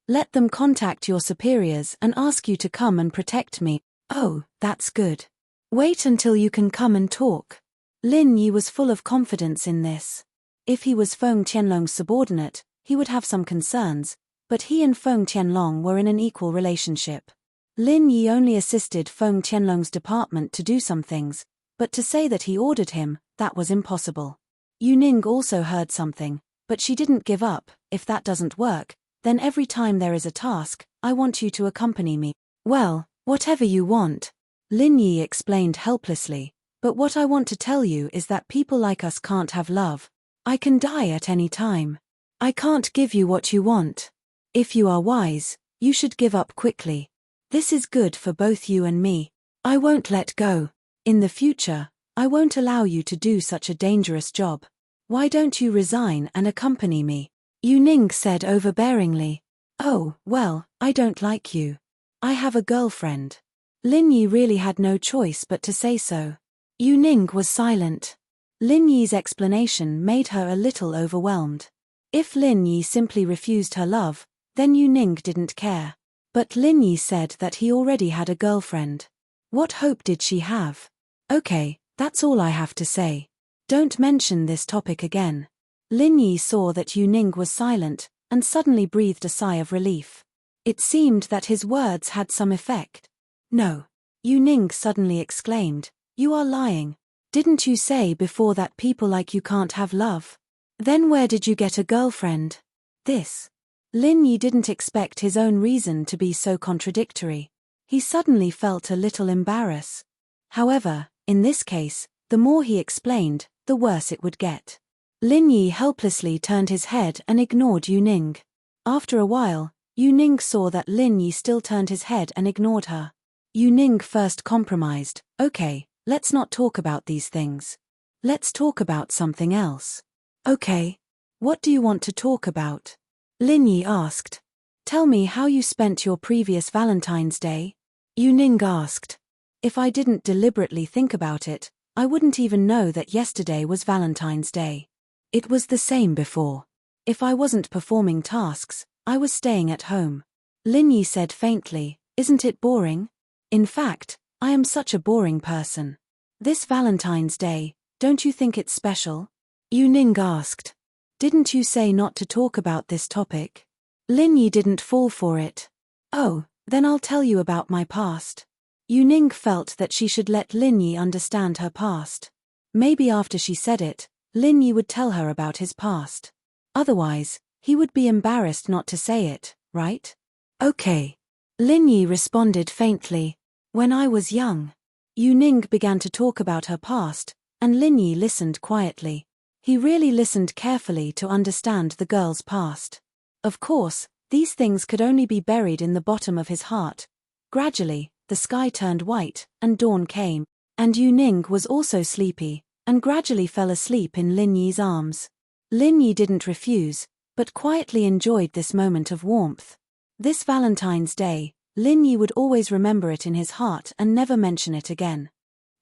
Let them contact your superiors and ask you to come and protect me." "Oh, that's good. Wait until you can come and talk." Lin Yi was full of confidence in this. If he was Feng Qianlong's subordinate, he would have some concerns, but he and Feng Qianlong were in an equal relationship. Lin Yi only assisted Feng Qianlong's department to do some things, but to say that he ordered him, that was impossible. Yu Ning also heard something, but she didn't give up. "If that doesn't work, then every time there is a task, I want you to accompany me." "Well, whatever you want," Lin Yi explained helplessly, "but what I want to tell you is that people like us can't have love. I can die at any time. I can't give you what you want. If you are wise, you should give up quickly. This is good for both you and me. I won't let go. In the future, I won't allow you to do such a dangerous job. Why don't you resign and accompany me?" Yu Ning said overbearingly. "Oh, well, I don't like you. I have a girlfriend." Lin Yi really had no choice but to say so. Yu Ning was silent. Lin Yi's explanation made her a little overwhelmed. If Lin Yi simply refused her love, then Yu Ning didn't care. But Lin Yi said that he already had a girlfriend. What hope did she have? Okay, that's all I have to say. Don't mention this topic again. Lin Yi saw that Yu Ning was silent, and suddenly breathed a sigh of relief. It seemed that his words had some effect. No. Yu Ning suddenly exclaimed, "You are lying. Didn't you say before that people like you can't have love? Then where did you get a girlfriend?" This. Lin Yi didn't expect his own reason to be so contradictory. He suddenly felt a little embarrassed. However, in this case, the more he explained, the worse it would get. Lin Yi helplessly turned his head and ignored Yu Ning. After a while, Yu Ning saw that Lin Yi still turned his head and ignored her. Yu Ning first compromised, "Okay, let's not talk about these things. Let's talk about something else." "Okay. What do you want to talk about?" Lin Yi asked. "Tell me how you spent your previous Valentine's Day." Yu Ning asked. "If I didn't deliberately think about it, I wouldn't even know that yesterday was Valentine's Day. It was the same before. If I wasn't performing tasks, I was staying at home." Lin Yi said faintly, "Isn't it boring? In fact, I am such a boring person. This Valentine's Day, don't you think it's special?" Yu Ning asked. "Didn't you say not to talk about this topic?" Lin Yi didn't fall for it. "Oh, then I'll tell you about my past." Yu Ning felt that she should let Lin Yi understand her past. Maybe after she said it, Lin Yi would tell her about his past. Otherwise, he would be embarrassed not to say it, right? "Okay." Lin Yi responded faintly. "When I was young." Yu Ning began to talk about her past, and Lin Yi listened quietly. He really listened carefully to understand the girl's past. Of course, these things could only be buried in the bottom of his heart. Gradually, the sky turned white, and dawn came, and Yu Ning was also sleepy, and gradually fell asleep in Lin Yi's arms. Lin Yi didn't refuse, but quietly enjoyed this moment of warmth. This Valentine's Day, Lin Yi would always remember it in his heart and never mention it again.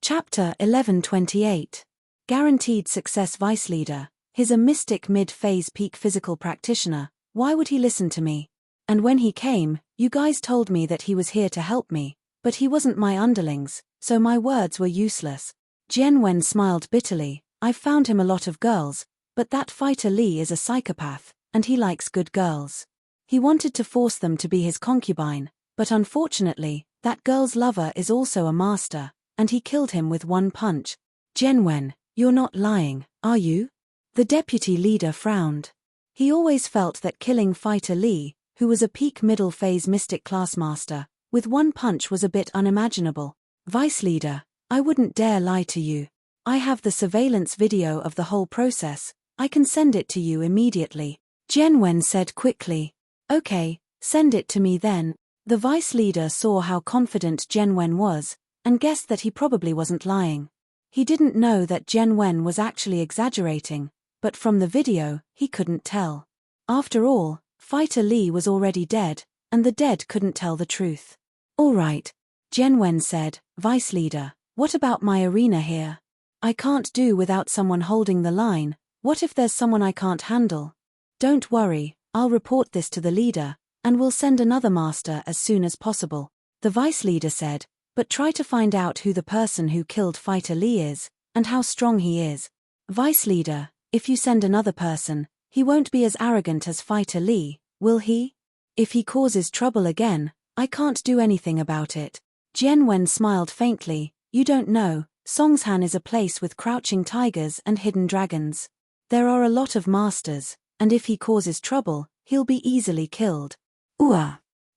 Chapter 1128. Guaranteed Success Vice Leader. He's a mystic mid-phase peak physical practitioner. Why would he listen to me? And when he came, you guys told me that he was here to help me, but he wasn't my underlings, so my words were useless. Jian Wen smiled bitterly. "I've found him a lot of girls, but that fighter Li is a psychopath, and he likes good girls. He wanted to force them to be his concubine, but unfortunately, that girl's lover is also a master, and he killed him with one punch." "Jian Wen, you're not lying, are you?" The deputy leader frowned. He always felt that killing fighter Li, who was a peak middle phase mystic class master, with one punch was a bit unimaginable. "Vice leader, I wouldn't dare lie to you. I have the surveillance video of the whole process. I can send it to you immediately," Jian Wen said quickly. "Okay, send it to me then." The vice leader saw how confident Jian Wen was, and guessed that he probably wasn't lying. He didn't know that Jian Wen was actually exaggerating, but from the video, he couldn't tell. After all, fighter Li was already dead, and the dead couldn't tell the truth. "All right," Jian Wen said. "Vice leader, what about my arena here? I can't do without someone holding the line. What if there's someone I can't handle?" "Don't worry, I'll report this to the leader, and we'll send another master as soon as possible," the vice leader said, "but try to find out who the person who killed fighter Li is, and how strong he is. Vice leader, if you send another person, he won't be as arrogant as fighter Li, will he? If he causes trouble again, I can't do anything about it." Jian Wen smiled faintly. "You don't know, Songshan is a place with crouching tigers and hidden dragons. There are a lot of masters, and if he causes trouble, he'll be easily killed."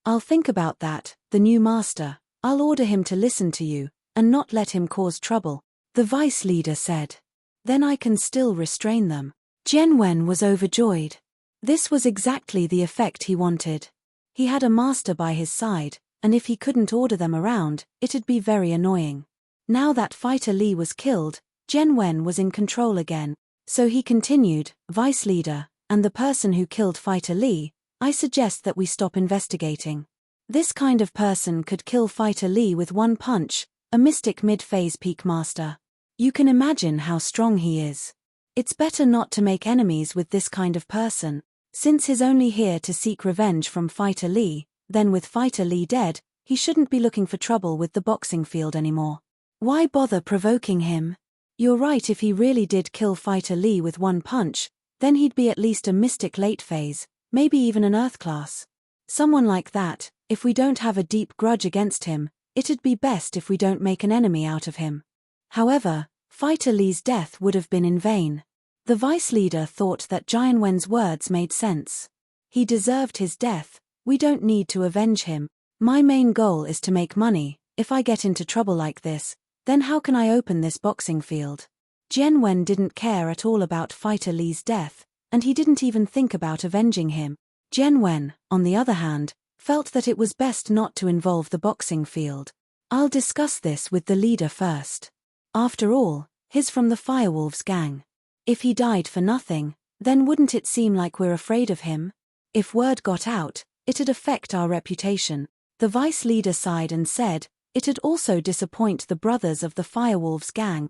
"I'll think about that, the new master. I'll order him to listen to you, and not let him cause trouble," the vice leader said. "Then I can still restrain them." Jian Wen was overjoyed. This was exactly the effect he wanted. He had a master by his side, and if he couldn't order them around, it'd be very annoying. Now that fighter Li was killed, Jian Wen was in control again. So he continued, "Vice leader, and the person who killed fighter Li, I suggest that we stop investigating. This kind of person could kill fighter Li with one punch, a mystic mid-phase peak master. You can imagine how strong he is. It's better not to make enemies with this kind of person. Since he's only here to seek revenge from Fighter Lee, then with Fighter Lee dead, he shouldn't be looking for trouble with the boxing field anymore. Why bother provoking him? You're right, if he really did kill Fighter Lee with one punch, then he'd be at least a mystic late phase, maybe even an Earth class. Someone like that, if we don't have a deep grudge against him, it'd be best if we don't make an enemy out of him. However, Fighter Lee's death would have been in vain. The vice leader thought that Jianwen's words made sense. He deserved his death, we don't need to avenge him. My main goal is to make money. If I get into trouble like this, then how can I open this boxing field? Jianwen didn't care at all about Fighter Lee's death, and he didn't even think about avenging him. Jianwen, on the other hand, felt that it was best not to involve the boxing field. I'll discuss this with the leader first. After all, he's from the Firewolves gang. If he died for nothing, then wouldn't it seem like we're afraid of him? If word got out, it'd affect our reputation. The vice leader sighed and said, it'd also disappoint the brothers of the Firewolves gang.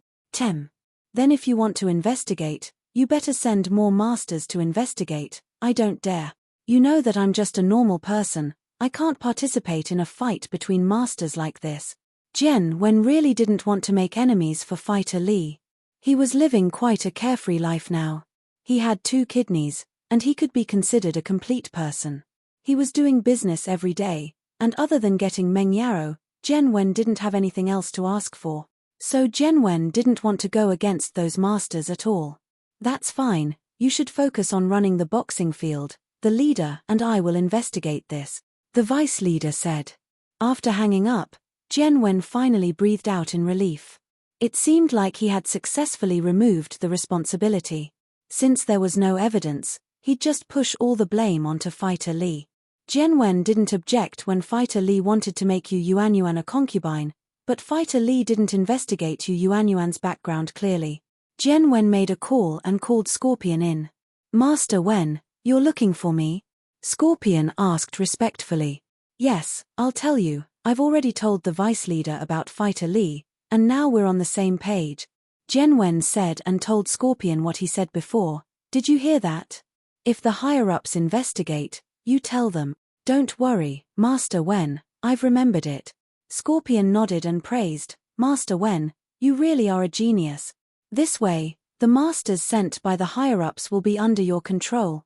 Then if you want to investigate, you better send more masters to investigate. I don't dare. You know that I'm just a normal person, I can't participate in a fight between masters like this. Jianwen really didn't want to make enemies for Fighter Lee. He was living quite a carefree life now. He had 2 kidneys, and he could be considered a complete person. He was doing business every day, and other than getting Meng Yarrow, Jianwen didn't have anything else to ask for. So Jianwen didn't want to go against those masters at all. That's fine, you should focus on running the boxing field. The leader and I will investigate this, the vice leader said. After hanging up, Jianwen finally breathed out in relief. It seemed like he had successfully removed the responsibility. Since there was no evidence, he'd just push all the blame onto Fighter Lee. Jianwen didn't object when Fighter Lee wanted to make Yu Yuanyuan a concubine, but Fighter Lee didn't investigate Yu Yuanyuan's background clearly. Jianwen made a call and called Scorpion in. Master Wen, you're looking for me? Scorpion asked respectfully. Yes, I'll tell you, I've already told the vice leader about Fighter Lee, and now we're on the same page. Jianwen said and told Scorpion what he said before. Did you hear that? If the higher-ups investigate, you tell them. Don't worry, Master Wen, I've remembered it. Scorpion nodded and praised. Master Wen, you really are a genius. This way, the masters sent by the higher-ups will be under your control.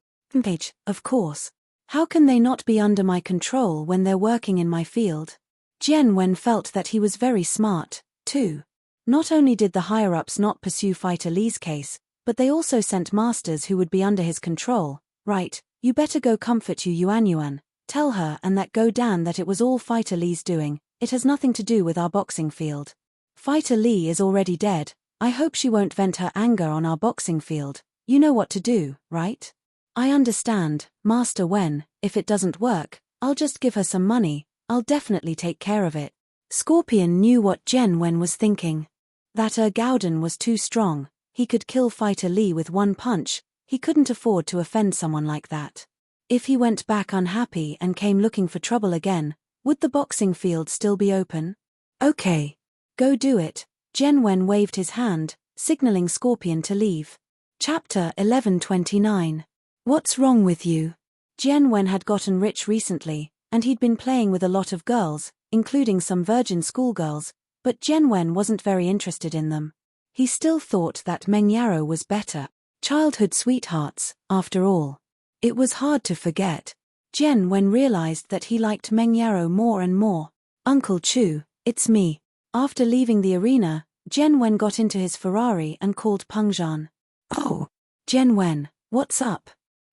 Of course. How can they not be under my control when they're working in my field? Jianwen felt that he was very smart, too. Not only did the higher-ups not pursue Fighter Lee's case, but they also sent masters who would be under his control. Right, you better go comfort Yu Yuanyuan. Tell her and that Go Dan that it was all Fighter Lee's doing, it has nothing to do with our boxing field. Fighter Lee is already dead, I hope she won't vent her anger on our boxing field. You know what to do, right? I understand, Master Wen, if it doesn't work, I'll just give her some money, I'll definitely take care of it. Scorpion knew what Jianwen was thinking. That Gowden was too strong, he could kill Fighter Lee with one punch, he couldn't afford to offend someone like that. If he went back unhappy and came looking for trouble again, would the boxing field still be open? Okay. Go do it. Jianwen waved his hand, signaling Scorpion to leave. Chapter 1129. What's wrong with you? Jianwen had gotten rich recently, and he'd been playing with a lot of girls, including some virgin schoolgirls, but Jianwen wasn't very interested in them. He still thought that Meng Yarrow was better. Childhood sweethearts, after all. It was hard to forget. Jianwen realized that he liked Meng Yarrow more and more. Uncle Chu, it's me. After leaving the arena, Jianwen got into his Ferrari and called Pengzhan. Oh. Jianwen, what's up?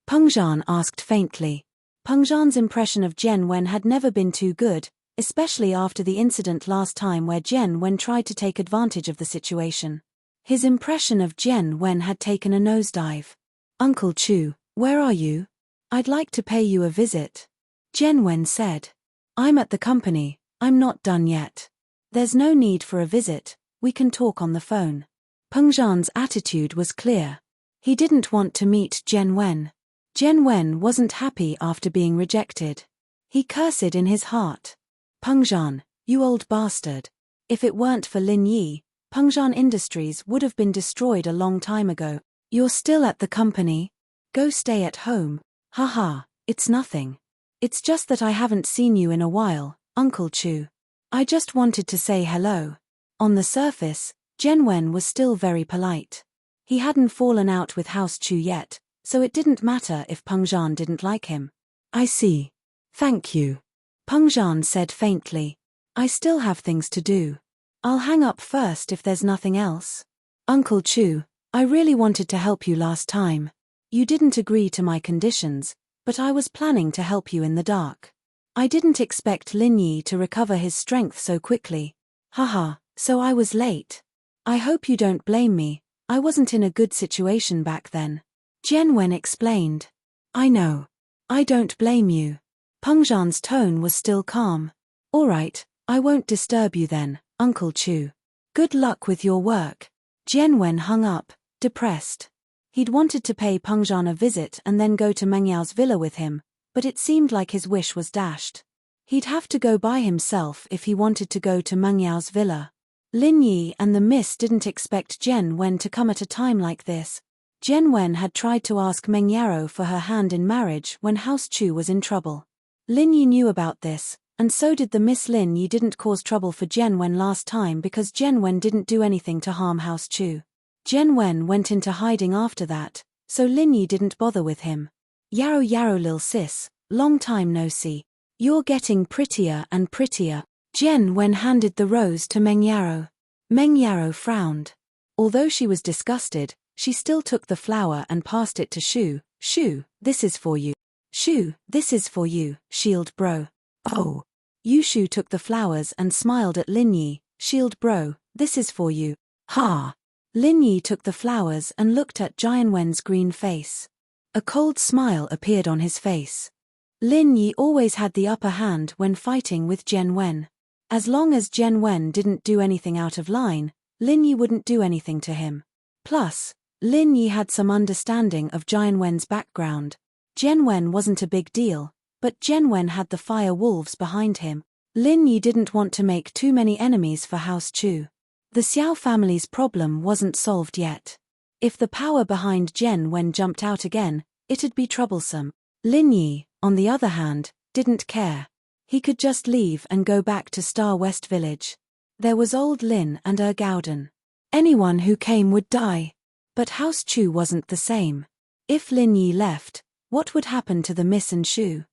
Pengzhan asked faintly. Pengzhan's impression of Jianwen had never been too good, especially after the incident last time where Jianwen tried to take advantage of the situation. His impression of Jianwen had taken a nosedive. Uncle Chu, where are you? I'd like to pay you a visit. Jianwen said. I'm at the company, I'm not done yet. There's no need for a visit, we can talk on the phone. Pengzhan's attitude was clear. He didn't want to meet Jianwen. Jianwen wasn't happy after being rejected. He cursed in his heart. Pengzhan, you old bastard. If it weren't for Lin Yi, Pengzhan Industries would have been destroyed a long time ago. You're still at the company? Go stay at home. Haha, it's nothing. It's just that I haven't seen you in a while, Uncle Chu. I just wanted to say hello. On the surface, Jianwen was still very polite. He hadn't fallen out with House Chu yet, so it didn't matter if Pengzhan didn't like him. I see. Thank you. Pengzhan said faintly. I still have things to do. I'll hang up first if there's nothing else. Uncle Chu, I really wanted to help you last time. You didn't agree to my conditions, but I was planning to help you in the dark. I didn't expect Lin Yi to recover his strength so quickly. Haha, so I was late. I hope you don't blame me, I wasn't in a good situation back then. Jianwen explained. I know. I don't blame you. Pengzhan's tone was still calm. All right, I won't disturb you then, Uncle Chu. Good luck with your work. Jianwen hung up, depressed. He'd wanted to pay Pengzhan a visit and then go to Meng Yao's villa with him, but it seemed like his wish was dashed. He'd have to go by himself if he wanted to go to Meng Yao's villa. Lin Yi and the miss didn't expect Jianwen to come at a time like this. Jianwen had tried to ask Meng Yao for her hand in marriage when House Chu was in trouble. Lin Yi knew about this, and so did the Miss. Lin Yi didn't cause trouble for Jianwen last time because Jianwen didn't do anything to harm House Chu. Jianwen went into hiding after that, so Lin Yi didn't bother with him. Yarrow lil sis, long time no see. You're getting prettier and prettier. Jianwen handed the rose to Meng Yao. Meng Yao frowned. Although she was disgusted, she still took the flower and passed it to Shu. Shu, this is for you. Shu, this is for you, shield bro. Oh. Yushu took the flowers and smiled at Lin Yi. Shield bro, this is for you. Ha! Lin Yi took the flowers and looked at Jianwen's green face. A cold smile appeared on his face. Lin Yi always had the upper hand when fighting with Jianwen. As long as Jianwen didn't do anything out of line, Lin Yi wouldn't do anything to him. Plus, Lin Yi had some understanding of Jianwen's background. Jianwen wasn't a big deal, but Jianwen had the fire wolves behind him. Lin Yi didn't want to make too many enemies for House Chu. The Xiao family's problem wasn't solved yet. If the power behind Jianwen jumped out again, it'd be troublesome. Lin Yi, on the other hand, didn't care. He could just leave and go back to Star West Village. There was old Lin and Gauden. Anyone who came would die. But House Chu wasn't the same. If Lin Yi left, what would happen to the Miss and Shu?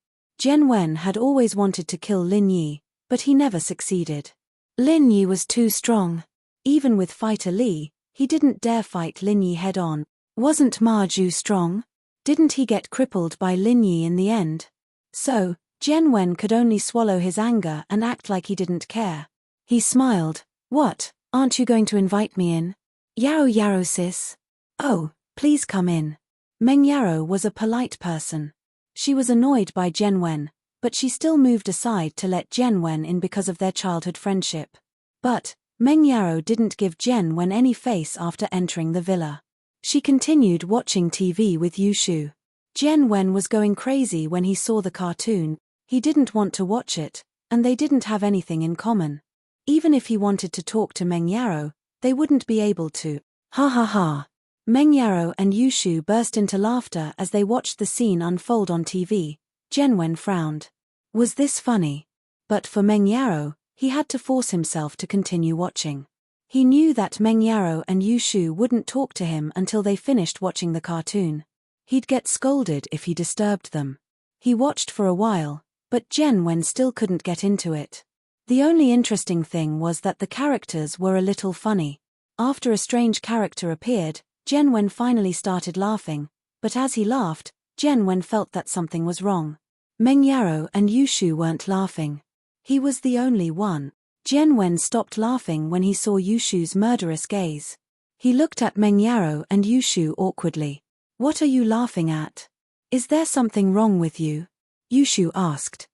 Jianwen had always wanted to kill Lin Yi, but he never succeeded. Lin Yi was too strong. Even with Fighter Li, he didn't dare fight Lin Yi head-on. Wasn't Ma Ju strong? Didn't he get crippled by Lin Yi in the end? So, Jianwen could only swallow his anger and act like he didn't care. He smiled. What, aren't you going to invite me in? Yarrow sis. Oh, please come in. Meng Yao was a polite person. She was annoyed by Jianwen, but she still moved aside to let Jianwen in because of their childhood friendship. But Meng Yao didn't give Jianwen any face after entering the villa. She continued watching TV with Yushu. Jianwen was going crazy when he saw the cartoon. He didn't want to watch it, and they didn't have anything in common. Even if he wanted to talk to Meng Yao, they wouldn't be able to. Ha ha ha. Meng Yao and Yushu burst into laughter as they watched the scene unfold on TV. Jianwen frowned. Was this funny? But for Meng Yao, he had to force himself to continue watching. He knew that Meng Yao and Yushu wouldn't talk to him until they finished watching the cartoon. He'd get scolded if he disturbed them. He watched for a while, but Jianwen still couldn't get into it. The only interesting thing was that the characters were a little funny. After a strange character appeared, Jianwen finally started laughing, but as he laughed, Jianwen felt that something was wrong. Meng Yao and Yushu weren't laughing. He was the only one. Jianwen stopped laughing when he saw Yushu's murderous gaze. He looked at Meng Yao and Yushu awkwardly. What are you laughing at? Is there something wrong with you? Yushu asked.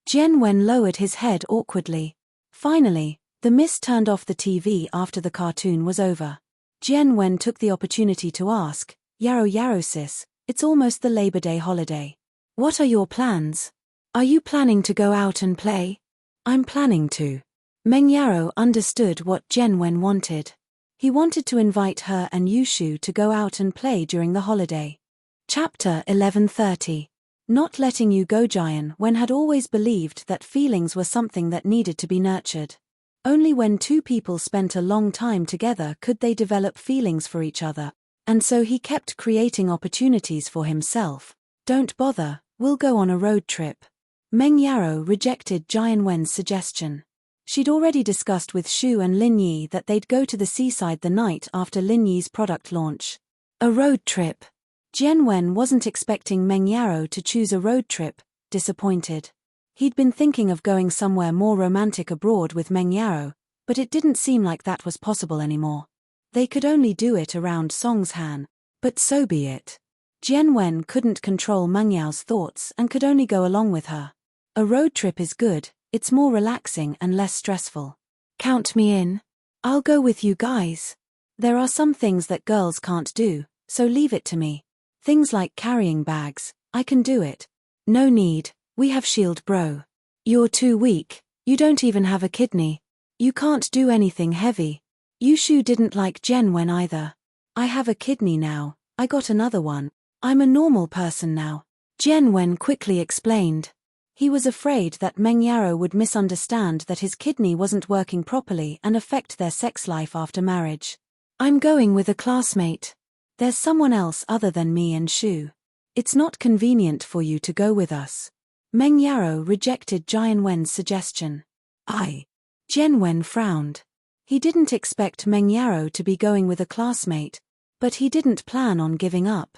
Jianwen lowered his head awkwardly. Finally, the miss turned off the TV after the cartoon was over. Jianwen took the opportunity to ask, Yarrow sis, it's almost the Labor Day holiday. What are your plans? Are you planning to go out and play? I'm planning to. Meng Yaro understood what Jen Wen wanted. He wanted to invite her and Yushu to go out and play during the holiday. Chapter 11:30. Not letting you go. Jian Wen had always believed that feelings were something that needed to be nurtured. Only when two people spent a long time together could they develop feelings for each other, and so he kept creating opportunities for himself. Don't bother, we'll go on a road trip. Meng Yaro rejected Jian Wen's suggestion. She'd already discussed with Shu and Lin Yi that they'd go to the seaside the night after Lin Yi's product launch. A road trip. Jian Wen wasn't expecting Meng Yaro to choose a road trip, disappointed. He'd been thinking of going somewhere more romantic abroad with Meng Yaro, but it didn't seem like that was possible anymore. They could only do it around Songshan, but so be it. Jian Wen couldn't control Meng Yao's thoughts and could only go along with her. A road trip is good, it's more relaxing and less stressful. Count me in. I'll go with you guys. There are some things that girls can't do, so leave it to me. Things like carrying bags, I can do it. No need, we have Shield Bro. You're too weak, you don't even have a kidney. You can't do anything heavy. Yushu didn't like Jen Wen either. I have a kidney now, I got another one. I'm a normal person now. Jen Wen quickly explained. He was afraid that Meng Yaro would misunderstand that his kidney wasn't working properly and affect their sex life after marriage. I'm going with a classmate. There's someone else other than me and Shu. It's not convenient for you to go with us. Meng Yaro rejected Jian Wen's suggestion. Jen Wen frowned. He didn't expect Meng Yaro to be going with a classmate, but he didn't plan on giving up.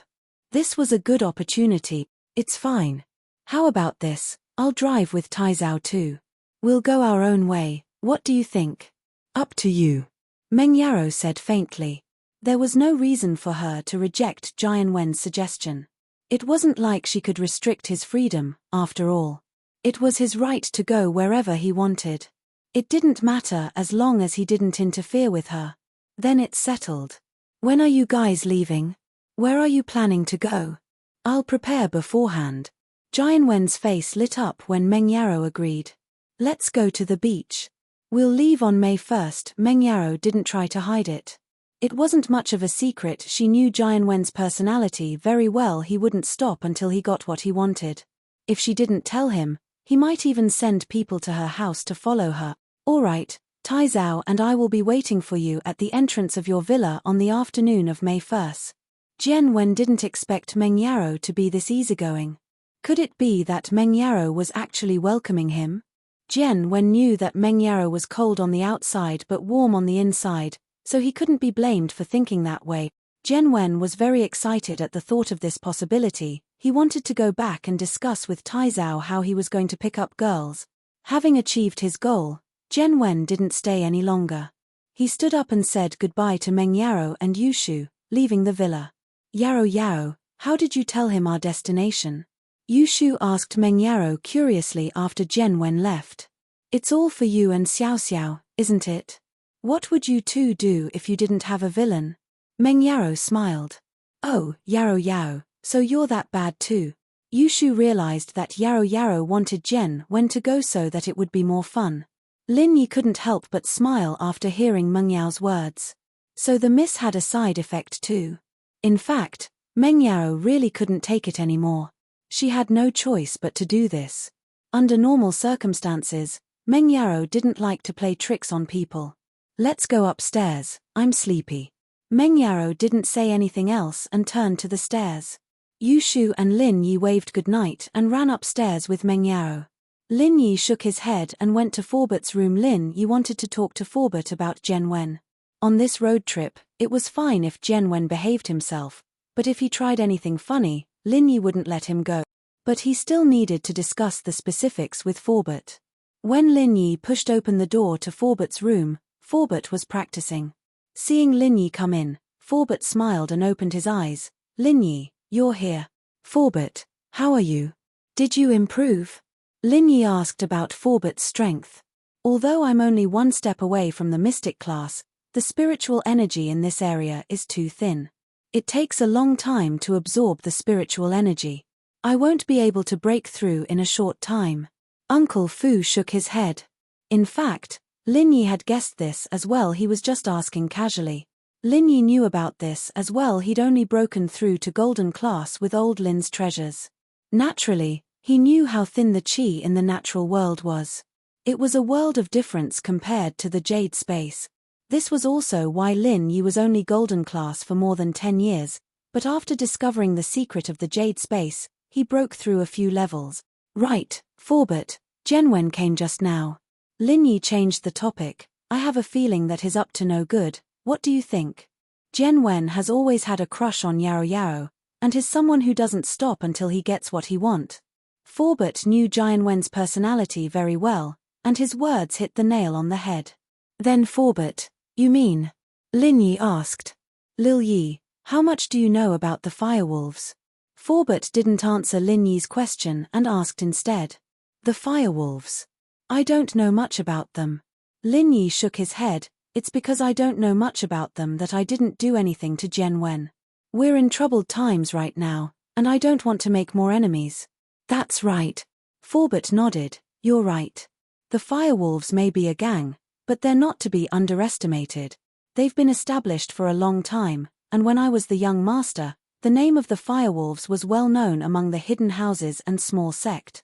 This was a good opportunity, it's fine. How about this, I'll drive with Taizao too. We'll go our own way, what do you think? Up to you. Meng Yaro said faintly. There was no reason for her to reject Jian Wen's suggestion. It wasn't like she could restrict his freedom, after all. It was his right to go wherever he wanted. It didn't matter as long as he didn't interfere with her. Then it's settled. When are you guys leaving? Where are you planning to go? I'll prepare beforehand. Jian Wen's face lit up when Meng Yaro agreed. Let's go to the beach. We'll leave on May 1st. Meng Yaro didn't try to hide it. It wasn't much of a secret. She knew Jian Wen's personality very well. He wouldn't stop until he got what he wanted. If she didn't tell him, he might even send people to her house to follow her. All right, Taizao and I will be waiting for you at the entrance of your villa on the afternoon of May 1st. Jian Wen didn't expect Meng Yaro to be this easygoing. Could it be that Meng Yaro was actually welcoming him? Jian Wen knew that Meng Yaro was cold on the outside but warm on the inside, so he couldn't be blamed for thinking that way. Jian Wen was very excited at the thought of this possibility. He wanted to go back and discuss with Taizao how he was going to pick up girls. Having achieved his goal, Jian Wen didn't stay any longer. He stood up and said goodbye to Meng Yaro and Yushu, leaving the villa. Yaro, how did you tell him our destination? Yushu asked Meng Yaro curiously after Jian Wen left. It's all for you and Xiao Xiao, isn't it? What would you two do if you didn't have a villain? Meng Yaro smiled. Oh, Yaro, so you're that bad too. Yushu realized that Yaro wanted Jian Wen to go so that it would be more fun. Lin Yi couldn't help but smile after hearing Meng Yao's words. So the miss had a side effect too. In fact, Meng Yao really couldn't take it anymore. She had no choice but to do this. Under normal circumstances, Meng Yao didn't like to play tricks on people. Let's go upstairs, I'm sleepy. Meng Yao didn't say anything else and turned to the stairs. Yushu and Lin Yi waved goodnight and ran upstairs with Meng Yao. Lin Yi shook his head and went to Forbert's room. Lin Yi wanted to talk to Forbert about Jian Wen. On this road trip, it was fine if Jian Wen behaved himself, but if he tried anything funny, Lin Yi wouldn't let him go. But he still needed to discuss the specifics with Forbert. When Lin Yi pushed open the door to Forbert's room, Forbert was practicing. Seeing Lin Yi come in, Forbert smiled and opened his eyes. Lin Yi, you're here. Forbert, how are you? Did you improve? Lin Yi asked about Forbert's strength. Although I'm only one step away from the mystic class, the spiritual energy in this area is too thin. It takes a long time to absorb the spiritual energy. I won't be able to break through in a short time. Uncle Fu shook his head. In fact, Lin Yi had guessed this as well, he was just asking casually. Lin Yi knew about this as well, he'd only broken through to golden class with old Lin's treasures. Naturally, he knew how thin the qi in the natural world was. It was a world of difference compared to the jade space. This was also why Lin Yi was only golden class for more than 10 years, but after discovering the secret of the jade space, he broke through a few levels. Right, Forbert, Zhenwen came just now. Lin Yi changed the topic. I have a feeling that he's up to no good, what do you think? Zhenwen has always had a crush on Yao Yao, and is someone who doesn't stop until he gets what he wants. Forbert knew Jianwen's personality very well, and his words hit the nail on the head. Then Forbert, you mean? Lin Yi asked. Lil Yi, how much do you know about the firewolves? Forbert didn't answer Lin Yi's question and asked instead. The firewolves. I don't know much about them. Lin Yi shook his head. It's because I don't know much about them that I didn't do anything to Zhenwen. We're in troubled times right now, and I don't want to make more enemies. That's right. Forbert nodded. You're right. The firewolves may be a gang, but they're not to be underestimated. They've been established for a long time, and when I was the young master, the name of the firewolves was well known among the hidden houses and small sect.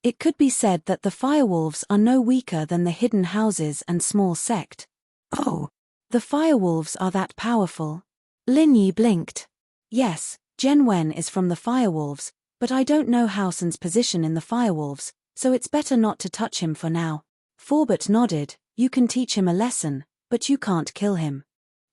It could be said that the firewolves are no weaker than the hidden houses and small sect. Oh, the firewolves are that powerful? Lin Yi blinked. Yes, Zhenwen is from the firewolves, but I don't know Hao San's position in the firewolves, so it's better not to touch him for now. Forbert nodded. You can teach him a lesson, but you can't kill him.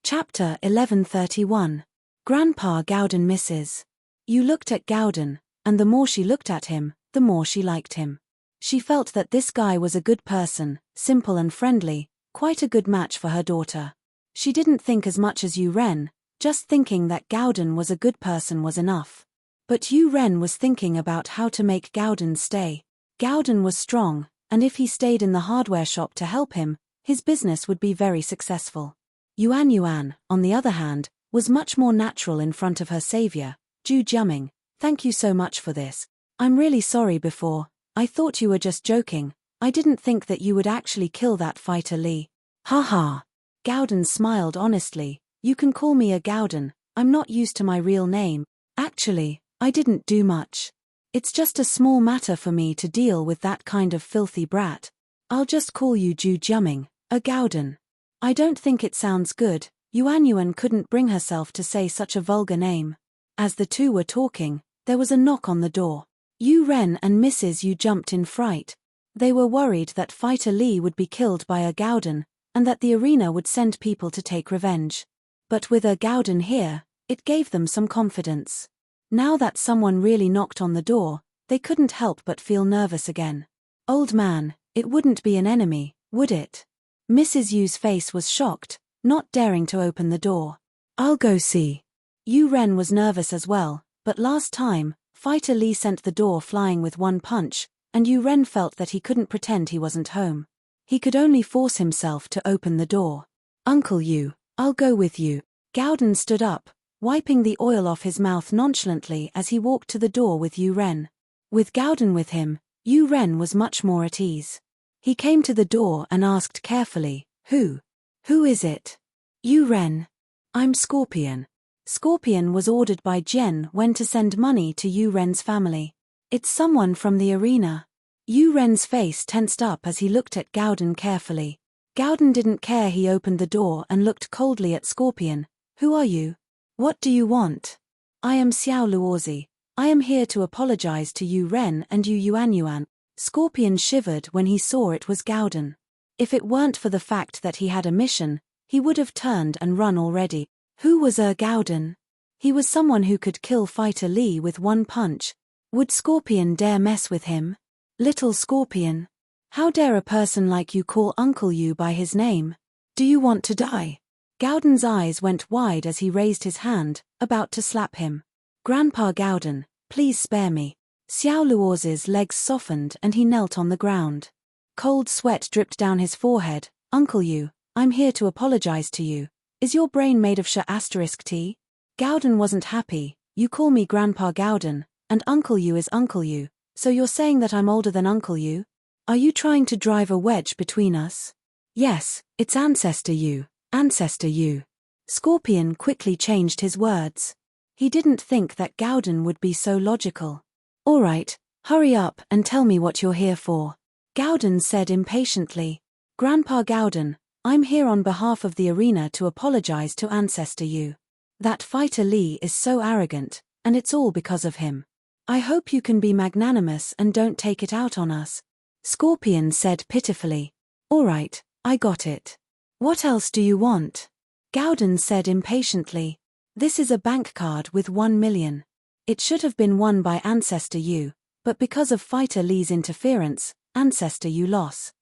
Chapter 1131. Grandpa Gowden misses. You looked at Gowden, and the more she looked at him, the more she liked him. She felt that this guy was a good person, simple and friendly, quite a good match for her daughter. She didn't think as much as Yu Ren, just thinking that Gowden was a good person was enough. But Yu Ren was thinking about how to make Gowden stay. Gowden was strong, and if he stayed in the hardware shop to help him, his business would be very successful. Yuan, on the other hand, was much more natural in front of her savior, Zhu Jiaming. Thank you so much for this. I'm really sorry before, I thought you were just joking, I didn't think that you would actually kill that fighter Li. Haha. Gowden smiled honestly. You can call me a Gowden, I'm not used to my real name. Actually, I didn't do much. It's just a small matter for me to deal with that kind of filthy brat. I'll just call you Zhu Jiaming, a Gowden. I don't think it sounds good. Yuan couldn't bring herself to say such a vulgar name. As the two were talking, there was a knock on the door. Yu Ren and Mrs. Yu jumped in fright. They were worried that fighter Li would be killed by a Gowden, and that the arena would send people to take revenge. But with a Gowden here, it gave them some confidence. Now that someone really knocked on the door, they couldn't help but feel nervous again. Old man, it wouldn't be an enemy, would it? Mrs. Yu's face was shocked, not daring to open the door. I'll go see. Yu Ren was nervous as well, but last time, fighter Li sent the door flying with one punch, and Yu Ren felt that he couldn't pretend he wasn't home. He could only force himself to open the door. Uncle Yu, I'll go with you. Gowden stood up, wiping the oil off his mouth nonchalantly as he walked to the door with Yu Ren. With Gowden with him, Yu Ren was much more at ease. He came to the door and asked carefully, Who is it? Yu Ren. I'm Scorpion. Scorpion was ordered by Zhenwen to send money to Yu Ren's family. It's someone from the arena. Yu Ren's face tensed up as he looked at Gowden carefully. Gowden didn't care. He opened the door and looked coldly at Scorpion. Who are you? What do you want? I am Xiao Luozi. I am here to apologize to Yu Ren and Yuan. Scorpion shivered when he saw it was Gowden. If it weren't for the fact that he had a mission, he would have turned and run already. Who was Gowden? He was someone who could kill fighter Li with one punch. Would Scorpion dare mess with him? Little Scorpion. How dare a person like you call Uncle Yu by his name? Do you want to die? Gowden's eyes went wide as he raised his hand, about to slap him. Grandpa Gowden, please spare me. Xiao Luozi's legs softened and he knelt on the ground. Cold sweat dripped down his forehead. Uncle Yu, I'm here to apologize to you. Is your brain made of *T? Gowden wasn't happy. You call me Grandpa Gowden, and Uncle Yu is Uncle Yu, so you're saying that I'm older than Uncle Yu? Are you trying to drive a wedge between us? Yes, it's Ancestor Yu, Ancestor Yu. Scorpion quickly changed his words. He didn't think that Gowden would be so logical. All right, hurry up and tell me what you're here for. Gowden said impatiently. Grandpa Gowden, I'm here on behalf of the arena to apologize to Ancestor Yu. That fighter Lee is so arrogant, and it's all because of him. I hope you can be magnanimous and don't take it out on us. Scorpion said pitifully. All right, I got it. What else do you want? Gowden said impatiently. This is a bank card with 1 million. It should have been won by Ancestor Yu, but because of fighter Lee's interference, Ancestor Yu lost.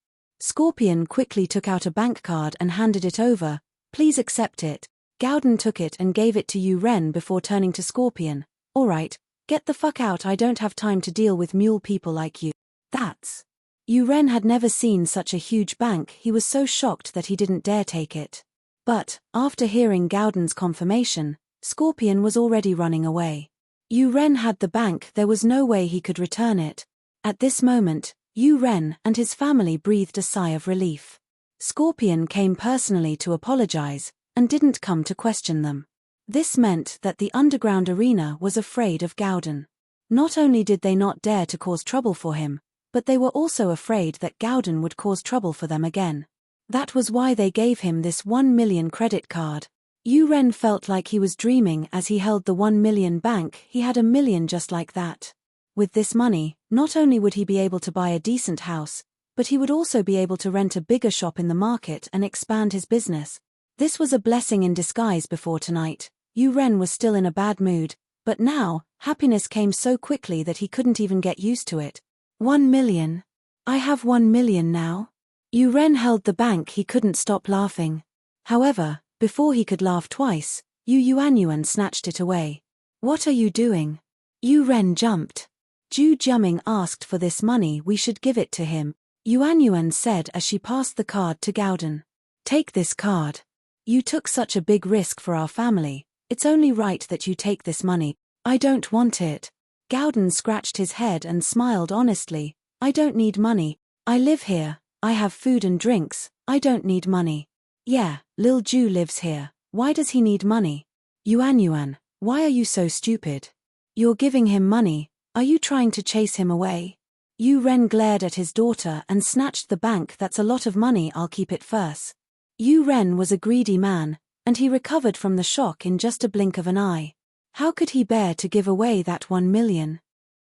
Scorpion quickly took out a bank card and handed it over. Please accept it. Gowden took it and gave it to Yu Ren before turning to Scorpion. All right, get the fuck out, I don't have time to deal with mule people like you. That's. Yu Ren had never seen such a huge bank, he was so shocked that he didn't dare take it. But, after hearing Gowden's confirmation, Scorpion was already running away. Yu Ren had the bank, there was no way he could return it. At this moment, Yu Ren and his family breathed a sigh of relief. Scorpion came personally to apologize, and didn't come to question them. This meant that the underground arena was afraid of Gowden. Not only did they not dare to cause trouble for him, but they were also afraid that Gowden would cause trouble for them again. That was why they gave him this 1 million credit card. Yu Ren felt like he was dreaming as he held the 1 million bank, he had 1 million just like that. With this money, not only would he be able to buy a decent house, but he would also be able to rent a bigger shop in the market and expand his business. This was a blessing in disguise before tonight. Yu Ren was still in a bad mood, but now, happiness came so quickly that he couldn't even get used to it. 1 million. I have 1 million now. Yu Ren held the bank, he couldn't stop laughing. However, before he could laugh twice, Yu Yuanyuan snatched it away. What are you doing? Yu Ren jumped. Zhu Jiaming asked for this money, we should give it to him, Yuanyuan said as she passed the card to Gowden. Take this card. You took such a big risk for our family, it's only right that you take this money. I don't want it. Gowden scratched his head and smiled honestly. I don't need money, I live here, I have food and drinks, I don't need money. Yeah, Lil Zhu lives here, why does he need money? Yuanyuan, why are you so stupid? You're giving him money, are you trying to chase him away? Yu Ren glared at his daughter and snatched the bank. That's a lot of money, I'll keep it first. Yu Ren was a greedy man, and he recovered from the shock in just a blink of an eye. How could he bear to give away that 1 million?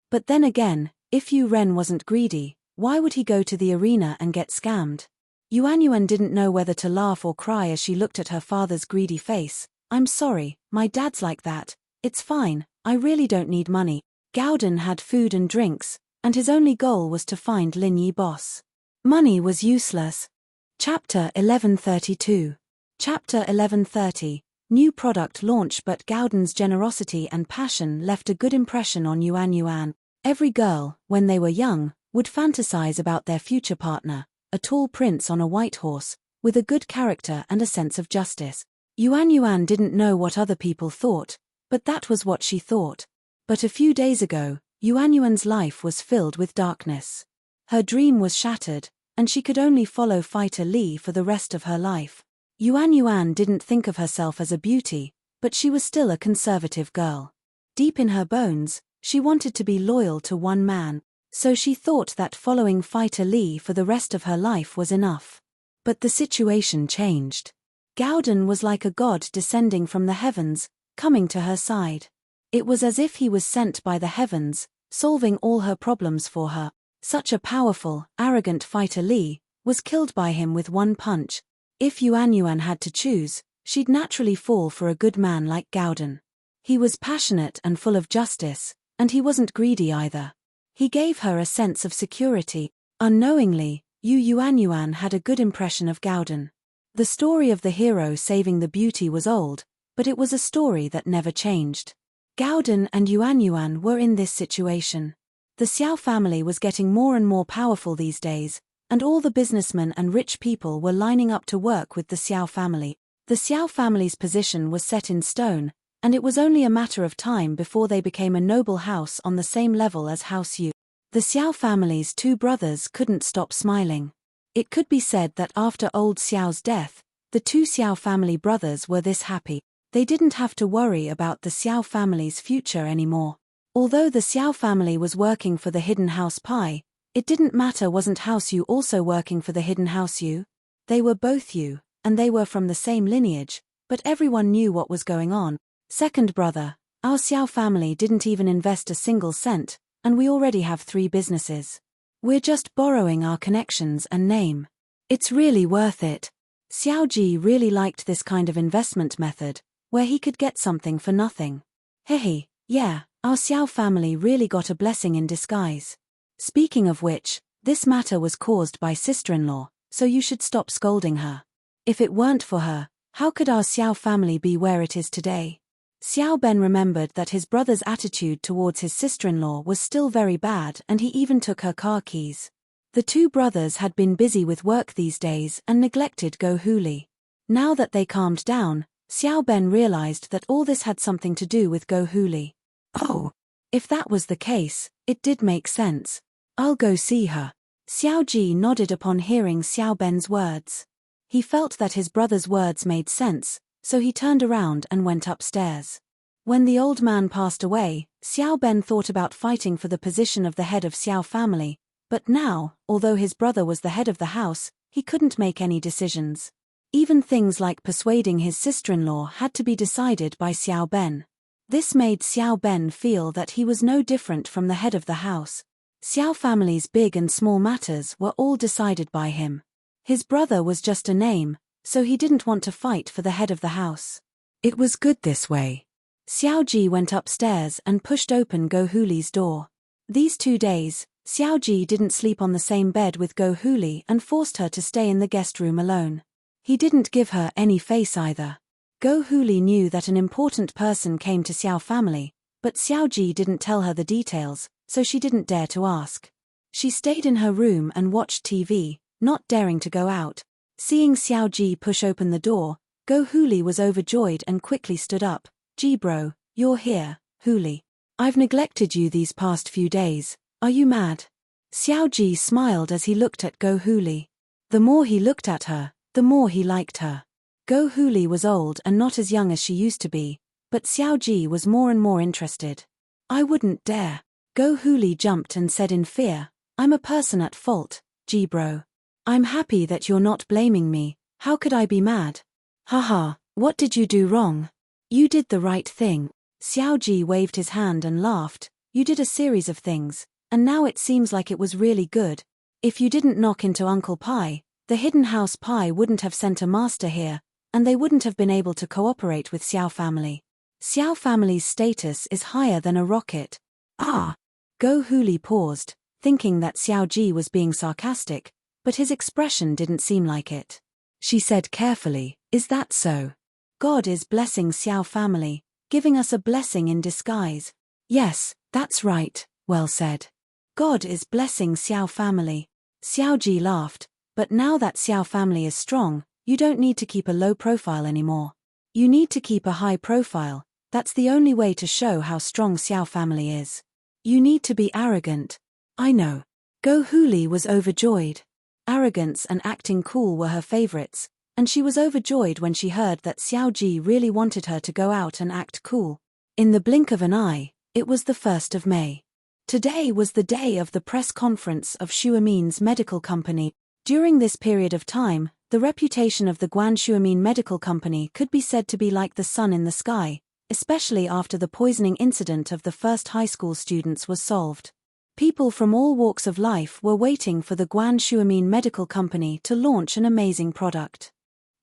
But then again, if Yu Ren wasn't greedy, why would he go to the arena and get scammed? Yuanyuan didn't know whether to laugh or cry as she looked at her father's greedy face. I'm sorry, my dad's like that. It's fine, I really don't need money. Gowden had food and drinks, and his only goal was to find Lin Yi boss. Money was useless. Chapter 1132. Chapter 1130. New product launch, but Gowden's generosity and passion left a good impression on Yuanyuan. Every girl, when they were young, would fantasize about their future partner, a tall prince on a white horse, with a good character and a sense of justice. Yuanyuan didn't know what other people thought, but that was what she thought. But a few days ago, Yuanyuan's life was filled with darkness. Her dream was shattered, and she could only follow fighter Lee for the rest of her life. Yuanyuan didn't think of herself as a beauty, but she was still a conservative girl. Deep in her bones, she wanted to be loyal to one man, so she thought that following fighter Lee for the rest of her life was enough. But the situation changed. Gowden was like a god descending from the heavens, coming to her side. It was as if he was sent by the heavens, solving all her problems for her. Such a powerful, arrogant fighter Lee was killed by him with one punch. If Yuanyuan had to choose, she'd naturally fall for a good man like Gowden. He was passionate and full of justice, and he wasn't greedy either. He gave her a sense of security. Unknowingly, Yuanyuan had a good impression of Gowden. The story of the hero saving the beauty was old, but it was a story that never changed. Gowden and Yuanyuan were in this situation. The Xiao family was getting more and more powerful these days, and all the businessmen and rich people were lining up to work with the Xiao family. The Xiao family's position was set in stone, and it was only a matter of time before they became a noble house on the same level as House Yu. The Xiao family's two brothers couldn't stop smiling. It could be said that after old Xiao's death, the two Xiao family brothers were this happy. They didn't have to worry about the Xiao family's future anymore. Although the Xiao family was working for the Hidden House Pie, it didn't matter, wasn't House Yu also working for the Hidden House Yu? They were both Yu, and they were from the same lineage, but everyone knew what was going on. Second brother, our Xiao family didn't even invest a single cent, and we already have 3 businesses. We're just borrowing our connections and name. It's really worth it. Xiao Ji really liked this kind of investment method, where he could get something for nothing. Hehe, yeah, our Xiao family really got a blessing in disguise. Speaking of which, this matter was caused by sister-in-law, so you should stop scolding her. If it weren't for her, how could our Xiao family be where it is today? Xiao Ben remembered that his brother's attitude towards his sister-in-law was still very bad, and he even took her car keys. The two brothers had been busy with work these days and neglected Go Huli. Now that they calmed down, Xiao Ben realized that all this had something to do with Go Huli. Oh, if that was the case, it did make sense. I'll go see her. Xiao Ji nodded upon hearing Xiao Ben's words. He felt that his brother's words made sense, so he turned around and went upstairs. When the old man passed away, Xiao Ben thought about fighting for the position of the head of Xiao family, but now, although his brother was the head of the house, he couldn't make any decisions. Even things like persuading his sister-in-law had to be decided by Xiao Ben. This made Xiao Ben feel that he was no different from the head of the house. Xiao family's big and small matters were all decided by him. His brother was just a name, so he didn't want to fight for the head of the house. It was good this way. Xiao Ji went upstairs and pushed open Go Huli's door. These 2 days, Xiao Ji didn't sleep on the same bed with Go Huli and forced her to stay in the guest room alone. He didn't give her any face either. Go Huli knew that an important person came to Xiao family, but Xiao Ji didn't tell her the details, so she didn't dare to ask. She stayed in her room and watched TV, not daring to go out. Seeing Xiao Ji push open the door, Go Huli was overjoyed and quickly stood up. Ji bro, you're here, Huli. I've neglected you these past few days. Are you mad? Xiao Ji smiled as he looked at Go Huli. The more he looked at her, the more he liked her. Go Huli was old and not as young as she used to be, but Xiao Ji was more and more interested. I wouldn't dare. Go Huli jumped and said in fear, I'm a person at fault, Ji bro. I'm happy that you're not blaming me. How could I be mad? Haha, what did you do wrong? You did the right thing. Xiao Ji waved his hand and laughed. You did a series of things, and now it seems like it was really good. If you didn't knock into Uncle Pai, the Hidden House Pai wouldn't have sent a master here, and they wouldn't have been able to cooperate with Xiao family. Xiao family's status is higher than a rocket. Ah! Go Huli paused, thinking that Xiao Ji was being sarcastic, but his expression didn't seem like it. She said carefully, is that so? God is blessing Xiao family, giving us a blessing in disguise. Yes, that's right, well said. God is blessing Xiao family. Xiao Ji laughed, but now that Xiao family is strong, you don't need to keep a low profile anymore. You need to keep a high profile. That's the only way to show how strong Xiao family is. You need to be arrogant. I know. Go Huli was overjoyed. Arrogance and acting cool were her favorites, and she was overjoyed when she heard that Xiao Ji really wanted her to go out and act cool. In the blink of an eye, it was the 1st of May. Today was the day of the press conference of Shuamin's medical company. During this period of time, the reputation of the Guan Shuamin Medical Company could be said to be like the sun in the sky, especially after the poisoning incident of the first high school students was solved. People from all walks of life were waiting for the Guan Shuamin Medical Company to launch an amazing product.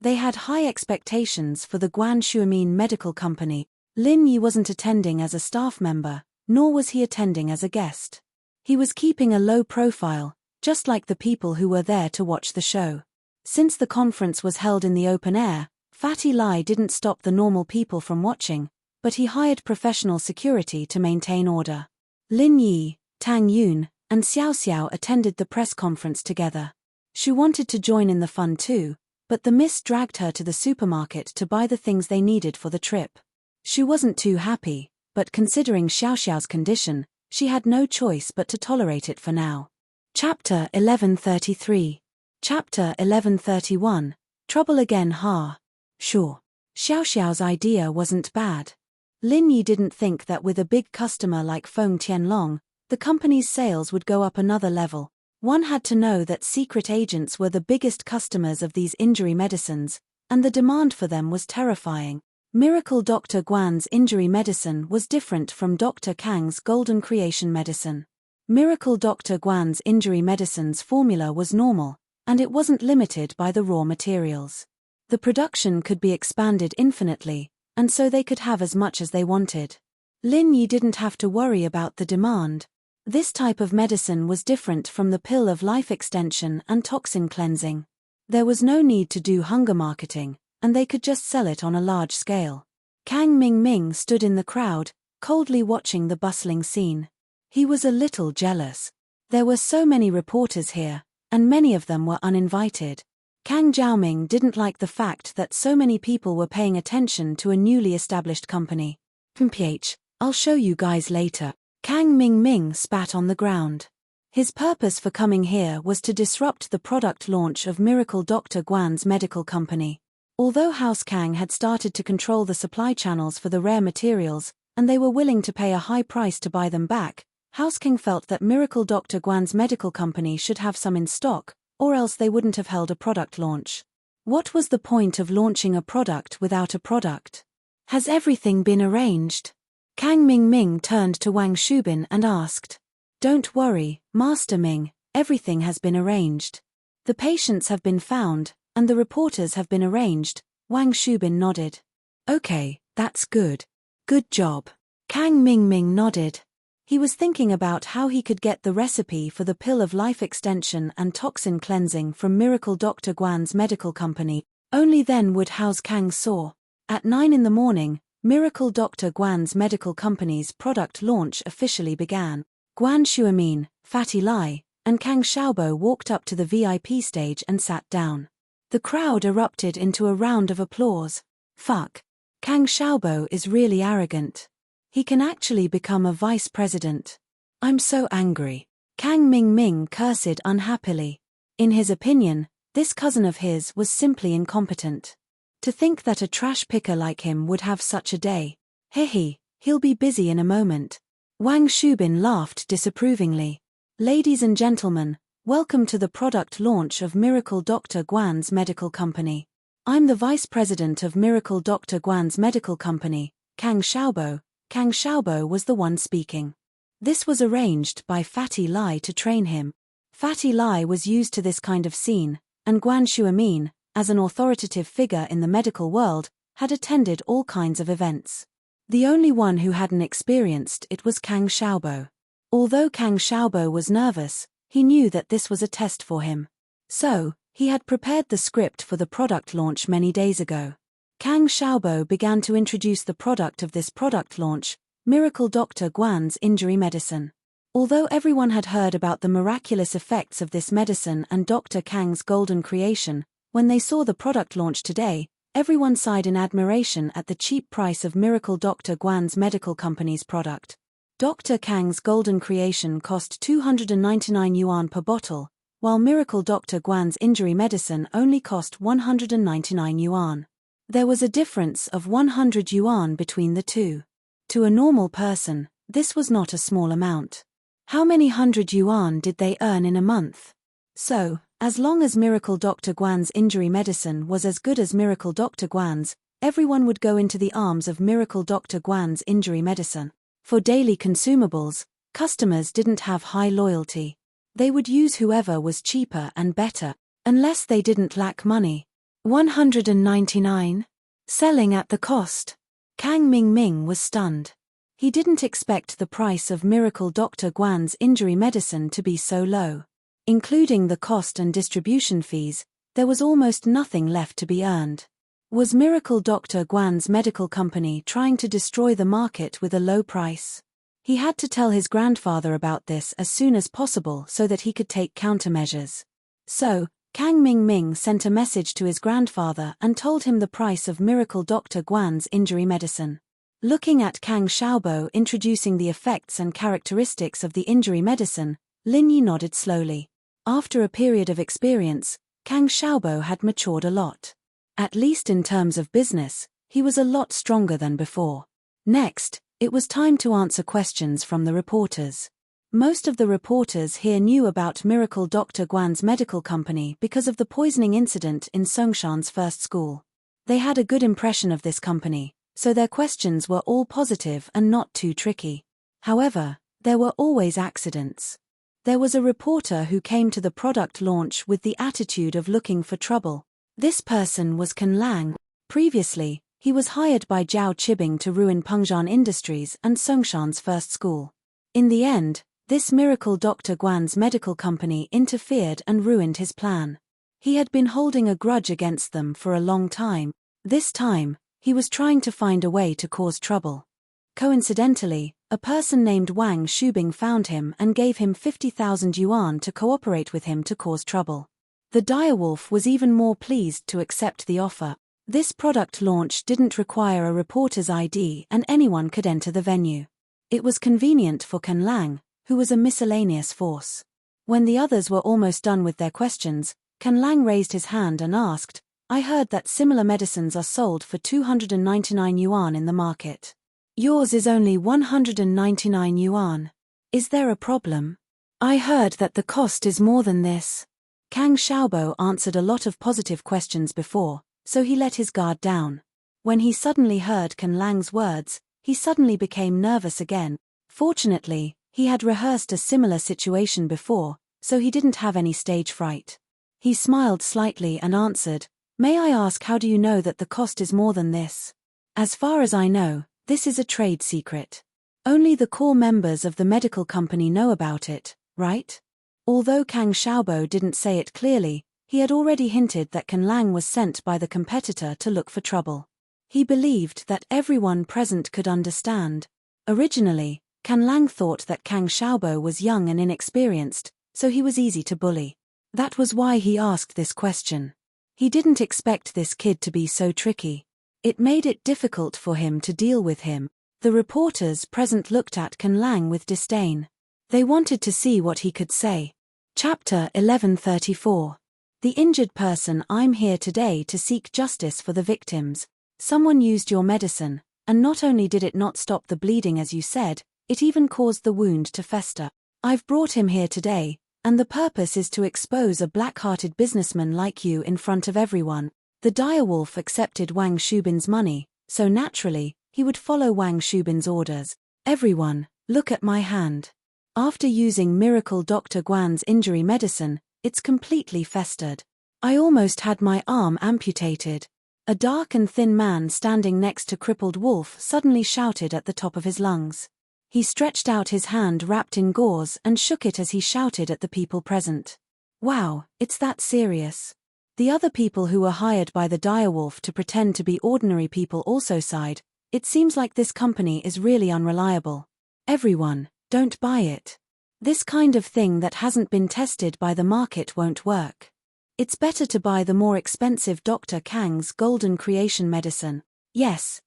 They had high expectations for the Guan Shuamin Medical Company. Lin Yi wasn't attending as a staff member, nor was he attending as a guest. He was keeping a low profile, just like the people who were there to watch the show. Since the conference was held in the open air, Fatty Lai didn't stop the normal people from watching, but he hired professional security to maintain order. Lin Yi, Tang Yun, and Xiao Xiao attended the press conference together. She wanted to join in the fun too, but the miss dragged her to the supermarket to buy the things they needed for the trip. She wasn't too happy, but considering Xiao Xiao's condition, she had no choice but to tolerate it for now. Chapter 1133. Chapter 1131, Trouble Again Ha. Sure. Xiao Xiao's idea wasn't bad. Lin Yi didn't think that with a big customer like Feng Tianlong, the company's sales would go up another level. One had to know that secret agents were the biggest customers of these injury medicines, and the demand for them was terrifying. Miracle Dr. Guan's injury medicine was different from Dr. Kang's golden creation medicine. Miracle Dr. Guan's injury medicine's formula was normal, and it wasn't limited by the raw materials. The production could be expanded infinitely, and so they could have as much as they wanted. Lin Yi didn't have to worry about the demand. This type of medicine was different from the pill of life extension and toxin cleansing. There was no need to do hunger marketing, and they could just sell it on a large scale. Kang Ming stood in the crowd, coldly watching the bustling scene. He was a little jealous. There were so many reporters here, and many of them were uninvited. Kang Jiaoming didn't like the fact that so many people were paying attention to a newly established company. I'll show you guys later. Kang Ming spat on the ground. His purpose for coming here was to disrupt the product launch of Miracle Dr. Guan's medical company. Although House Kang had started to control the supply channels for the rare materials, and they were willing to pay a high price to buy them back, House King felt that Miracle Dr. Guan's medical company should have some in stock, or else they wouldn't have held a product launch. What was the point of launching a product without a product? Has everything been arranged? Kang Ming turned to Wang Shubin and asked. Don't worry, Master Ming, everything has been arranged. The patients have been found, and the reporters have been arranged. Wang Shubin nodded. Okay, that's good. Good job. Kang Ming nodded. He was thinking about how he could get the recipe for the pill of life extension and toxin cleansing from Miracle Dr. Guan's medical company. Only then would House Kang saw. At 9 in the morning, Miracle Dr. Guan's medical company's product launch officially began. Guan Xuemin, Fatty Lai, and Kang Xiaobo walked up to the VIP stage and sat down. The crowd erupted into a round of applause. Fuck. Kang Xiaobo is really arrogant. He can actually become a vice president. I'm so angry. Kang Ming cursed unhappily. In his opinion, this cousin of his was simply incompetent. To think that a trash picker like him would have such a day. He'll be busy in a moment. Wang Shubin laughed disapprovingly. Ladies and gentlemen, welcome to the product launch of Miracle Dr. Guan's medical company. I'm the vice president of Miracle Dr. Guan's medical company, Kang Xiaobo. Kang Xiaobo was the one speaking. This was arranged by Fatty Lai to train him. Fatty Lai was used to this kind of scene, and Guan Xuemin, as an authoritative figure in the medical world, had attended all kinds of events. The only one who hadn't experienced it was Kang Xiaobo. Although Kang Xiaobo was nervous, he knew that this was a test for him. So, he had prepared the script for the product launch many days ago. Kang Xiaobo began to introduce the product of this product launch, Miracle Dr. Guan's injury medicine. Although everyone had heard about the miraculous effects of this medicine and Dr. Kang's golden creation, when they saw the product launch today, everyone sighed in admiration at the cheap price of Miracle Dr. Guan's medical company's product. Dr. Kang's golden creation cost 299 yuan per bottle, while Miracle Dr. Guan's injury medicine only cost 199 yuan. There was a difference of 100 yuan between the two. To a normal person, this was not a small amount. How many hundred yuan did they earn in a month? So, as long as Miracle Dr. Guan's injury medicine was as good as Miracle Dr. Guan's, everyone would go into the arms of Miracle Dr. Guan's injury medicine. For daily consumables, customers didn't have high loyalty. They would use whoever was cheaper and better, unless they didn't lack money. 199? Selling at the cost. Kang Ming was stunned. He didn't expect the price of Miracle Dr. Guan's injury medicine to be so low. Including the cost and distribution fees, there was almost nothing left to be earned. Was Miracle Dr. Guan's medical company trying to destroy the market with a low price? He had to tell his grandfather about this as soon as possible so that he could take countermeasures. So, Kang Ming sent a message to his grandfather and told him the price of Miracle Dr. Guan's injury medicine. Looking at Kang Xiaobo introducing the effects and characteristics of the injury medicine, Lin Yi nodded slowly. After a period of experience, Kang Xiaobo had matured a lot. At least in terms of business, he was a lot stronger than before. Next, it was time to answer questions from the reporters. Most of the reporters here knew about Miracle Dr. Guan's medical company because of the poisoning incident in Songshan's first school. They had a good impression of this company, so their questions were all positive and not too tricky. However, there were always accidents. There was a reporter who came to the product launch with the attitude of looking for trouble. This person was Can Lang. Previously, he was hired by Zhao Qibing to ruin Pengzhan Industries and Songshan's first school. In the end, this Miracle Dr. Guan's medical company interfered and ruined his plan. He had been holding a grudge against them for a long time. This time, he was trying to find a way to cause trouble. Coincidentally, a person named Wang Shubing found him and gave him 50,000 yuan to cooperate with him to cause trouble. The direwolf was even more pleased to accept the offer. This product launch didn't require a reporter's ID and anyone could enter the venue. It was convenient for Can Lang, who was a miscellaneous force. When the others were almost done with their questions, Can Lang raised his hand and asked, "I heard that similar medicines are sold for 299 yuan in the market. Yours is only 199 yuan. Is there a problem? I heard that the cost is more than this." Kang Xiaobo answered a lot of positive questions before, so he let his guard down. When he suddenly heard Can Lang's words, he suddenly became nervous again. Fortunately, he had rehearsed a similar situation before, so he didn't have any stage fright. He smiled slightly and answered, "May I ask, how do you know that the cost is more than this?" "As far as I know, this is a trade secret. Only the core members of the medical company know about it, right?" Although Kang Xiaobo didn't say it clearly, he had already hinted that Can Lang was sent by the competitor to look for trouble. He believed that everyone present could understand. Originally, Can Lang thought that Kang Xiaobo was young and inexperienced, so he was easy to bully. That was why he asked this question. He didn't expect this kid to be so tricky. It made it difficult for him to deal with him. The reporters present looked at Can Lang with disdain. They wanted to see what he could say. Chapter 1134. The injured person. I'm here today to seek justice for the victims. Someone used your medicine, and not only did it not stop the bleeding as you said, it even caused the wound to fester. I've brought him here today, and the purpose is to expose a black-hearted businessman like you in front of everyone. The direwolf accepted Wang Shubin's money, so naturally, he would follow Wang Shubin's orders. "Everyone, look at my hand. After using Miracle Dr. Guan's injury medicine, it's completely festered. I almost had my arm amputated." A dark and thin man standing next to crippled wolf suddenly shouted at the top of his lungs. He stretched out his hand wrapped in gauze and shook it as he shouted at the people present. "Wow, it's that serious." The other people who were hired by the direwolf to pretend to be ordinary people also sighed. "It seems like this company is really unreliable. Everyone, don't buy it. This kind of thing that hasn't been tested by the market won't work. It's better to buy the more expensive Dr. Kang's Golden Creation medicine. Yes,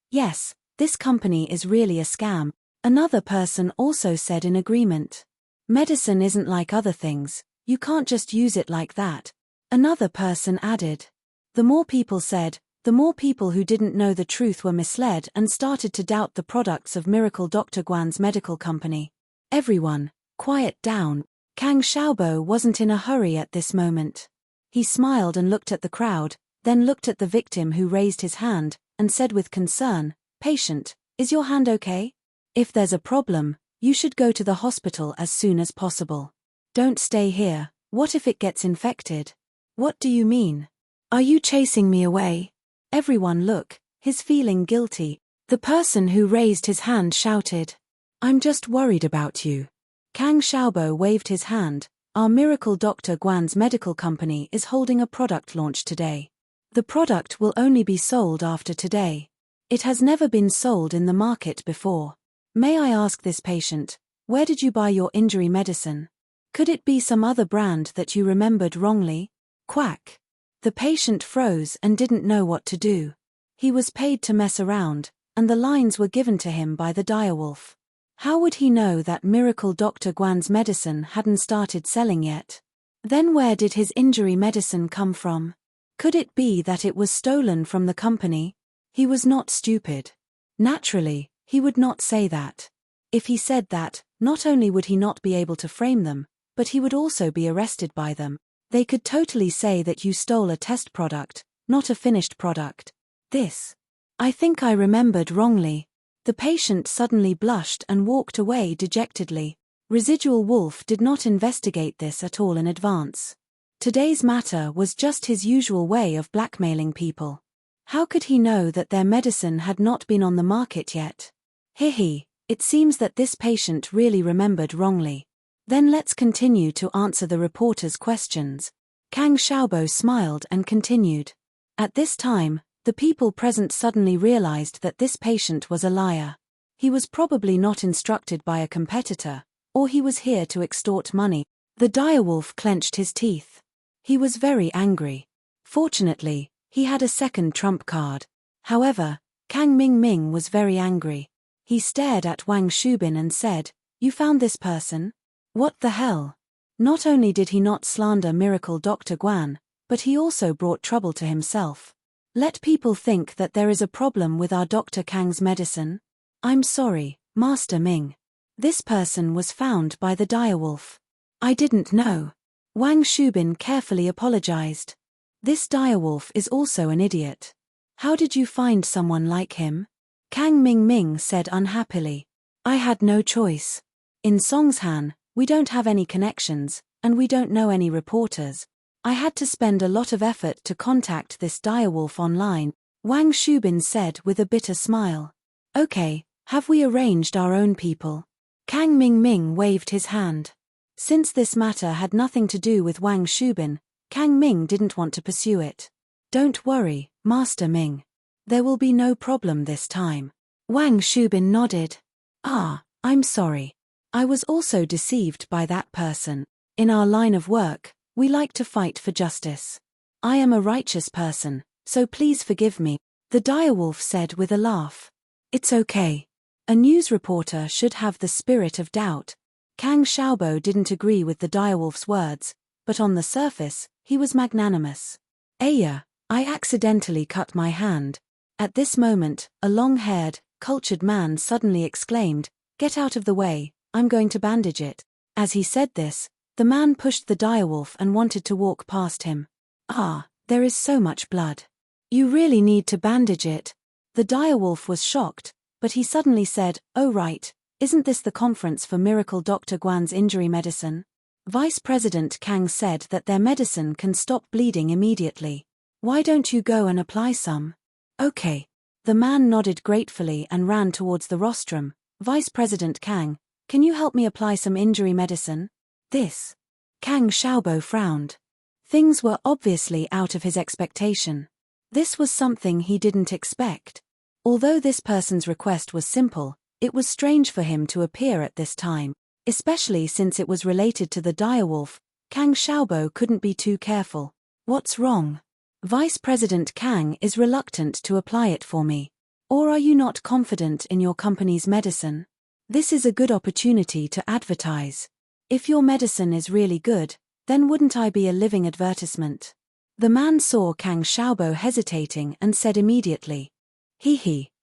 this company is really a scam." Another person also said in agreement. "Medicine isn't like other things, you can't just use it like that." Another person added. The more people said, the more people who didn't know the truth were misled and started to doubt the products of Miracle Dr. Guan's medical company. "Everyone, quiet down." Kang Xiaobo wasn't in a hurry at this moment. He smiled and looked at the crowd, then looked at the victim who raised his hand, and said with concern, "Patient, is your hand okay? If there's a problem, you should go to the hospital as soon as possible. Don't stay here. What if it gets infected?" "What do you mean? Are you chasing me away?" Everyone look, he's feeling guilty. The person who raised his hand shouted, "I'm just worried about you." Kang Xiaobo waved his hand. "Our Miracle Dr. Guan's medical company is holding a product launch today. The product will only be sold after today. It has never been sold in the market before. May I ask this patient, where did you buy your injury medicine? Could it be some other brand that you remembered wrongly?" Quack. The patient froze and didn't know what to do. He was paid to mess around, and the lines were given to him by the direwolf. How would he know that Miracle Dr. Guan's medicine hadn't started selling yet? Then where did his injury medicine come from? Could it be that it was stolen from the company? He was not stupid. Naturally, he would not say that. If he said that, not only would he not be able to frame them, but he would also be arrested by them. They could totally say that you stole a test product, not a finished product. I think I remembered wrongly. The patient suddenly blushed and walked away dejectedly. Residual Wolf did not investigate this at all in advance. Today's matter was just his usual way of blackmailing people. How could he know that their medicine had not been on the market yet? It seems that this patient really remembered wrongly. Then let's continue to answer the reporter's questions. Kang Xiaobo smiled and continued. At this time, the people present suddenly realized that this patient was a liar. He was probably not instructed by a competitor, or he was here to extort money. The direwolf clenched his teeth. He was very angry. Fortunately, he had a second trump card. However, Kang Mingming was very angry. He stared at Wang Shubin and said, "You found this person? What the hell?" Not only did he not slander Miracle Dr. Guan, but he also brought trouble to himself. Let people think that there is a problem with our Dr. Kang's medicine. I'm sorry, Master Ming. This person was found by the direwolf. I didn't know. Wang Shubin carefully apologized. This direwolf is also an idiot. How did you find someone like him? Kang Mingming said unhappily. I had no choice. In Songshan, we don't have any connections, and we don't know any reporters. I had to spend a lot of effort to contact this direwolf online, Wang Shubin said with a bitter smile. Okay, have we arranged our own people? Kang Mingming waved his hand. Since this matter had nothing to do with Wang Shubin, Kang Ming didn't want to pursue it. Don't worry, Master Ming. There will be no problem this time. Wang Shubin nodded. I'm sorry. I was also deceived by that person. In our line of work, we like to fight for justice. I am a righteous person, so please forgive me, the direwolf said with a laugh. It's okay. A news reporter should have the spirit of doubt. Kang Xiaobo didn't agree with the direwolf's words, but on the surface, he was magnanimous. Aya, I accidentally cut my hand. At this moment, a long-haired, cultured man suddenly exclaimed, "Get out of the way, I'm going to bandage it." As he said this, the man pushed the direwolf and wanted to walk past him. There is so much blood. You really need to bandage it. The direwolf was shocked, but he suddenly said, "Oh right, isn't this the conference for Miracle Dr. Guan's injury medicine?" Vice President Kang said that their medicine can stop bleeding immediately. Why don't you go and apply some? Okay. The man nodded gratefully and ran towards the rostrum. Vice President Kang, can you help me apply some injury medicine? Kang Xiaobo frowned. Things were obviously out of his expectation. This was something he didn't expect. Although this person's request was simple, it was strange for him to appear at this time, especially since it was related to the direwolf. Kang Xiaobo couldn't be too careful. What's wrong? Vice President Kang is reluctant to apply it for me. Or are you not confident in your company's medicine? This is a good opportunity to advertise. If your medicine is really good, then wouldn't I be a living advertisement? The man saw Kang Xiaobo hesitating and said immediately.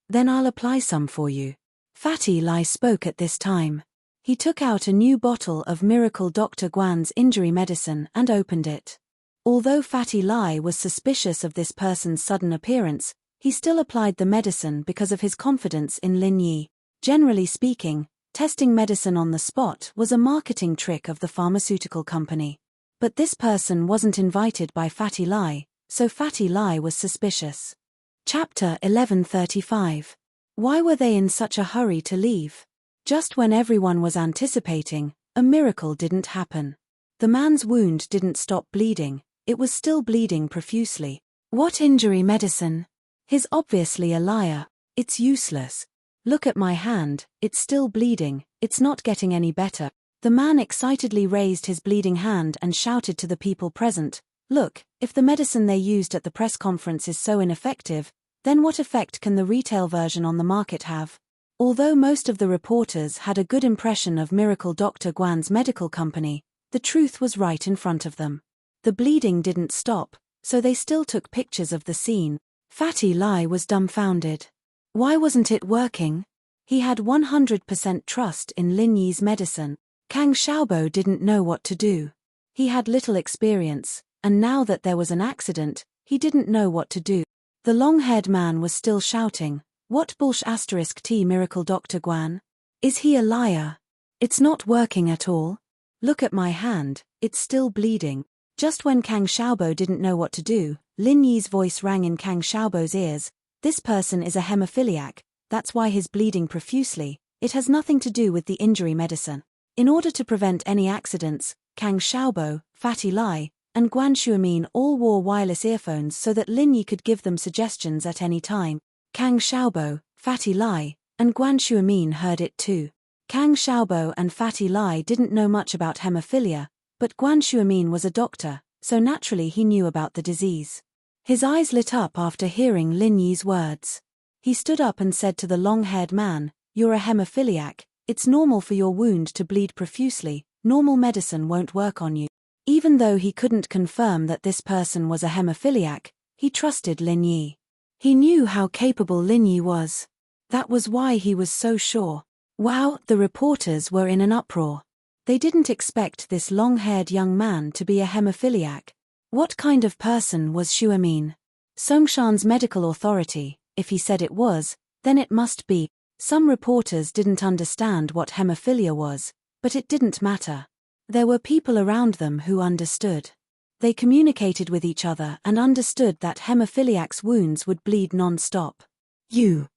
Then I'll apply some for you. Fatty Lai spoke at this time. He took out a new bottle of Miracle Dr. Guan's injury medicine and opened it. Although Fatty Lai was suspicious of this person's sudden appearance, he still applied the medicine because of his confidence in Lin Yi. Generally speaking, testing medicine on the spot was a marketing trick of the pharmaceutical company. But this person wasn't invited by Fatty Lai, so Fatty Lai was suspicious. Chapter 1135. Why were they in such a hurry to leave? Just when everyone was anticipating, a miracle didn't happen. The man's wound didn't stop bleeding, it was still bleeding profusely. What injury medicine? He's obviously a liar. It's useless. Look at my hand, it's still bleeding, it's not getting any better. The man excitedly raised his bleeding hand and shouted to the people present, "Look, if the medicine they used at the press conference is so ineffective, then what effect can the retail version on the market have?" Although most of the reporters had a good impression of Miracle Dr. Guan's medical company, The truth was right in front of them. The bleeding didn't stop, so they still took pictures of the scene. Fatty Lai was dumbfounded. Why wasn't it working? He had 100% trust in Lin Yi's medicine. Kang Xiaobo didn't know what to do. He had little experience, and now that there was an accident, he didn't know what to do. The long-haired man was still shouting, "What bullsh** T miracle Dr. Guan? Is he a liar? It's not working at all. Look at my hand, it's still bleeding." Just when Kang Xiaobo didn't know what to do, Lin Yi's voice rang in Kang Xiaobo's ears. "This person is a hemophiliac, that's why he's bleeding profusely. It has nothing to do with the injury medicine." In order to prevent any accidents, Kang Xiaobo, Fatty Lai, and Guan Shuamin all wore wireless earphones so that Lin Yi could give them suggestions at any time. Kang Xiaobo, Fatty Lai, and Guan Shuamin heard it too. Kang Xiaobo and Fatty Lai didn't know much about hemophilia, but Guan Shuamin was a doctor, so naturally he knew about the disease. His eyes lit up after hearing Lin Yi's words. He stood up and said to the long-haired man, "You're a hemophiliac, it's normal for your wound to bleed profusely, normal medicine won't work on you." Even though he couldn't confirm that this person was a hemophiliac, he trusted Lin Yi. He knew how capable Lin Yi was. That was why he was so sure. Wow, the reporters were in an uproar. They didn't expect this long-haired young man to be a hemophiliac. What kind of person was Shuamin? Songshan's medical authority. If he said it was, then it must be. Some reporters didn't understand what hemophilia was, but it didn't matter. There were people around them who understood. They communicated with each other and understood that hemophiliacs' wounds would bleed non-stop. You're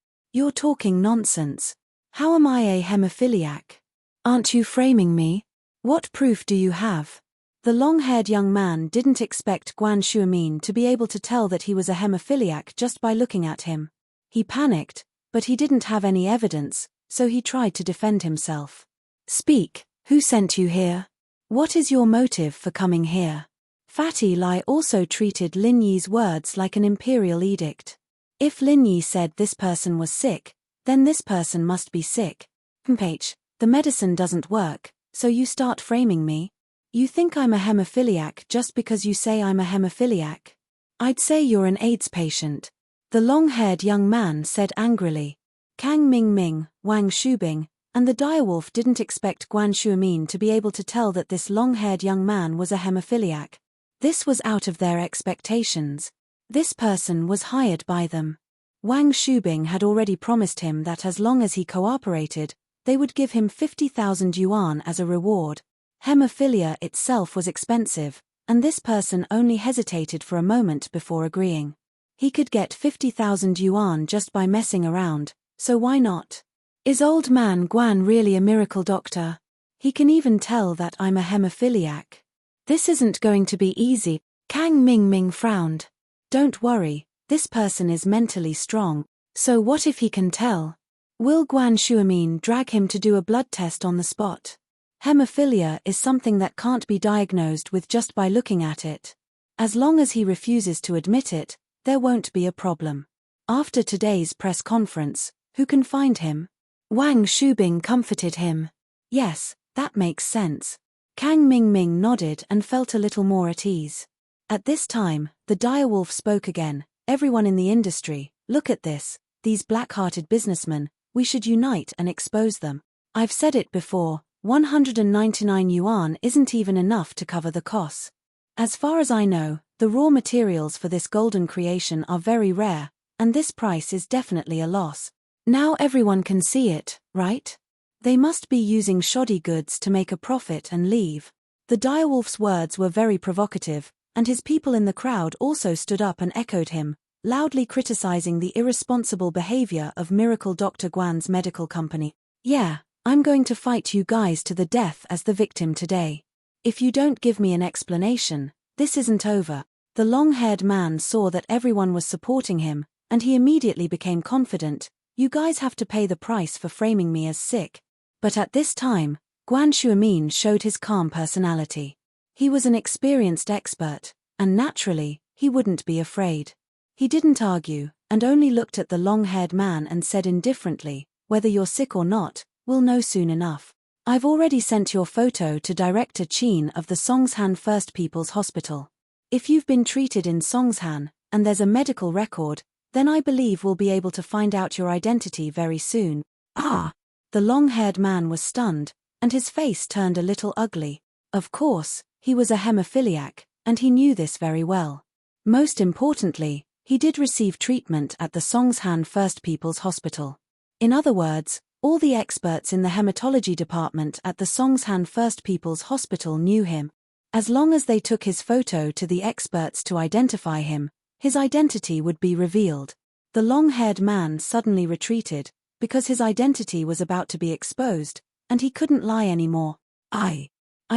talking nonsense. How am I a hemophiliac? Aren't you framing me? What proof do you have? The long-haired young man didn't expect Guan Shuamin to be able to tell that he was a hemophiliac just by looking at him. He panicked, but he didn't have any evidence, so he tried to defend himself. "Speak, who sent you here? What is your motive for coming here?" Fatty Lai also treated Lin Yi's words like an imperial edict. If Lin Yi said this person was sick, then this person must be sick. The medicine doesn't work, so you start framing me? You think I'm a hemophiliac just because you say I'm a hemophiliac? I'd say you're an AIDS patient. The long-haired young man said angrily. Kang Mingming, Wang Shubing, and the direwolf didn't expect Guan Shuamin to be able to tell that this long-haired young man was a hemophiliac. This was out of their expectations. This person was hired by them. Wang Shubing had already promised him that as long as he cooperated, they would give him 50,000 yuan as a reward. Hemophilia itself was expensive, and this person only hesitated for a moment before agreeing. He could get 50,000 yuan just by messing around, so why not? Is old man Guan really a miracle doctor? He can even tell that I'm a hemophiliac. This isn't going to be easy. Kang Mingming frowned. Don't worry, this person is mentally strong, so what if he can tell? Will Guan Shuamin drag him to do a blood test on the spot? Hemophilia is something that can't be diagnosed with just by looking at it. As long as he refuses to admit it, there won't be a problem. After today's press conference, who can find him? Wang Shubing comforted him. Yes, that makes sense. Kang Mingming nodded and felt a little more at ease. At this time, the direwolf spoke again. Everyone in the industry, look at this, these black-hearted businessmen, we should unite and expose them. I've said it before, 199 yuan isn't even enough to cover the costs. As far as I know, the raw materials for this golden creation are very rare, and this price is definitely a loss. Now everyone can see it, right? They must be using shoddy goods to make a profit and leave. The direwolf's words were very provocative, and his people in the crowd also stood up and echoed him, loudly criticizing the irresponsible behavior of Miracle Dr. Guan's medical company. Yeah, I'm going to fight you guys to the death as the victim today. If you don't give me an explanation, this isn't over. The long-haired man saw that everyone was supporting him, and he immediately became confident. You guys have to pay the price for framing me as sick. But at this time, Guan Shuamin showed his calm personality. He was an experienced expert, and naturally, he wouldn't be afraid. He didn't argue, and only looked at the long-haired man and said indifferently, whether you're sick or not, we'll know soon enough. I've already sent your photo to Director Chin of the Songshan First People's Hospital. If you've been treated in Songshan, and there's a medical record, then I believe we'll be able to find out your identity very soon. Ah! The long-haired man was stunned, and his face turned a little ugly. Of course, he was a hemophiliac, and he knew this very well. Most importantly, he did receive treatment at the Songshan First People's Hospital. In other words, all the experts in the hematology department at the Songshan First People's Hospital knew him. As long as they took his photo to the experts to identify him, his identity would be revealed. The long-haired man suddenly retreated, because his identity was about to be exposed, and he couldn't lie anymore. I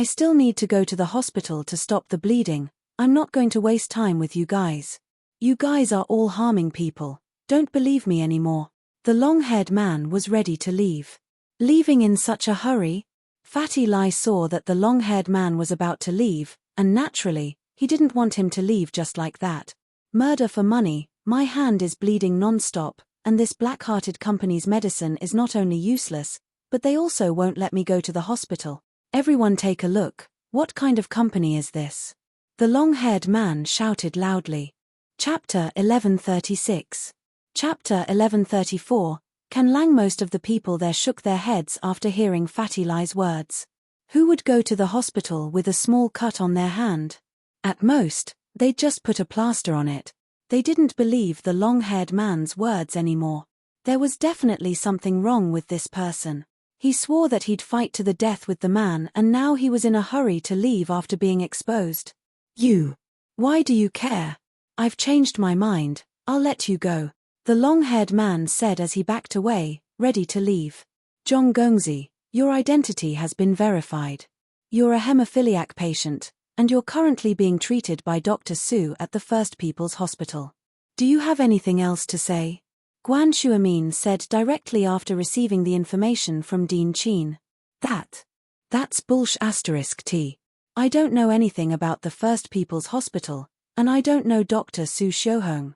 still need to go to the hospital to stop the bleeding. I'm not going to waste time with you guys. You guys are all harming people. Don't believe me anymore. The long-haired man was ready to leave. Leaving in such a hurry? Fatty Lai saw that the long-haired man was about to leave, and naturally, he didn't want him to leave just like that. Murder for money, my hand is bleeding non-stop, and this black-hearted company's medicine is not only useless, but they also won't let me go to the hospital. Everyone take a look. What kind of company is this? The long-haired man shouted loudly. Chapter 1136. Chapter 1134. Can Lang. Most of the people there shook their heads after hearing Fatty Lai's words. Who would go to the hospital with a small cut on their hand? At most, they'd just put a plaster on it. They didn't believe the long-haired man's words anymore. There was definitely something wrong with this person. He swore that he'd fight to the death with the man, and now he was in a hurry to leave after being exposed. You. Why do you care? I've changed my mind. I'll let you go. The long-haired man said as he backed away, ready to leave. Zhong Gongzi, your identity has been verified. You're a hemophiliac patient, and you're currently being treated by Dr. Su at the First People's Hospital. Do you have anything else to say? Guan Shuamin said directly after receiving the information from Dean Chin. That's bullsh*t. I don't know anything about the First People's Hospital, and I don't know Dr. Su Xiuhong.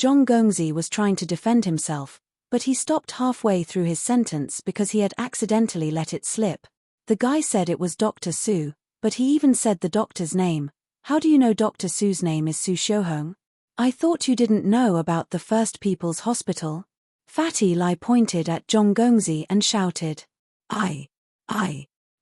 Zhong Gongzi was trying to defend himself, but he stopped halfway through his sentence because he had accidentally let it slip. The guy said it was Dr. Su, but he even said the doctor's name. How do you know Dr. Su's name is Su Xiuhong? I thought you didn't know about the First People's Hospital. Fatty Lai pointed at Zhong Gongzi and shouted. I'm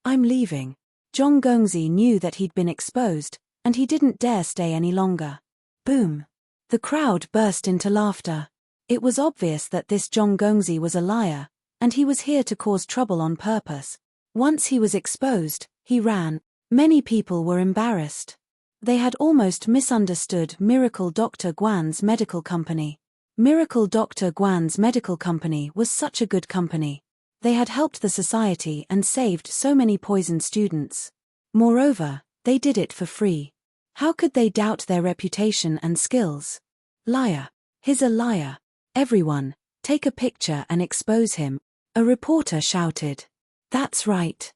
leaving. Zhong Gongzi knew that he'd been exposed, and he didn't dare stay any longer. Boom. The crowd burst into laughter. It was obvious that this Zhong Gongzi was a liar, and he was here to cause trouble on purpose. Once he was exposed, he ran. Many people were embarrassed. They had almost misunderstood Miracle Dr. Guan's medical company. Miracle Dr. Guan's medical company was such a good company. They had helped the society and saved so many poisoned students. Moreover, they did it for free. How could they doubt their reputation and skills? Liar. He's a liar. Everyone, take a picture and expose him. A reporter shouted. That's right.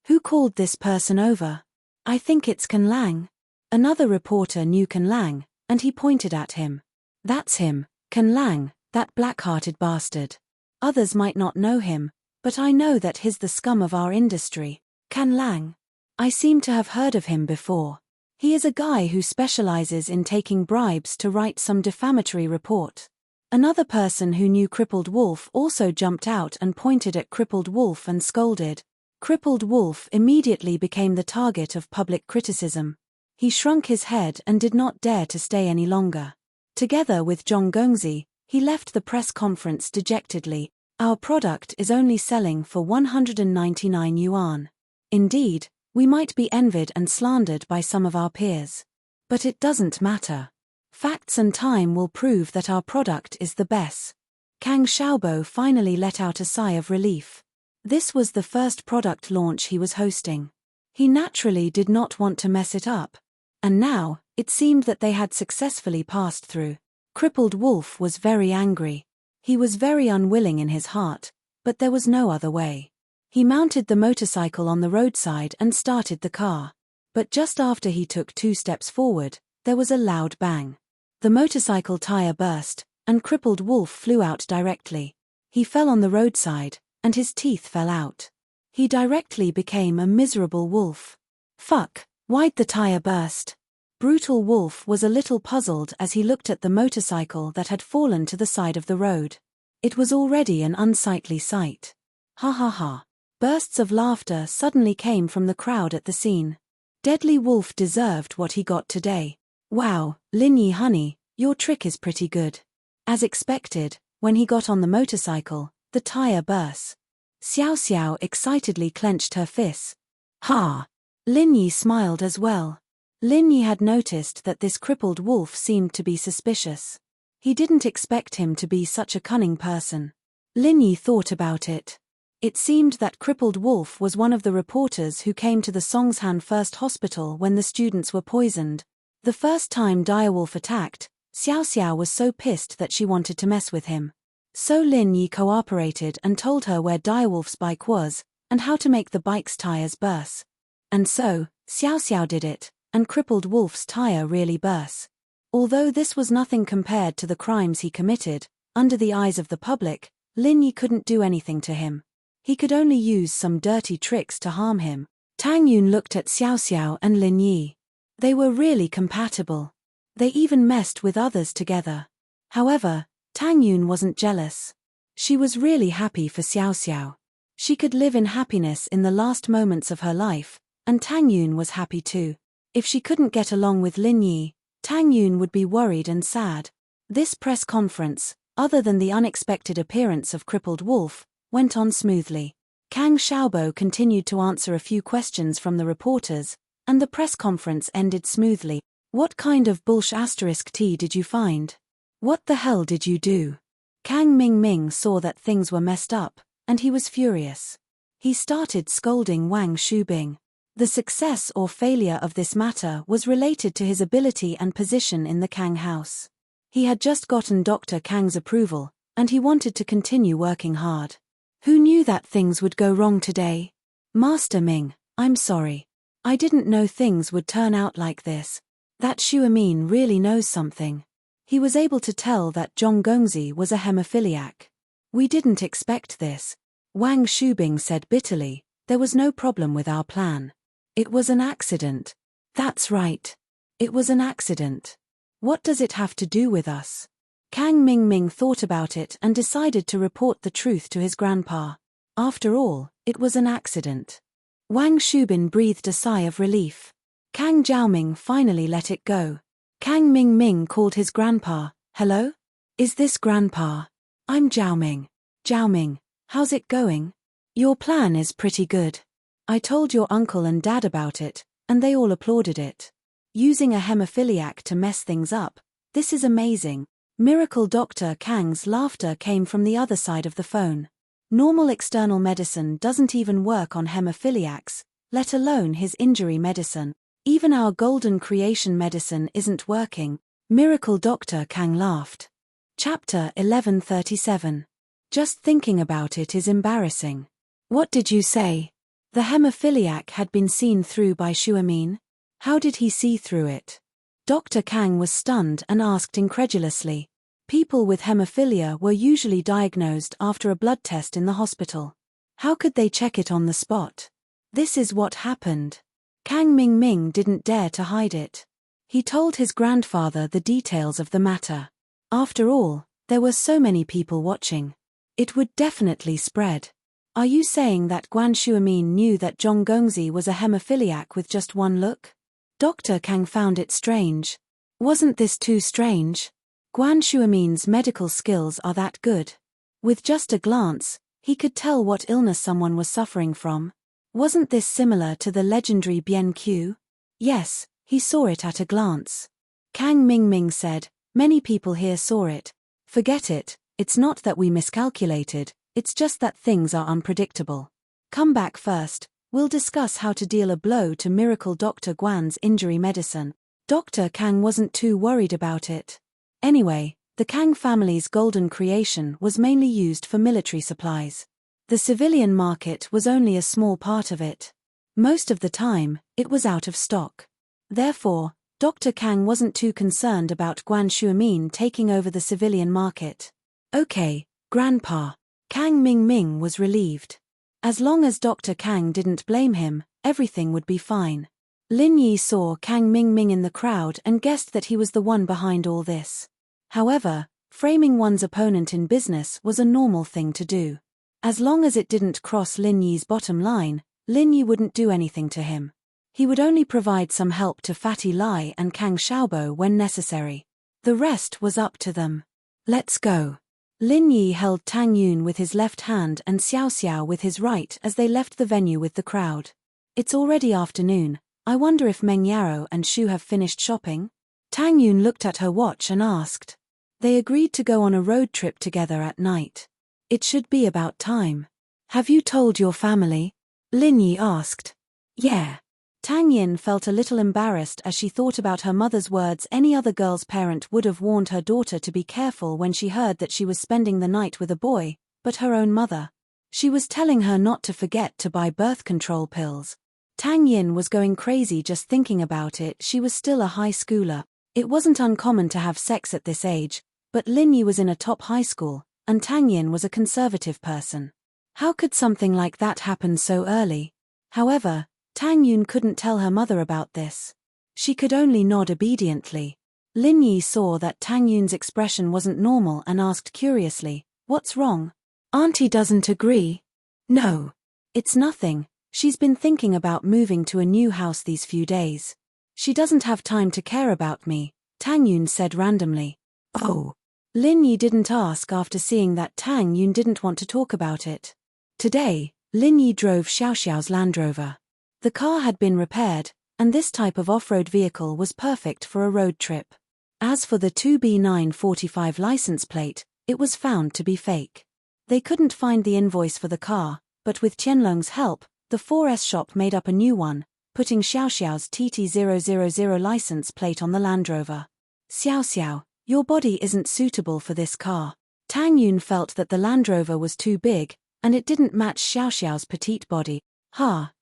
Who called this person over? I think it's Can Lang. Another reporter knew Can Lang, and he pointed at him. That's him, Can Lang, that black-hearted bastard. Others might not know him, but I know that he's the scum of our industry. Can Lang. I seem to have heard of him before. He is a guy who specializes in taking bribes to write some defamatory report. Another person who knew Crippled Wolf also jumped out and pointed at Crippled Wolf and scolded. Crippled Wolf immediately became the target of public criticism. He shrunk his head and did not dare to stay any longer. Together with Zhong Gongzi, he left the press conference dejectedly. Our product is only selling for 199 yuan. Indeed, we might be envied and slandered by some of our peers. But it doesn't matter. Facts and time will prove that our product is the best. Kang Xiaobo finally let out a sigh of relief. This was the first product launch he was hosting. He naturally did not want to mess it up. And now, it seemed that they had successfully passed through. Crippled Wolf was very angry. He was very unwilling in his heart, but there was no other way. He mounted the motorcycle on the roadside and started the car. But just after he took 2 steps forward, there was a loud bang. The motorcycle tire burst, and Crippled Wolf flew out directly. He fell on the roadside, and his teeth fell out. He directly became a miserable wolf. Fuck, why'd the tire burst? Brutal Wolf was a little puzzled as he looked at the motorcycle that had fallen to the side of the road. It was already an unsightly sight. Ha ha ha. Bursts of laughter suddenly came from the crowd at the scene. Deadly Wolf deserved what he got today. Wow, Linyi honey, your trick is pretty good. As expected, when he got on the motorcycle, the tire burst. Xiao Xiao excitedly clenched her fists. Ha! Linyi smiled as well. Linyi had noticed that this crippled wolf seemed to be suspicious. He didn't expect him to be such a cunning person. Linyi thought about it. It seemed that crippled wolf was one of the reporters who came to the Songshan First Hospital when the students were poisoned. The first time Direwolf attacked, Xiao Xiao was so pissed that she wanted to mess with him. So Lin Yi cooperated and told her where Direwolf's bike was, and how to make the bike's tires burst. And so, Xiao Xiao did it, and crippled Wolf's tire really burst. Although this was nothing compared to the crimes he committed, under the eyes of the public, Lin Yi couldn't do anything to him. He could only use some dirty tricks to harm him. Tang Yun looked at Xiao Xiao and Lin Yi. They were really compatible. They even messed with others together. However, Tang Yun wasn't jealous. She was really happy for Xiao Xiao. She could live in happiness in the last moments of her life, and Tang Yun was happy too. If she couldn't get along with Lin Yi, Tang Yun would be worried and sad. This press conference, other than the unexpected appearance of crippled Wolf, went on smoothly. Kang Xiaobo continued to answer a few questions from the reporters, and the press conference ended smoothly. What kind of bullsh** tea did you find? What the hell did you do? Kang Mingming saw that things were messed up, and he was furious. He started scolding Wang Shubing. The success or failure of this matter was related to his ability and position in the Kang house. He had just gotten Dr. Kang's approval, and he wanted to continue working hard. Who knew that things would go wrong today? Master Ming, I'm sorry. I didn't know things would turn out like this. That Xuemin really knows something. He was able to tell that Zhong Gongzi was a hemophiliac. We didn't expect this. Wang Shubing said bitterly, there was no problem with our plan. It was an accident. That's right. It was an accident. What does it have to do with us? Kang Mingming thought about it and decided to report the truth to his grandpa. After all, it was an accident. Wang Shubin breathed a sigh of relief. Kang Jiaoming finally let it go. Kang Mingming called his grandpa. Hello? Is this grandpa? I'm Jiaoming. Jiaoming, how's it going? Your plan is pretty good. I told your uncle and dad about it, and they all applauded it. Using a hemophiliac to mess things up, this is amazing. Miracle Dr. Kang's laughter came from the other side of the phone. Normal external medicine doesn't even work on hemophiliacs, let alone his injury medicine. Even our golden creation medicine isn't working. Miracle Dr. Kang laughed. Chapter 1137. Just thinking about it is embarrassing. What did you say? The hemophiliac had been seen through by Xuemin? How did he see through it? Dr. Kang was stunned and asked incredulously. People with hemophilia were usually diagnosed after a blood test in the hospital. How could they check it on the spot? This is what happened. Kang Mingming didn't dare to hide it. He told his grandfather the details of the matter. After all, there were so many people watching. It would definitely spread. Are you saying that Guan Xuemin knew that Zhong Gongzi was a hemophiliac with just one look? Dr. Kang found it strange. Wasn't this too strange? Guan Xuemin's medical skills are that good. With just a glance, he could tell what illness someone was suffering from. Wasn't this similar to the legendary Bian Qiu? Yes, he saw it at a glance. Kang Mingming said, many people here saw it. Forget it, it's not that we miscalculated, it's just that things are unpredictable. Come back first, we'll discuss how to deal a blow to Miracle Dr. Guan's injury medicine. Dr. Kang wasn't too worried about it. Anyway, the Kang family's golden creation was mainly used for military supplies. The civilian market was only a small part of it. Most of the time, it was out of stock. Therefore, Dr. Kang wasn't too concerned about Guan Xuemin taking over the civilian market. Okay, Grandpa. Kang Mingming was relieved. As long as Dr. Kang didn't blame him, everything would be fine. Lin Yi saw Kang Mingming in the crowd and guessed that he was the one behind all this. However, framing one's opponent in business was a normal thing to do. As long as it didn't cross Lin Yi's bottom line, Lin Yi wouldn't do anything to him. He would only provide some help to Fatty Lai and Kang Xiaobo when necessary. The rest was up to them. Let's go. Lin Yi held Tang Yun with his left hand and Xiao Xiao with his right as they left the venue with the crowd. It's already afternoon. I wonder if Meng Yaro and Shu have finished shopping? Tang Yun looked at her watch and asked. They agreed to go on a road trip together at night. It should be about time. Have you told your family? Lin Yi asked. Yeah. Tang Yin felt a little embarrassed as she thought about her mother's words. Any other girl's parent would have warned her daughter to be careful when she heard that she was spending the night with a boy, but her own mother. She was telling her not to forget to buy birth control pills. Tang Yin was going crazy just thinking about it. She was still a high schooler. It wasn't uncommon to have sex at this age, but Lin Yi was in a top high school, and Tang Yin was a conservative person. How could something like that happen so early? However, Tang Yun couldn't tell her mother about this. She could only nod obediently. Lin Yi saw that Tang Yun's expression wasn't normal and asked curiously, "What's wrong? Auntie doesn't agree?" "No. It's nothing. She's been thinking about moving to a new house these few days. She doesn't have time to care about me," Tang Yun said randomly. Oh. Lin Yi didn't ask after seeing that Tang Yun didn't want to talk about it. Today, Lin Yi drove Xiao Xiao's Land Rover. The car had been repaired, and this type of off-road vehicle was perfect for a road trip. As for the 2B945 license plate, it was found to be fake. They couldn't find the invoice for the car, but with Qianlong's help, the 4S shop made up a new one, putting Xiao Xiao's TT000 license plate on the Land Rover. "Xiao Xiao, your body isn't suitable for this car." Tang Yun felt that the Land Rover was too big, and it didn't match Xiao Xiao's petite body.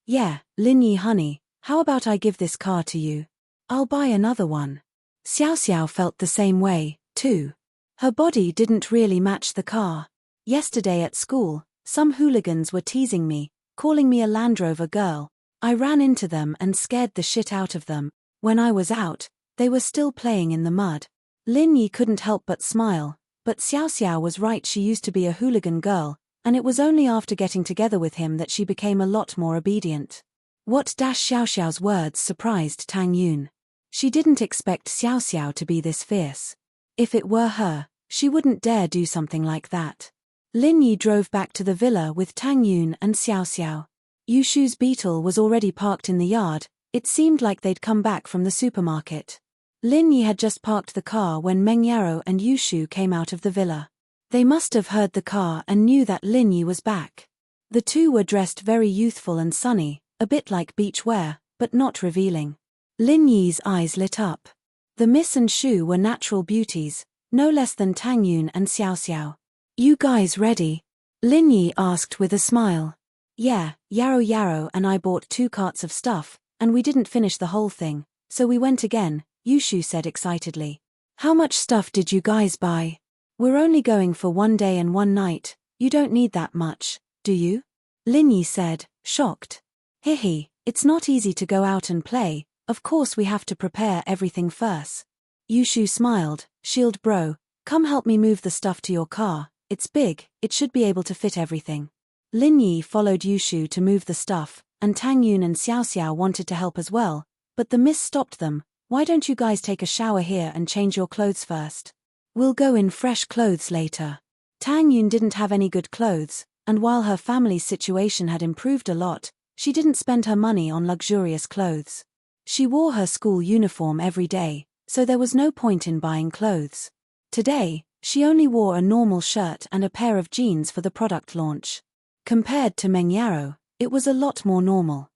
Yeah, Lin Yi honey, how about I give this car to you? I'll buy another one." Xiao Xiao felt the same way, too. Her body didn't really match the car. Yesterday at school, some hooligans were teasing me, calling me a Land Rover girl. I ran into them and scared the shit out of them. When I was out, they were still playing in the mud. Lin Yi couldn't help but smile, but Xiao Xiao was right. She used to be a hooligan girl, and it was only after getting together with him that she became a lot more obedient. Xiao Xiao's words surprised Tang Yun. She didn't expect Xiao Xiao to be this fierce. If it were her, she wouldn't dare do something like that. Lin Yi drove back to the villa with Tang Yun and Xiao Xiao. Yushu's Beetle was already parked in the yard. It seemed like they'd come back from the supermarket. Lin Yi had just parked the car when Meng Yaro and Yushu came out of the villa. They must have heard the car and knew that Lin Yi was back. The two were dressed very youthful and sunny, a bit like beach wear, but not revealing. Lin Yi's eyes lit up. The Miss and Shu were natural beauties, no less than Tang Yun and Xiao Xiao. "You guys ready?" Lin Yi asked with a smile. "Yeah, Yaro and I bought 2 carts of stuff, and we didn't finish the whole thing, so we went again," Yushu said excitedly. "How much stuff did you guys buy?" "We're only going for 1 day and 1 night, you don't need that much, do you?" Lin Yi said, shocked. "Hihi, it's not easy to go out and play, of course we have to prepare everything first." Yushu smiled. "Shield bro, come help me move the stuff to your car, it's big, it should be able to fit everything." Lin Yi followed Yushu to move the stuff, and Tang Yun and Xiao Xiao wanted to help as well, but the miss stopped them. "Why don't you guys take a shower here and change your clothes first? We'll go in fresh clothes later." Tang Yun didn't have any good clothes, and while her family's situation had improved a lot, she didn't spend her money on luxurious clothes. She wore her school uniform every day, so there was no point in buying clothes. Today, she only wore a normal shirt and a pair of jeans for the product launch. Compared to Meng Yaro, it was a lot more normal.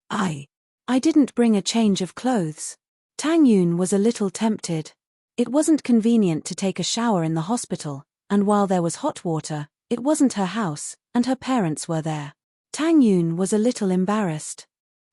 I didn't bring a change of clothes." Tang Yun was a little tempted. It wasn't convenient to take a shower in the hospital, and while there was hot water, it wasn't her house, and her parents were there. Tang Yun was a little embarrassed.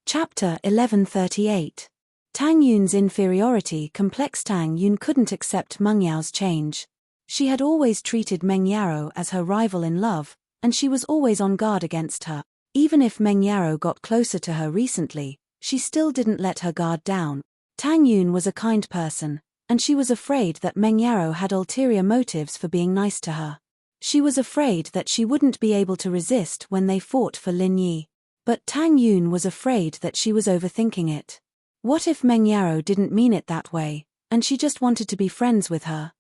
Chapter 1138. Tang Yun's inferiority complex. Tang Yun couldn't accept Meng Yao's change. She had always treated Meng Yaro as her rival in love, and she was always on guard against her. Even if Meng Yaro got closer to her recently, she still didn't let her guard down. Tang Yun was a kind person, and she was afraid that Meng Yaro had ulterior motives for being nice to her. She was afraid that she wouldn't be able to resist when they fought for Lin Yi. But Tang Yun was afraid that she was overthinking it. What if Meng Yaro didn't mean it that way, and she just wanted to be friends with her?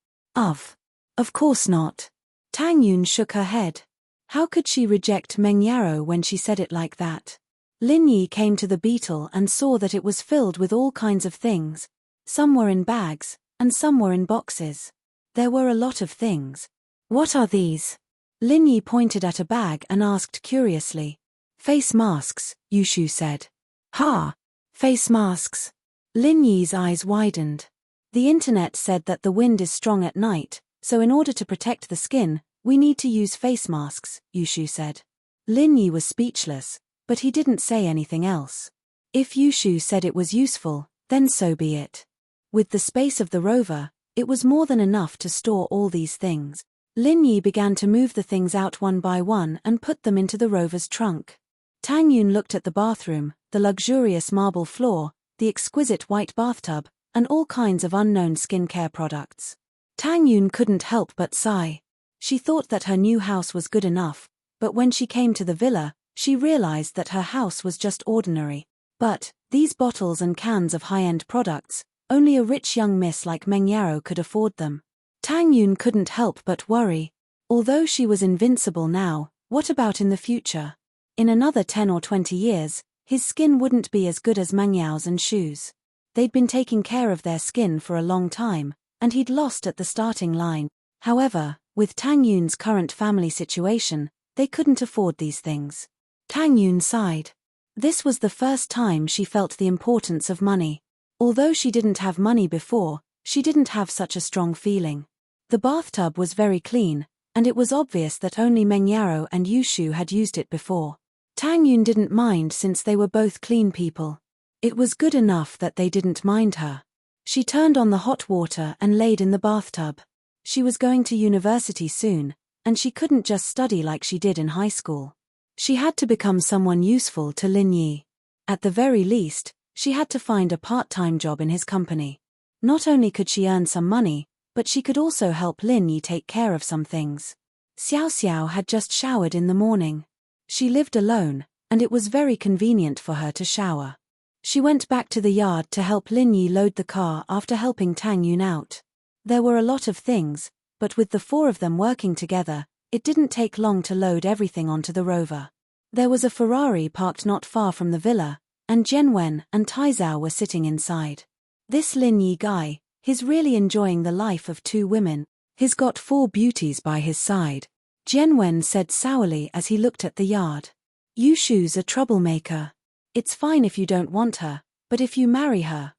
Of course not. Tang Yun shook her head. How could she reject Meng Yaro when she said it like that? Lin Yi came to the beetle and saw that it was filled with all kinds of things. Some were in bags, and some were in boxes. There were a lot of things. What are these? Lin Yi pointed at a bag and asked curiously. Face masks, Yushu said. Ha! Face masks. Lin Yi's eyes widened. The internet said that the wind is strong at night, so in order to protect the skin, we need to use face masks, Yushu said. Lin Yi was speechless, but he didn't say anything else. If Yushu said it was useful, then so be it. With the space of the rover, it was more than enough to store all these things. Lin Yi began to move the things out one by one and put them into the rover's trunk. Tang Yun looked at the bathroom, the luxurious marble floor, the exquisite white bathtub, and all kinds of unknown skincare products. Tang Yun couldn't help but sigh. She thought that her new house was good enough, but when she came to the villa, she realized that her house was just ordinary. But these bottles and cans of high-end products, only a rich young miss like Meng Yaro could afford them. Tang Yun couldn't help but worry. Although she was invincible now, what about in the future? In another 10 or 20 years, his skin wouldn't be as good as Meng Yao's and Shu's. They'd been taking care of their skin for a long time, and he'd lost at the starting line. However, with Tang Yun's current family situation, they couldn't afford these things. Tang Yun sighed. This was the first time she felt the importance of money. Although she didn't have money before, she didn't have such a strong feeling. The bathtub was very clean, and it was obvious that only Meng Yaro and Yushu had used it before. Tang Yun didn't mind since they were both clean people. It was good enough that they didn't mind her. She turned on the hot water and laid in the bathtub. She was going to university soon, and she couldn't just study like she did in high school. She had to become someone useful to Lin Yi. At the very least, she had to find a part-time job in his company. Not only could she earn some money, but she could also help Lin Yi take care of some things. Xiao Xiao had just showered in the morning. She lived alone, and it was very convenient for her to shower. She went back to the yard to help Lin Yi load the car after helping Tang Yun out. There were a lot of things, but with the four of them working together, it didn't take long to load everything onto the rover. There was a Ferrari parked not far from the villa, and Jianwen and Taizao were sitting inside. This Lin Yi guy, he's really enjoying the life of two women. He's got four beauties by his side. Jianwen said sourly as he looked at the yard. Yushu's a troublemaker. It's fine if you don't want her, but if you marry her,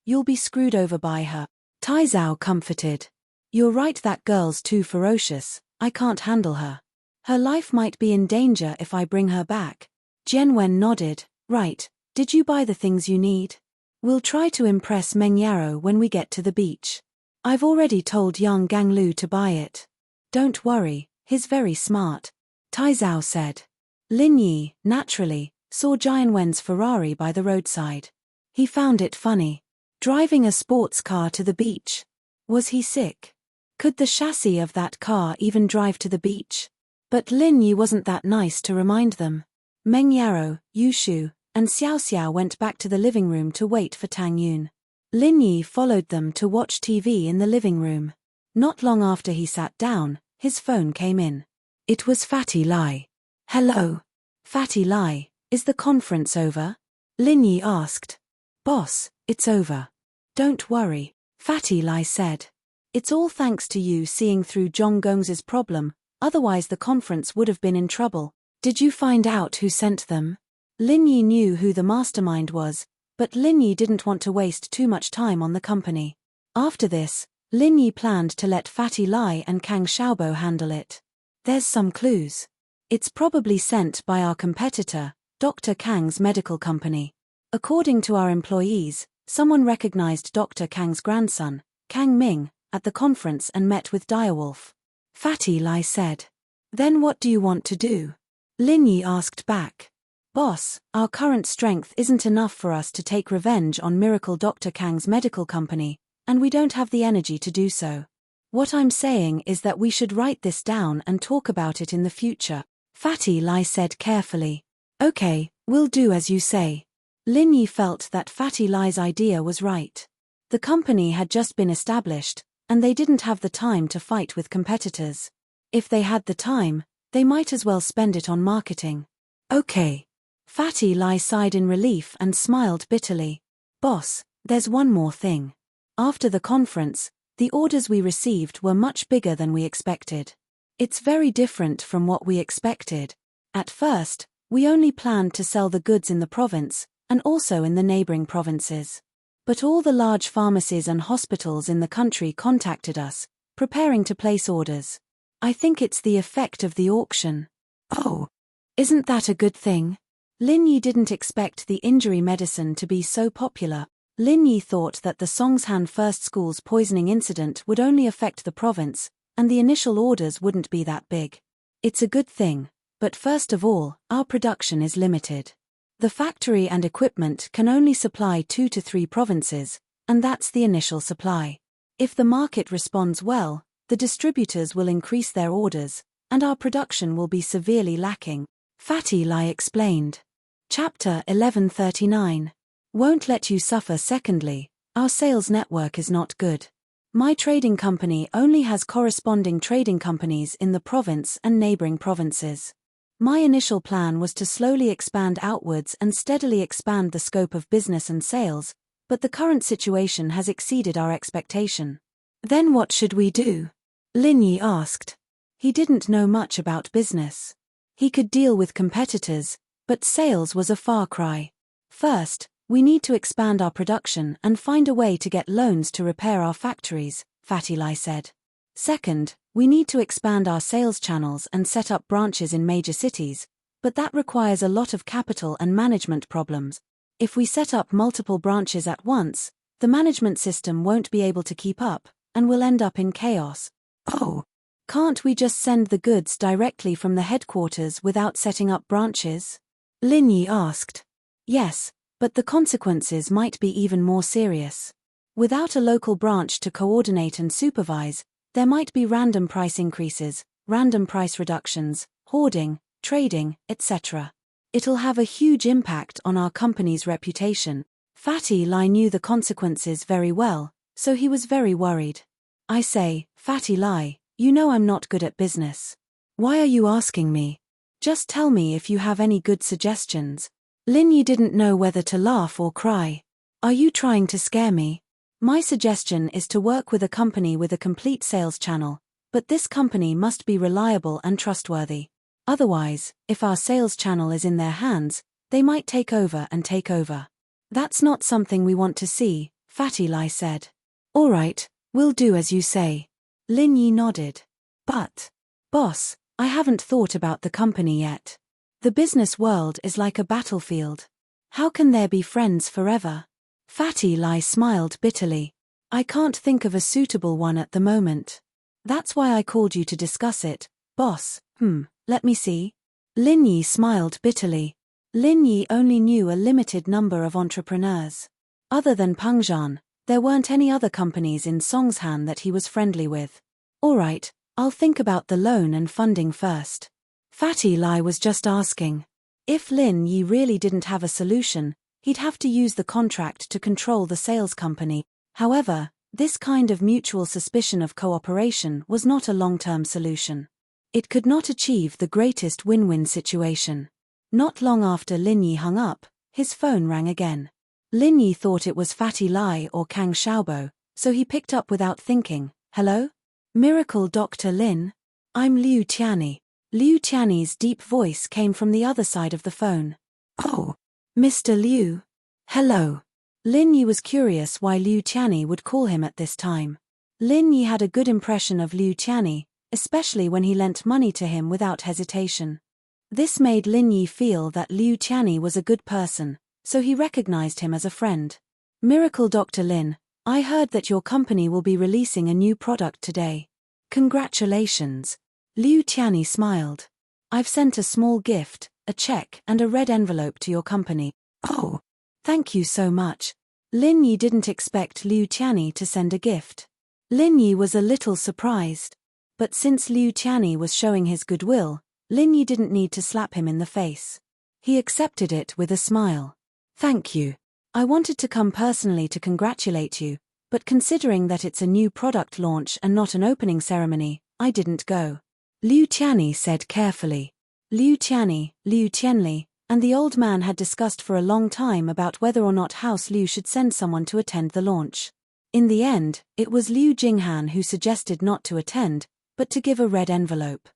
you'll be screwed over by her. Taizao comforted. You're right, that girl's too ferocious. I can't handle her. Her life might be in danger if I bring her back. Jianwen nodded. Right, did you buy the things you need? We'll try to impress Meng Yaro when we get to the beach. I've already told Yang Ganglu to buy it. Don't worry, he's very smart, Taizao said. Lin Yi, naturally, saw Jianwen's Ferrari by the roadside. He found it funny. Driving a sports car to the beach. Was he sick? Could the chassis of that car even drive to the beach? But Lin Yi wasn't that nice to remind them. Meng Yaro, Yushu, and Xiao Xiao went back to the living room to wait for Tang Yun. Lin Yi followed them to watch TV in the living room. Not long after he sat down, his phone came in. It was Fatty Lai. Hello. Fatty Lai, is the conference over? Lin Yi asked. Boss, it's over. Don't worry, Fatty Lai said. It's all thanks to you seeing through Zhong Gong's problem, otherwise the conference would have been in trouble. Did you find out who sent them? Lin Yi knew who the mastermind was, but Lin Yi didn't want to waste too much time on the company. After this, Lin Yi planned to let Fatty Lai and Kang Xiaobo handle it. There's some clues. It's probably sent by our competitor, Dr. Kang's medical company. According to our employees, someone recognized Dr. Kang's grandson, Kang Ming, at the conference and met with Direwolf. Fatty Lai said. Then what do you want to do? Lin Yi asked back. Boss, our current strength isn't enough for us to take revenge on Miracle Dr. Kang's medical company, and we don't have the energy to do so. What I'm saying is that we should write this down and talk about it in the future, Fatty Lai said carefully. Okay, we'll do as you say. Lin Yi felt that Fatty Lai's idea was right. The company had just been established, and they didn't have the time to fight with competitors. If they had the time, they might as well spend it on marketing. Okay. Fatty Lai sighed in relief and smiled bitterly. Boss, there's one more thing. After the conference, the orders we received were much bigger than we expected. It's very different from what we expected. At first, we only planned to sell the goods in the province, and also in the neighboring provinces. But all the large pharmacies and hospitals in the country contacted us, preparing to place orders. I think it's the effect of the auction. Oh, isn't that a good thing? Lin Yi didn't expect the injury medicine to be so popular. Lin Yi thought that the Songshan First School's poisoning incident would only affect the province, and the initial orders wouldn't be that big. It's a good thing, but first of all, our production is limited. The factory and equipment can only supply 2 to 3 provinces, and that's the initial supply. If the market responds well, the distributors will increase their orders, and our production will be severely lacking, Fatty Lai explained. Chapter 1139. Won't let you suffer. Secondly, our sales network is not good. My trading company only has corresponding trading companies in the province and neighboring provinces. My initial plan was to slowly expand outwards and steadily expand the scope of business and sales, but the current situation has exceeded our expectation. Then what should we do? Lin Yi asked. He didn't know much about business. He could deal with competitors, but sales was a far cry. First, we need to expand our production and find a way to get loans to repair our factories, Fatty Lai said. Second, we need to expand our sales channels and set up branches in major cities, but that requires a lot of capital and management problems. If we set up multiple branches at once, the management system won't be able to keep up, and we'll end up in chaos. Oh, can't we just send the goods directly from the headquarters without setting up branches? Lin Yi asked. Yes, but the consequences might be even more serious. Without a local branch to coordinate and supervise, there might be random price increases, random price reductions, hoarding, trading, etc. It'll have a huge impact on our company's reputation. Fatty Lai knew the consequences very well, so he was very worried. I say, Fatty Lai, you know I'm not good at business. Why are you asking me? Just tell me if you have any good suggestions. Lin Yi didn't know whether to laugh or cry. Are you trying to scare me? My suggestion is to work with a company with a complete sales channel, but this company must be reliable and trustworthy. Otherwise, if our sales channel is in their hands, they might take over and take over. That's not something we want to see, Fatty Lai said. All right, we'll do as you say. Lin Yi nodded. But, boss, I haven't thought about the company yet. The business world is like a battlefield. How can there be friends forever? Fatty Lai smiled bitterly. I can't think of a suitable one at the moment. That's why I called you to discuss it, boss. Let me see. Lin Yi smiled bitterly. Lin Yi only knew a limited number of entrepreneurs. Other than Pengzhan, there weren't any other companies in Songshan that he was friendly with. All right, I'll think about the loan and funding first. Fatty Lai was just asking. If Lin Yi really didn't have a solution, he'd have to use the contract to control the sales company. However, this kind of mutual suspicion of cooperation was not a long-term solution. It could not achieve the greatest win-win situation. Not long after Lin Yi hung up, his phone rang again. Lin Yi thought it was Fatty Lai or Kang Xiaobo, so he picked up without thinking. Hello? Miracle Dr. Lin? I'm Liu Tianyi. Liu Tianyi's deep voice came from the other side of the phone. Oh, Mr. Liu. Hello. Lin Yi was curious why Liu Tianyi would call him at this time. Lin Yi had a good impression of Liu Tianyi, especially when he lent money to him without hesitation. This made Lin Yi feel that Liu Tianyi was a good person, so he recognized him as a friend. Miracle Dr. Lin, I heard that your company will be releasing a new product today. Congratulations. Liu Tianyi smiled. I've sent a small gift, a check and a red envelope to your company. Oh, Thank you so much. Lin Yi didn't expect Liu Qianni to send a gift. Lin Yi was a little surprised. But since Liu Qianni was showing his goodwill, Lin Yi didn't need to slap him in the face. He accepted it with a smile. Thank you. I wanted to come personally to congratulate you, but considering that it's a new product launch and not an opening ceremony, I didn't go. Liu Qianni said carefully. Liu Qianni, Liu Qianli, and the old man had discussed for a long time about whether or not House Liu should send someone to attend the launch. In the end, it was Liu Jinghan who suggested not to attend, but to give a red envelope.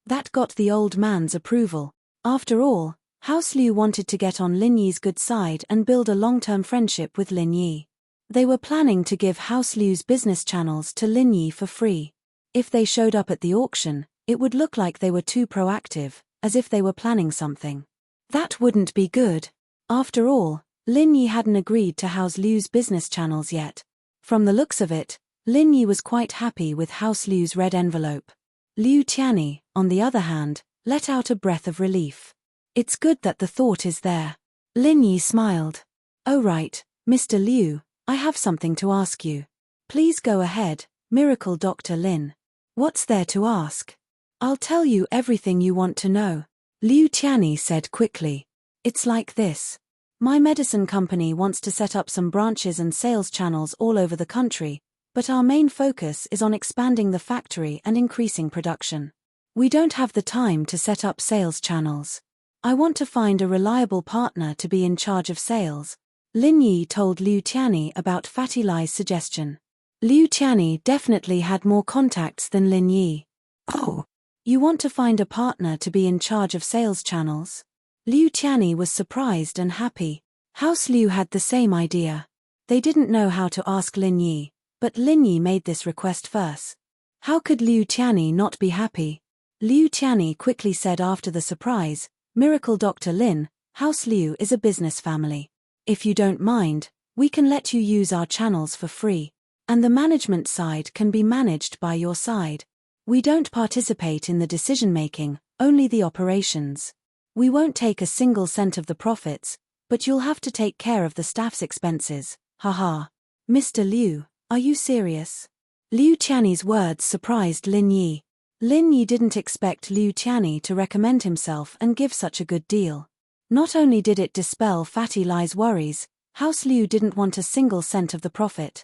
That got the old man's approval. After all, House Liu wanted to get on Lin Yi's good side and build a long-term friendship with Lin Yi. They were planning to give House Liu's business channels to Lin Yi for free. If they showed up at the auction, it would look like they were too proactive, as if they were planning something. That wouldn't be good. After all, Lin Yi hadn't agreed to House Liu's business channels yet. From the looks of it, Lin Yi was quite happy with House Liu's red envelope. Liu Qianni, on the other hand, let out a breath of relief. It's good that the thought is there. Lin Yi smiled. Oh right, Mr. Liu, I have something to ask you. Please go ahead, Miracle Dr. Lin. What's there to ask? I'll tell you everything you want to know. Liu Qianni said quickly. It's like this. My medicine company wants to set up some branches and sales channels all over the country, but our main focus is on expanding the factory and increasing production. We don't have the time to set up sales channels. I want to find a reliable partner to be in charge of sales. Lin Yi told Liu Qianni about Fatty Lai's suggestion. Liu Qianni definitely had more contacts than Lin Yi. oh, You want to find a partner to be in charge of sales channels? Liu Qianni was surprised and happy. House Liu had the same idea. They didn't know how to ask Lin Yi, but Lin Yi made this request first. How could Liu Qianni not be happy? Liu Qianni quickly said after the surprise, Miracle Dr. Lin, House Liu is a business family. If you don't mind, we can let you use our channels for free. And the management side can be managed by your side. We don't participate in the decision-making, only the operations. We won't take a single cent of the profits, but you'll have to take care of the staff's expenses, haha. Mr. Liu, are you serious? Liu Qianni's words surprised Lin Yi. Lin Yi didn't expect Liu Qianni to recommend himself and give such a good deal. Not only did it dispel Fatty Lai's worries, House Liu didn't want a single cent of the profit.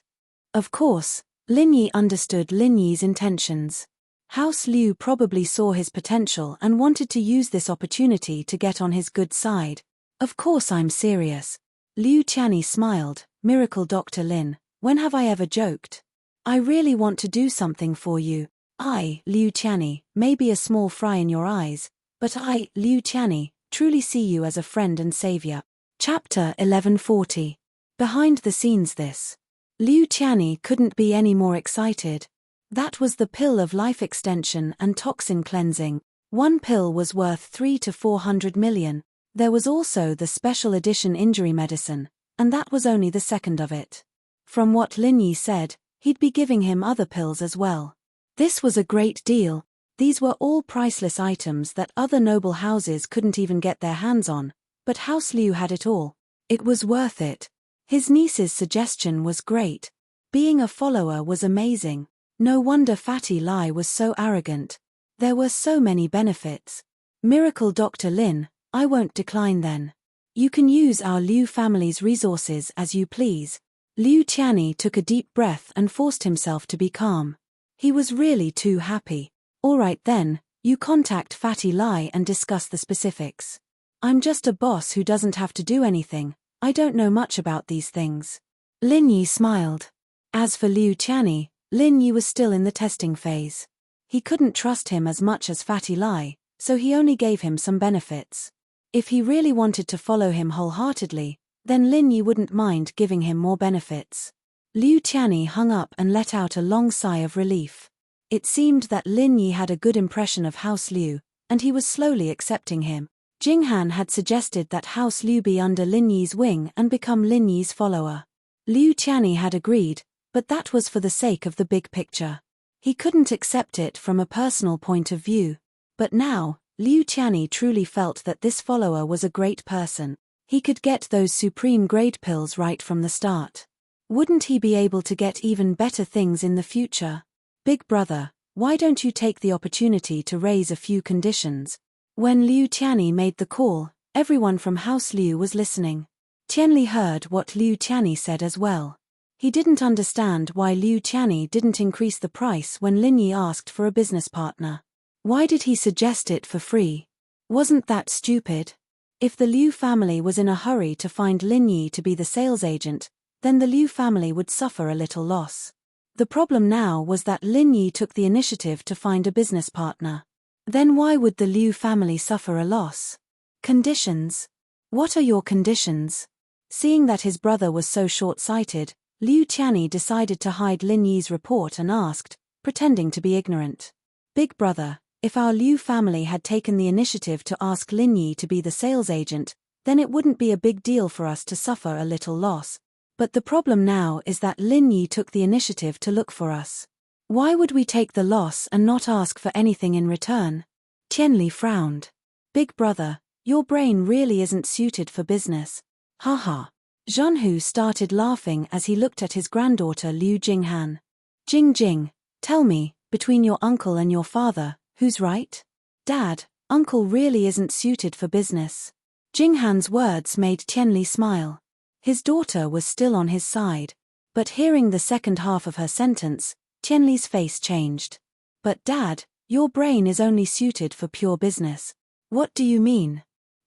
Of course, Lin Yi understood Lin Yi's intentions. House Liu probably saw his potential and wanted to use this opportunity to get on his good side. Of course I'm serious. Liu Qianni smiled. Miracle Dr. Lin, when have I ever joked? I really want to do something for you. I, Liu Qianni, may be a small fry in your eyes, but I, Liu Qianni, truly see you as a friend and savior. Chapter 1140. Behind the scenes this. Liu Qianni couldn't be any more excited. That was the pill of life extension and toxin cleansing. One pill was worth 300 to 400 million. There was also the special edition injury medicine, and that was only the second of it. From what Lin Yi said, he'd be giving him other pills as well. This was a great deal. These were all priceless items that other noble houses couldn't even get their hands on, but House Liu had it all. It was worth it. His niece's suggestion was great. Being a follower was amazing. No wonder Fatty Lai was so arrogant. There were so many benefits. Miracle Dr. Lin, I won't decline then. You can use our Liu family's resources as you please. Liu Qianni took a deep breath and forced himself to be calm. He was really too happy. All right then, you contact Fatty Lai and discuss the specifics. I'm just a boss who doesn't have to do anything. I don't know much about these things. Lin Yi smiled. As for Liu Qianni, Lin Yi was still in the testing phase. He couldn't trust him as much as Fatty Lai, so he only gave him some benefits. If he really wanted to follow him wholeheartedly, then Lin Yi wouldn't mind giving him more benefits. Liu Qianni hung up and let out a long sigh of relief. It seemed that Lin Yi had a good impression of House Liu, and he was slowly accepting him. Jinghan had suggested that House Liu be under Lin Yi's wing and become Lin Yi's follower. Liu Qianni had agreed, but that was for the sake of the big picture. He couldn't accept it from a personal point of view. But now, Liu Qianni truly felt that this follower was a great person. He could get those supreme grade pills right from the start. Wouldn't he be able to get even better things in the future? Big brother, why don't you take the opportunity to raise a few conditions? When Liu Qianni made the call, everyone from House Liu was listening. Qianli heard what Liu Qianni said as well. He didn't understand why Liu Qianni didn't increase the price when Lin Yi asked for a business partner. Why did he suggest it for free? Wasn't that stupid? If the Liu family was in a hurry to find Lin Yi to be the sales agent, then the Liu family would suffer a little loss. The problem now was that Lin Yi took the initiative to find a business partner. Then why would the Liu family suffer a loss? Conditions. What are your conditions? Seeing that his brother was so short-sighted, Liu Qianni decided to hide Lin Yi's report and asked, pretending to be ignorant. Big brother, if our Liu family had taken the initiative to ask Lin Yi to be the sales agent, then it wouldn't be a big deal for us to suffer a little loss. But the problem now is that Lin Yi took the initiative to look for us. Why would we take the loss and not ask for anything in return? Qianli frowned. Big brother, your brain really isn't suited for business. Haha. Zhenhu started laughing as he looked at his granddaughter Liu Jinghan. Jing, tell me, between your uncle and your father, who's right? Dad, uncle really isn't suited for business. Jinghan's words made Qianli smile. His daughter was still on his side. But hearing the second half of her sentence, Qianli's face changed. But Dad, your brain is only suited for pure business. What do you mean?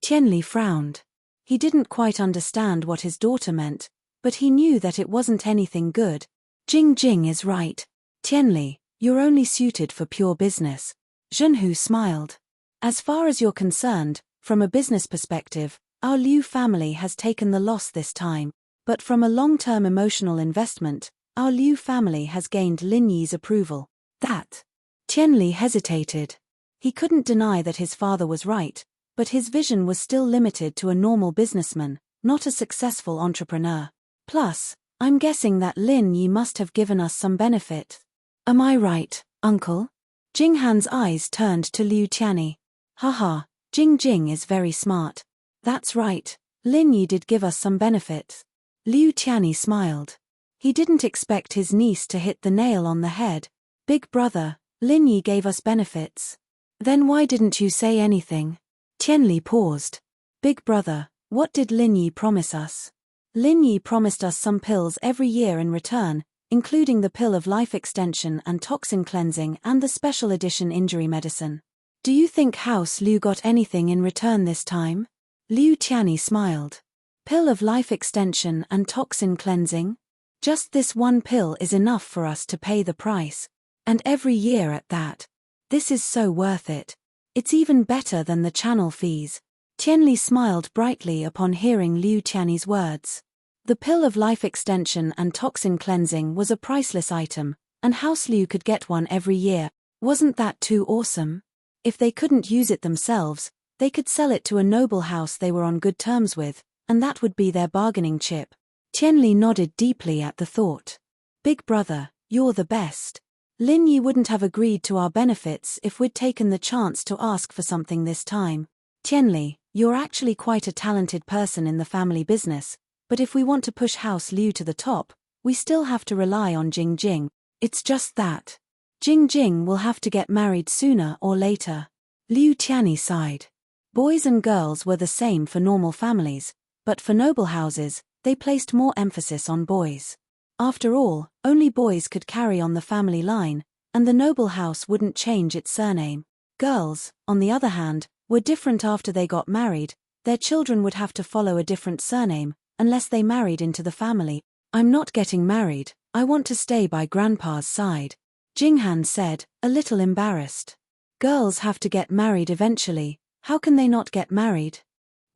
Qianli frowned. He didn't quite understand what his daughter meant, but he knew that it wasn't anything good. Jing is right. Qianli, you're only suited for pure business. Zhenhu smiled. As far as you're concerned, from a business perspective, our Liu family has taken the loss this time, but from a long-term emotional investment, our Liu family has gained Lin Yi's approval. That. Qianli hesitated. He couldn't deny that his father was right, but his vision was still limited to a normal businessman, not a successful entrepreneur. Plus, I'm guessing that Lin Yi must have given us some benefit. Am I right, uncle? Jinghan's eyes turned to Liu Qianni. Haha, Jing is very smart. That's right, Lin Yi did give us some benefit. Liu Qianni smiled. He didn't expect his niece to hit the nail on the head. Big brother, Lin Yi gave us benefits. Then why didn't you say anything? Qianli paused. Big brother, what did Lin Yi promise us? Lin Yi promised us some pills every year in return, including the pill of life extension and toxin cleansing and the special edition injury medicine. Do you think House Liu got anything in return this time? Liu Qianni smiled. Pill of life extension and toxin cleansing? Just this one pill is enough for us to pay the price. And every year at that. This is so worth it. It's even better than the channel fees. Qianli smiled brightly upon hearing Liu Qianni's words. The pill of life extension and toxin cleansing was a priceless item, and House Liu could get one every year. Wasn't that too awesome? If they couldn't use it themselves, they could sell it to a noble house they were on good terms with, and that would be their bargaining chip. Qianli nodded deeply at the thought. Big brother, you're the best. Lin Yi wouldn't have agreed to our benefits if we'd taken the chance to ask for something this time. Qianli, you're actually quite a talented person in the family business, but if we want to push House Liu to the top, we still have to rely on Jing. It's just that. Jing will have to get married sooner or later. Liu Qianni sighed. Boys and girls were the same for normal families, but for noble houses, they placed more emphasis on boys. After all, only boys could carry on the family line, and the noble house wouldn't change its surname. Girls, on the other hand, were different after they got married. Their children would have to follow a different surname, unless they married into the family. I'm not getting married, I want to stay by grandpa's side. Jinghan said, a little embarrassed. Girls have to get married eventually, how can they not get married?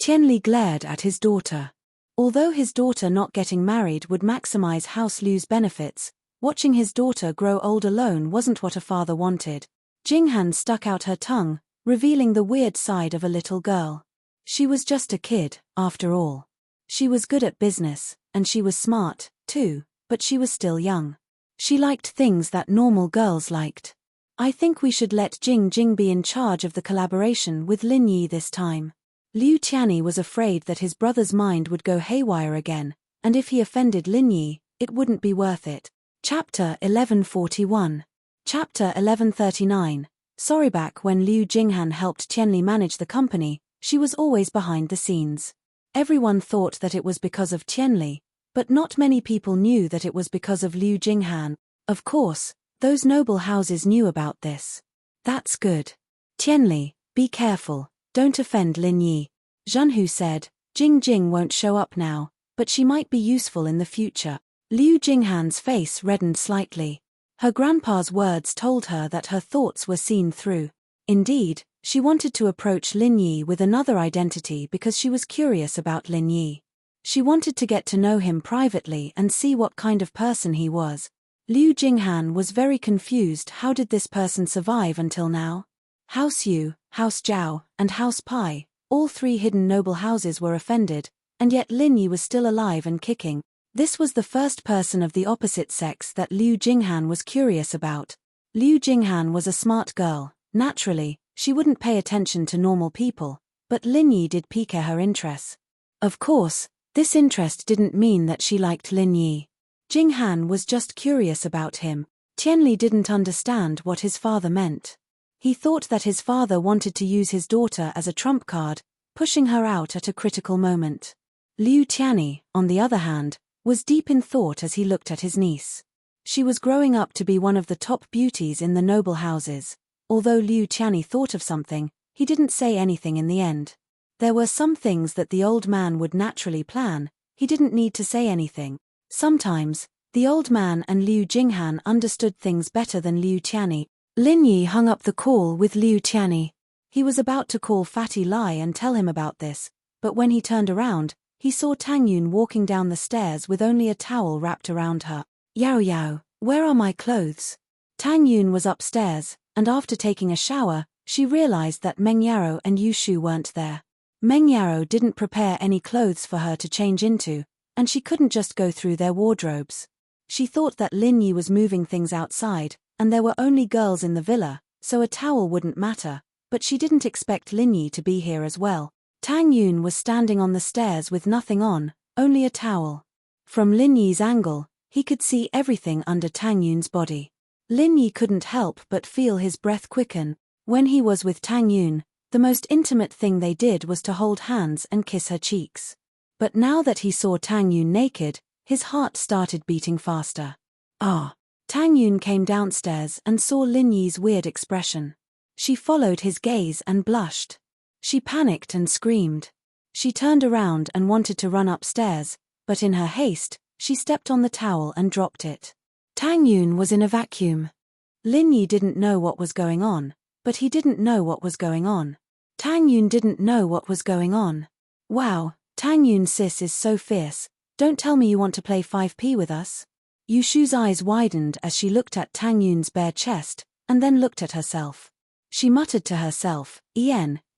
Qianli glared at his daughter. Although his daughter not getting married would maximize House Liu's benefits, watching his daughter grow old alone wasn't what a father wanted. Jinghan stuck out her tongue, revealing the weird side of a little girl. She was just a kid, after all. She was good at business, and she was smart, too, but she was still young. She liked things that normal girls liked. I think we should let Jing Jing be in charge of the collaboration with Lin Yi this time. Liu Qianni was afraid that his brother's mind would go haywire again, and if he offended Lin Yi, it wouldn't be worth it. Chapter 1141. Chapter 1139. Sorry. Back when Liu Jinghan helped Qianli manage the company, she was always behind the scenes. Everyone thought that it was because of Qianli, but not many people knew that it was because of Liu Jinghan. Of course, those noble houses knew about this. That's good. Qianli, be careful, don't offend Lin Yi. Zhenhu said, Jing Jing won't show up now, but she might be useful in the future. Liu Jinghan's face reddened slightly. Her grandpa's words told her that her thoughts were seen through. Indeed, she wanted to approach Lin Yi with another identity because she was curious about Lin Yi. She wanted to get to know him privately and see what kind of person he was. Liu Jinghan was very confused. How did this person survive until now? House Yu, House Zhao, and House Pai, all three hidden noble houses were offended, and yet Lin Yi was still alive and kicking. This was the first person of the opposite sex that Liu Jinghan was curious about. Liu Jinghan was a smart girl. Naturally, she wouldn't pay attention to normal people, but Lin Yi did pique her interest. Of course, this interest didn't mean that she liked Lin Yi. Jinghan was just curious about him. Qianli didn't understand what his father meant. He thought that his father wanted to use his daughter as a trump card, pushing her out at a critical moment. Liu Qianni, on the other hand, was deep in thought as he looked at his niece. She was growing up to be one of the top beauties in the noble houses. Although Liu Qianni thought of something, he didn't say anything in the end. There were some things that the old man would naturally plan. He didn't need to say anything. Sometimes, the old man and Liu Jinghan understood things better than Liu Qianni. Lin Yi hung up the call with Liu Qianni. He was about to call Fatty Lai and tell him about this, but when he turned around, he saw Tang Yun walking down the stairs with only a towel wrapped around her. Yao Yao, where are my clothes? Tang Yun was upstairs, and after taking a shower, she realized that Meng Yaro and Yu Shu weren't there. Meng Yaro didn't prepare any clothes for her to change into, and she couldn't just go through their wardrobes. She thought that Lin Yi was moving things outside, and there were only girls in the villa, so a towel wouldn't matter, but she didn't expect Lin Yi to be here as well. Tang Yun was standing on the stairs with nothing on, only a towel. From Lin Yi's angle, he could see everything under Tang Yun's body. Lin Yi couldn't help but feel his breath quicken. When he was with Tang Yun, the most intimate thing they did was to hold hands and kiss her cheeks. But now that he saw Tang Yun naked, his heart started beating faster. Ah! Tang Yun came downstairs and saw Lin Yi's weird expression. She followed his gaze and blushed. She panicked and screamed. She turned around and wanted to run upstairs, but in her haste, she stepped on the towel and dropped it. Tang Yun was in a vacuum. Lin Yi didn't know what was going on, but he didn't know what was going on. Tang Yun didn't know what was going on. Wow, Tang Yun sis is so fierce. Don't tell me you want to play 5P with us. Yu Shu's eyes widened as she looked at Tang Yun's bare chest, and then looked at herself. She muttered to herself,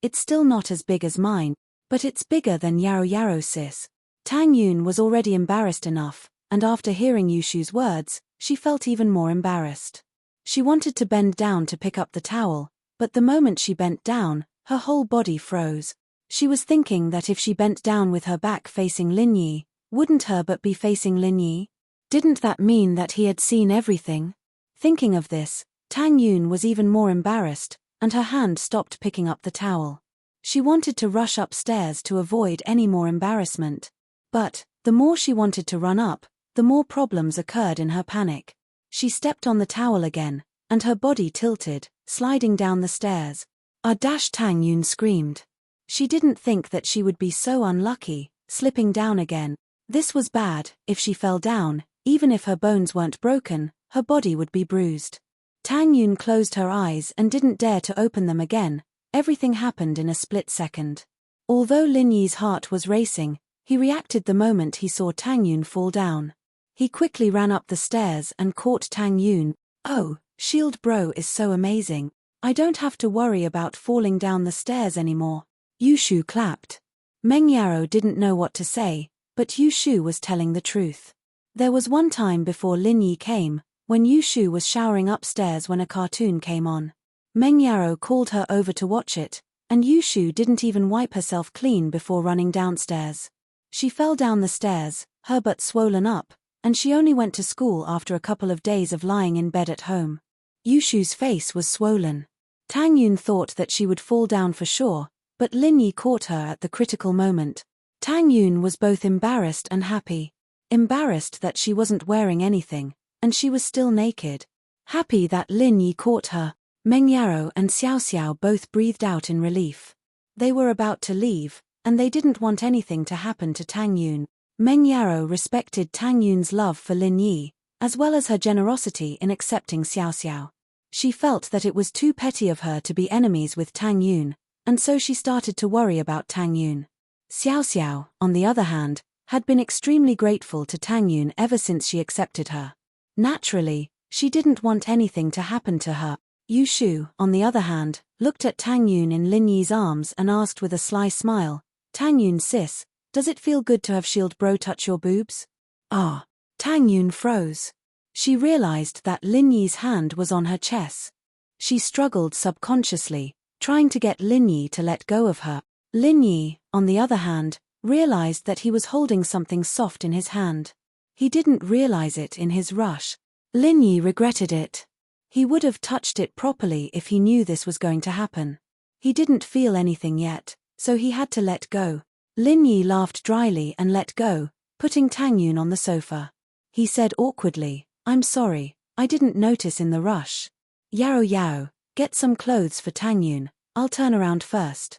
it's still not as big as mine, but it's bigger than Yaro Yaro sis. Tang Yun was already embarrassed enough, and after hearing Yu Shu's words, she felt even more embarrassed. She wanted to bend down to pick up the towel, but the moment she bent down, her whole body froze. She was thinking that if she bent down with her back facing Lin Yi, wouldn't her butt be facing Lin Yi? Didn't that mean that he had seen everything? Thinking of this, Tang Yun was even more embarrassed, and her hand stopped picking up the towel. She wanted to rush upstairs to avoid any more embarrassment. But, the more she wanted to run up, the more problems occurred in her panic. She stepped on the towel again, and her body tilted, sliding down the stairs. Tang Yun screamed. She didn't think that she would be so unlucky, slipping down again. This was bad. If she fell down, even if her bones weren't broken, her body would be bruised. Tang Yun closed her eyes and didn't dare to open them again. Everything happened in a split second. Although Lin Yi's heart was racing, he reacted the moment he saw Tang Yun fall down. He quickly ran up the stairs and caught Tang Yun. Oh, Shield Bro is so amazing. I don't have to worry about falling down the stairs anymore. Yu Shu clapped. Meng Yaro didn't know what to say, but Yu Shu was telling the truth. There was one time before Lin Yi came, when Yushu was showering upstairs when a cartoon came on. Meng Yaro called her over to watch it, and Yushu didn't even wipe herself clean before running downstairs. She fell down the stairs, her butt swollen up, and she only went to school after a couple of days of lying in bed at home. Yushu's face was swollen. Tang Yun thought that she would fall down for sure, but Lin Yi caught her at the critical moment. Tang Yun was both embarrassed and happy. Embarrassed that she wasn't wearing anything, and she was still naked. Happy that Lin Yi caught her. Meng Yaro and Xiao Xiao both breathed out in relief. They were about to leave, and they didn't want anything to happen to Tang Yun. Meng Yaro respected Tang Yun's love for Lin Yi, as well as her generosity in accepting Xiao Xiao. She felt that it was too petty of her to be enemies with Tang Yun, and so she started to worry about Tang Yun. Xiao Xiao, on the other hand, had been extremely grateful to Tang Yun ever since she accepted her. Naturally, she didn't want anything to happen to her. Yushu, on the other hand, looked at Tang Yun in Lin Yi's arms and asked with a sly smile, "Tang Yun sis, does it feel good to have Shield Bro touch your boobs?" Ah. Tang Yun froze. She realized that Lin Yi's hand was on her chest. She struggled subconsciously, trying to get Lin Yi to let go of her. Lin Yi, on the other hand, realized that he was holding something soft in his hand. He didn't realize it in his rush. Lin Yi regretted it. He would have touched it properly if he knew this was going to happen. He didn't feel anything yet, so he had to let go. Lin Yi laughed dryly and let go, putting Tang Yun on the sofa. He said awkwardly, "I'm sorry, I didn't notice in the rush. Yao Yao, get some clothes for Tang Yun, I'll turn around first."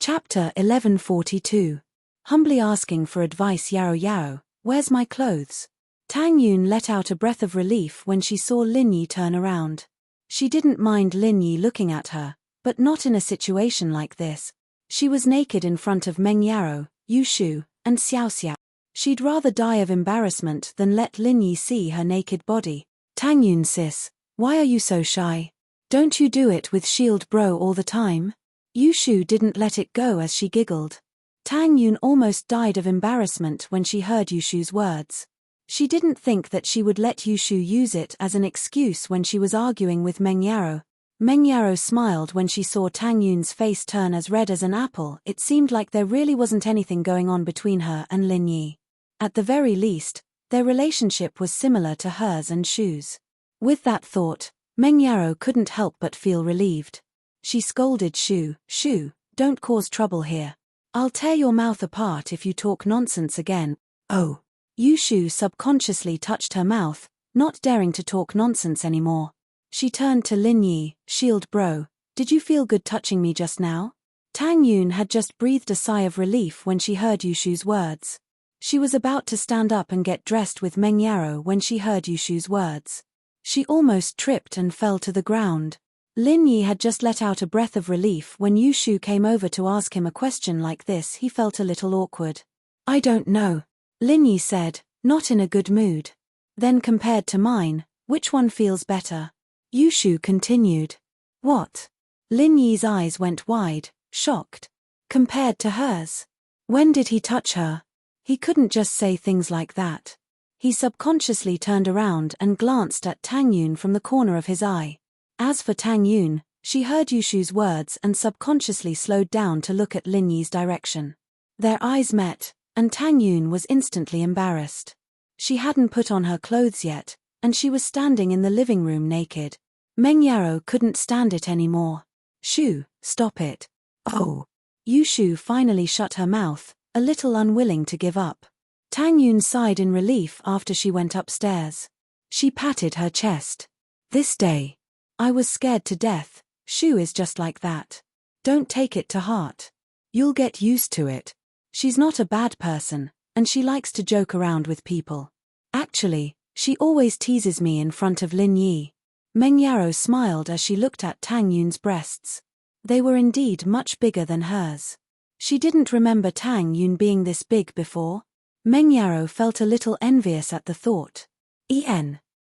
Chapter 1142. Humbly asking for advice. Yao Yao, where's my clothes? Tang Yun let out a breath of relief when she saw Lin Yi turn around. She didn't mind Lin Yi looking at her, but not in a situation like this. She was naked in front of Meng Yaro, Yushu, and Xiao Xiao. She'd rather die of embarrassment than let Lin Yi see her naked body. "Tang Yun sis, why are you so shy? Don't you do it with Shield Bro all the time?" Yushu didn't let it go as she giggled. Tang Yun almost died of embarrassment when she heard Yushu's words. She didn't think that she would let Yushu use it as an excuse when she was arguing with Meng Yaro. Meng Yaro smiled when she saw Tang Yun's face turn as red as an apple. It seemed like there really wasn't anything going on between her and Lin Yi. At the very least, their relationship was similar to hers and Shu's. With that thought, Meng Yaro couldn't help but feel relieved. She scolded Shu, "Shu, don't cause trouble here. I'll tear your mouth apart if you talk nonsense again." "Oh." Yushu subconsciously touched her mouth, not daring to talk nonsense anymore. She turned to Lin Yi, "Shield Bro, did you feel good touching me just now?" Tang Yun had just breathed a sigh of relief when she heard Yushu's words. She was about to stand up and get dressed with Meng Yaro when she heard Yushu's words. She almost tripped and fell to the ground. Lin Yi had just let out a breath of relief when Yushu came over to ask him a question like this. He felt a little awkward. "I don't know," Lin Yi said, not in a good mood. "Then compared to mine, which one feels better?" Yushu continued. "What?" Lin Yi's eyes went wide, shocked. "Compared to hers? When did he touch her?" He couldn't just say things like that. He subconsciously turned around and glanced at Tang Yun from the corner of his eye. As for Tang Yun, she heard Yushu's words and subconsciously slowed down to look at Lin Yi's direction. Their eyes met, and Tang Yun was instantly embarrassed. She hadn't put on her clothes yet, and she was standing in the living room naked. Meng Yaro couldn't stand it anymore. "Shu, stop it." "Oh." Yushu finally shut her mouth, a little unwilling to give up. Tang Yun sighed in relief after she went upstairs. She patted her chest. "This day, I was scared to death. Shu is just like that. Don't take it to heart. You'll get used to it. She's not a bad person, and she likes to joke around with people. Actually, she always teases me in front of Lin Yi." Meng Yaro smiled as she looked at Tang Yun's breasts. They were indeed much bigger than hers. She didn't remember Tang Yun being this big before. Meng Yaro felt a little envious at the thought.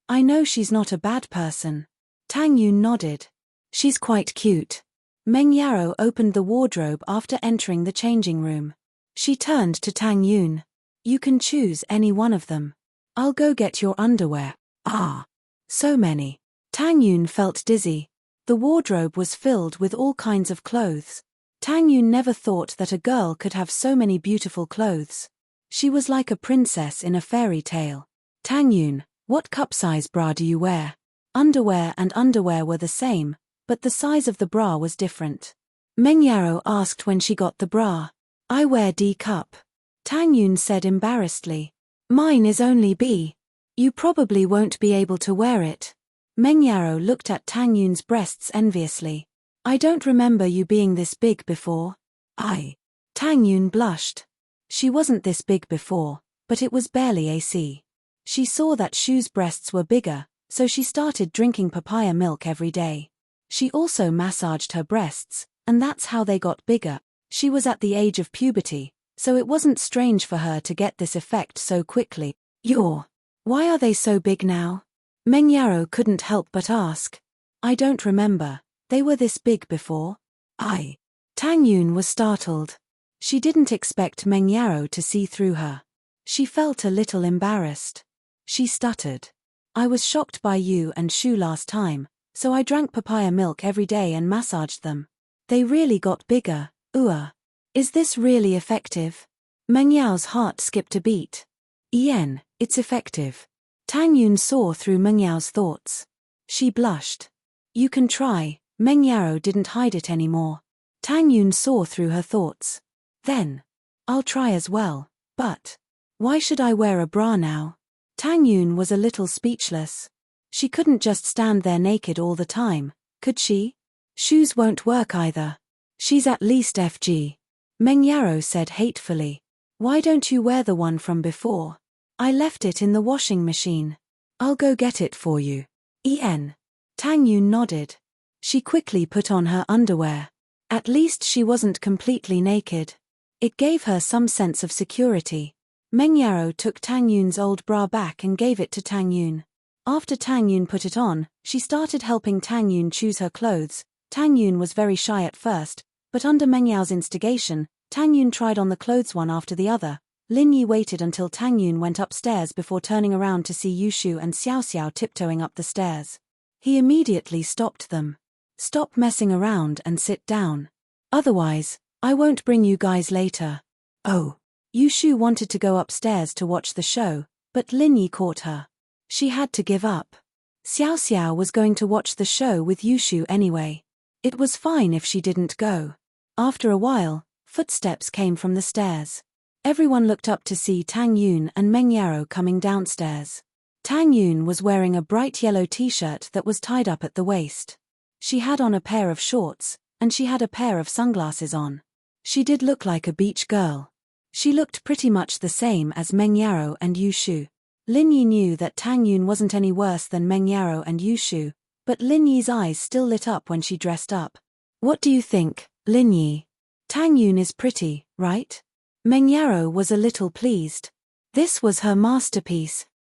I know she's not a bad person." Tang Yun nodded. "She's quite cute." Meng Yaro opened the wardrobe after entering the changing room. She turned to Tang Yun. "You can choose any one of them. I'll go get your underwear." "Ah." So many. Tang Yun felt dizzy. The wardrobe was filled with all kinds of clothes. Tang Yun never thought that a girl could have so many beautiful clothes. She was like a princess in a fairy tale. Tang Yun, what cup size bra do you wear? Underwear and underwear were the same, but the size of the bra was different. Meng Yaro asked when she got the bra. I wear D cup. Tang Yun said embarrassedly. Mine is only B. You probably won't be able to wear it. Meng Yaro looked at Tang Yun's breasts enviously. I don't remember you being this big before. Tang Yun blushed. She wasn't this big before, but it was barely AC. She saw that Shu's breasts were bigger, so she started drinking papaya milk every day. She also massaged her breasts, and that's how they got bigger. She was at the age of puberty, so it wasn't strange for her to get this effect so quickly. Why are they so big now? Meng Yaro couldn't help but ask. I don't remember. They were this big before. Tang Yun was startled. She didn't expect Meng Yaro to see through her. She felt a little embarrassed. She stuttered. I was shocked by you and Shu last time, so I drank papaya milk every day and massaged them. They really got bigger. Is this really effective? Meng Yao's heart skipped a beat. It's effective. Tang Yun saw through Meng Yao's thoughts. She blushed. You can try. Meng Yaro didn't hide it anymore. Tang Yun saw through her thoughts. Then, I'll try as well, but why should I wear a bra now? Tang Yun was a little speechless. She couldn't just stand there naked all the time, could she? Shoes won't work either. She's at least FG. Meng Yaro said hatefully. Why don't you wear the one from before? I left it in the washing machine. I'll go get it for you. Tang Yun nodded. She quickly put on her underwear. At least she wasn't completely naked. It gave her some sense of security. Meng Yaro took Tang Yun's old bra back and gave it to Tang Yun. After Tang Yun put it on, she started helping Tang Yun choose her clothes. Tang Yun was very shy at first, but under Meng Yao's instigation, Tang Yun tried on the clothes one after the other. Lin Yi waited until Tang Yun went upstairs before turning around to see Yushu and Xiao Xiao tiptoeing up the stairs. He immediately stopped them. Stop messing around and sit down. Otherwise, I won't bring you guys later. Yushu wanted to go upstairs to watch the show, but Lin Yi caught her. She had to give up. Xiao Xiao was going to watch the show with Yushu anyway. It was fine if she didn't go. After a while, footsteps came from the stairs. Everyone looked up to see Tang Yun and Meng Yaro coming downstairs. Tang Yun was wearing a bright yellow t-shirt that was tied up at the waist. She had on a pair of shorts, and she had a pair of sunglasses on. She did look like a beach girl. She looked pretty much the same as Meng Yaro and Yushu. Lin Yi knew that Tang Yun wasn't any worse than Meng Yaro and Yushu, but Lin Yi's eyes still lit up when she dressed up. What do you think, Lin Yi? Tang Yun is pretty, right? Meng Yaro was a little pleased. This was her masterpiece.